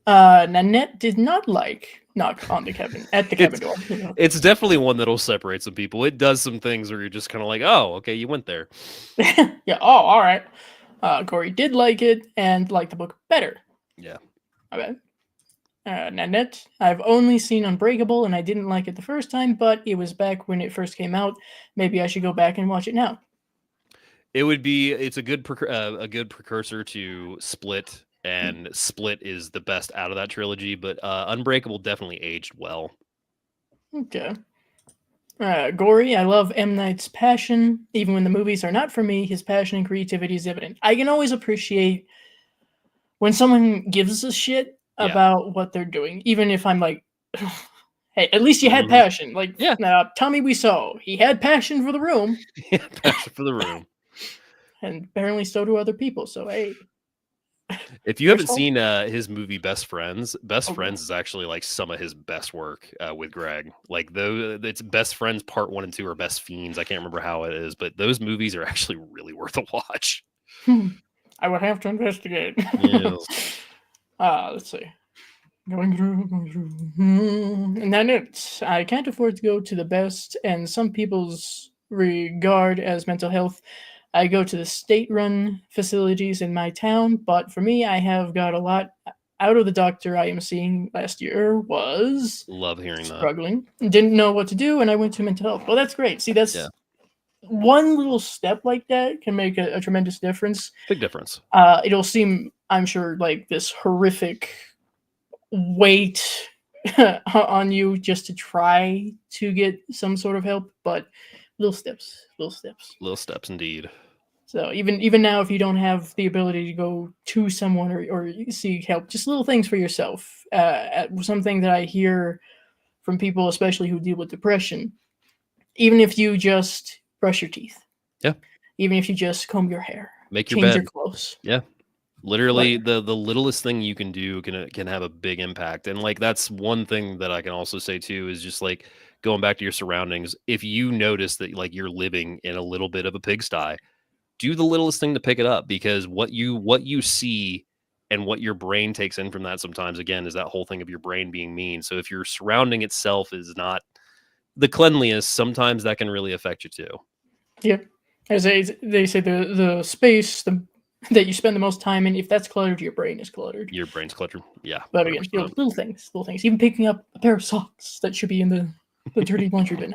Nanette did not like knock on the cabin at the cabin door. You know. It's definitely one that'll separate some people. It does some things where you're just kind of like, oh, okay, you went there. Yeah. Oh, all right. Corey did like it and liked the book better. Yeah. Okay. Nanette, I've only seen Unbreakable and I didn't like it the first time, but it was back when it first came out. Maybe I should go back and watch it now. It's a good precursor to Split, and Split is the best out of that trilogy, but Unbreakable definitely aged well. Okay. Gory, I love M. Night's passion. Even when the movies are not for me, his passion and creativity is evident. I can always appreciate when someone gives a shit about what they're doing, even if I'm like, hey, at least you had passion. Like, Tommy Wiseau, he had passion for the room. Passion for the room. And apparently so do other people. So, hey. If you haven't seen his movie Best Friends, Friends is actually like some of his best work with Greg. Like it's Best Friends Part 1 and 2 or Best Fiends. I can't remember how it is, but those movies are actually really worth a watch. I would have to investigate. Yes. Let's see. Going through. And then I can't afford to go to the best, and some people's regard as mental health. I go to the state-run facilities in my town, but for me, I have got a lot out of the doctor I am seeing last year was love hearing struggling. Didn't know what to do, and I went to mental health. Well, that's great. See, that's one little step like that can make a tremendous difference. Big difference. It'll seem, I'm sure, like this horrific weight on you just to try to get some sort of help, but little steps indeed. So even now, if you don't have the ability to go to someone or seek help, just little things for yourself. Something that I hear from people, especially who deal with depression, even if you just brush your teeth, even if you just comb your hair, change your clothes, literally the littlest thing you can do can have a big impact. And like that's one thing that I can also say too is just like going back to your surroundings. If you notice that like you're living in a little bit of a pigsty, do the littlest thing to pick it up, because what you see and what your brain takes in from that sometimes, again, is that whole thing of your brain being mean. So if your surrounding itself is not the cleanliest, sometimes that can really affect you too. Yeah. As they say, the space that you spend the most time in, if that's cluttered, your brain is cluttered. Your brain's cluttered. Yeah. But again, little things. Even picking up a pair of socks that should be in the dirty laundry bin.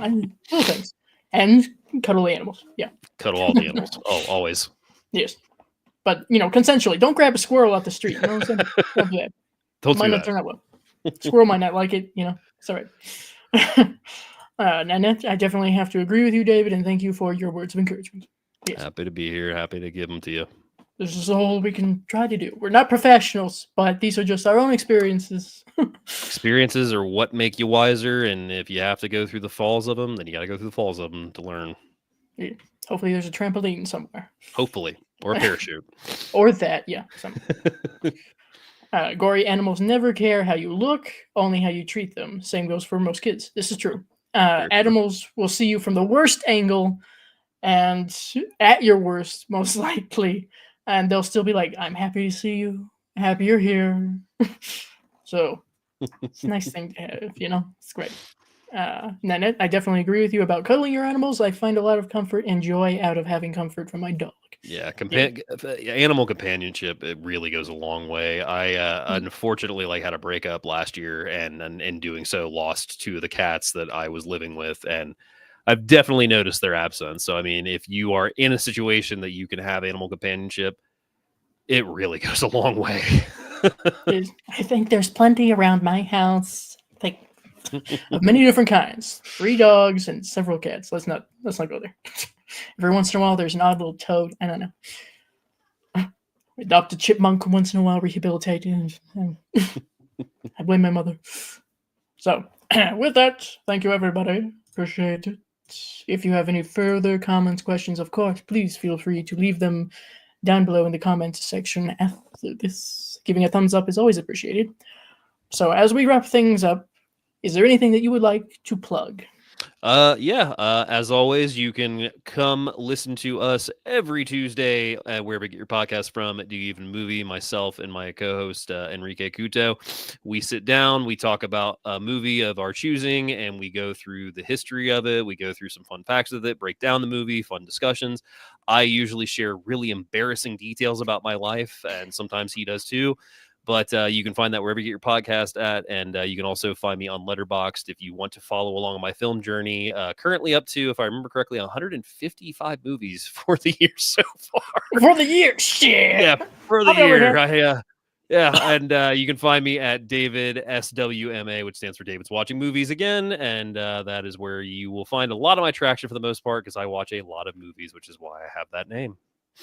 Little things. And cuddle the animals. Yeah. Cuddle all the animals. Oh, always. Yes. But, consensually. Don't grab a squirrel off the street. You know what I'm saying? Don't do that. Don't might do not that. turn out well. Squirrel might not like it. It's all right. Nanette, I definitely have to agree with you, David, and thank you for your words of encouragement. Yes. Happy to be here. Happy to give them to you. This is all we can try to do. We're not professionals, but these are just our own experiences. Experiences are what make you wiser, and if you have to go through the falls of them, then you got to go through the falls of them to learn. Yeah. Hopefully there's a trampoline somewhere. Hopefully. Or a parachute. Or that, yeah. Gory animals never care how you look, only how you treat them. Same goes for most kids. This is true. Animals will see you from the worst angle and at your worst, most likely. And they'll still be like, I'm happy to see you. Happy you're here. So it's a nice thing to have, It's great. Nanette, I definitely agree with you about cuddling your animals. I find a lot of comfort and joy out of having comfort from my dog. Yeah, animal companionship, it really goes a long way. I unfortunately had a breakup last year, and in doing so lost two of the cats that I was living with, and I've definitely noticed their absence. So I mean, if you are in a situation that you can have animal companionship, it really goes a long way. I think there's plenty around my house. Of many different kinds. 3 dogs and several cats. Let's not go there. Every once in a while, there's an odd little toad. I don't know. Adopt a chipmunk once in a while, rehabilitate it. And I blame my mother. So, with that, thank you, everybody. Appreciate it. If you have any further comments, questions, of course, please feel free to leave them down below in the comments section after this. Giving a thumbs up is always appreciated. So as we wrap things up, is there anything that you would like to plug? As always, you can come listen to us every Tuesday wherever you get your podcast from. Do You Even Movie? Myself and my co-host Enrique Couto. We sit down, we talk about a movie of our choosing, and we go through the history of it. We go through some fun facts with it, break down the movie, fun discussions. I usually share really embarrassing details about my life, and sometimes he does too. But you can find that wherever you get your podcast at. And you can also find me on Letterboxd if you want to follow along my film journey. Currently up to, if I remember correctly, 155 movies for the year so far. For the year? Shit! Yeah, for the year. And you can find me at David SWMA, which stands for David's Watching Movies Again. And that is where you will find a lot of my traction for the most part, because I watch a lot of movies, which is why I have that name.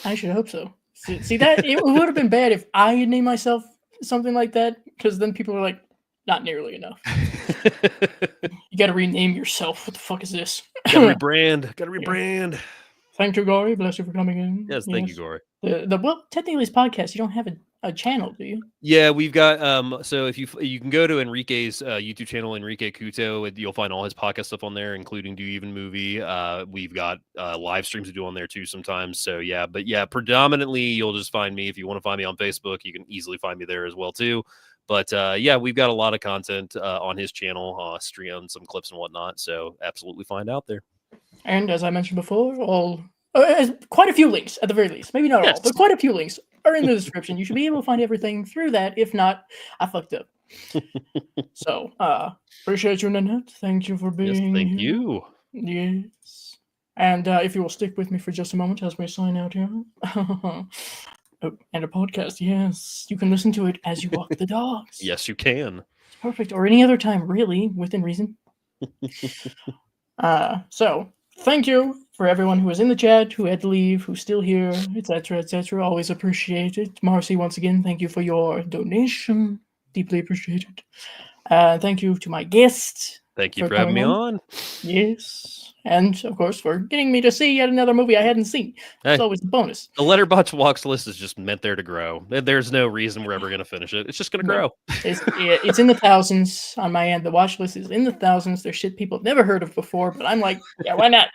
I should hope so. See that it would have been bad if I had named myself something like that, because then people are like, not nearly enough. You got to rename yourself. What the fuck is this? Gotta rebrand. Thank you, Gory. Bless you for coming in. Yes, thank you, Gory. Well, technically, this podcast, you don't have a channel, do you? Yeah, we've got so if you can go to Enrique's YouTube channel, Enrique Couto, you'll find all his podcast stuff on there, including Do You Even Movie. We've got live streams to do on there too sometimes. So yeah, but yeah, predominantly you'll just find me. If you want to find me on Facebook, you can easily find me there as well too. But yeah, we've got a lot of content on his channel, stream some clips and whatnot. So absolutely find out there. And as I mentioned before, quite a few links at the very least. Maybe not all, but quite a few links are in the description. You should be able to find everything through that. If not, I fucked up. So, appreciate you, Nanette. Thank you for being Thank here. you. Yes. And if you will stick with me for just a moment as we sign out here. Oh, and a podcast, yes. You can listen to it as you walk the dogs. Yes, you can. It's perfect. Or any other time, really, within reason. So, thank you for everyone who was in the chat, who had to leave, who's still here, etc., etc. Always appreciated. Marcy, once again, thank you for your donation. Deeply appreciated. Thank you to my guest. Thank you for having me on. Yes. And, of course, for getting me to see yet another movie I hadn't seen. It's always a bonus. The Letterboxd Walks list is just meant there to grow. There's no reason we're ever going to finish it. It's just going to grow. It's in the thousands on my end. The watch list is in the thousands. There's shit people have never heard of before, but I'm like, yeah, why not?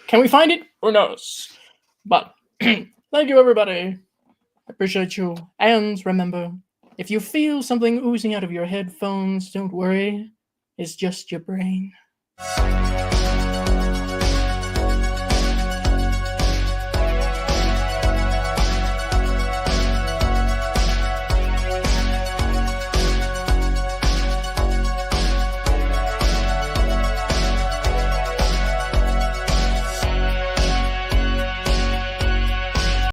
Can we find it? Who knows? But thank you, everybody. I appreciate you. And remember, if you feel something oozing out of your headphones, don't worry. It's just your brain.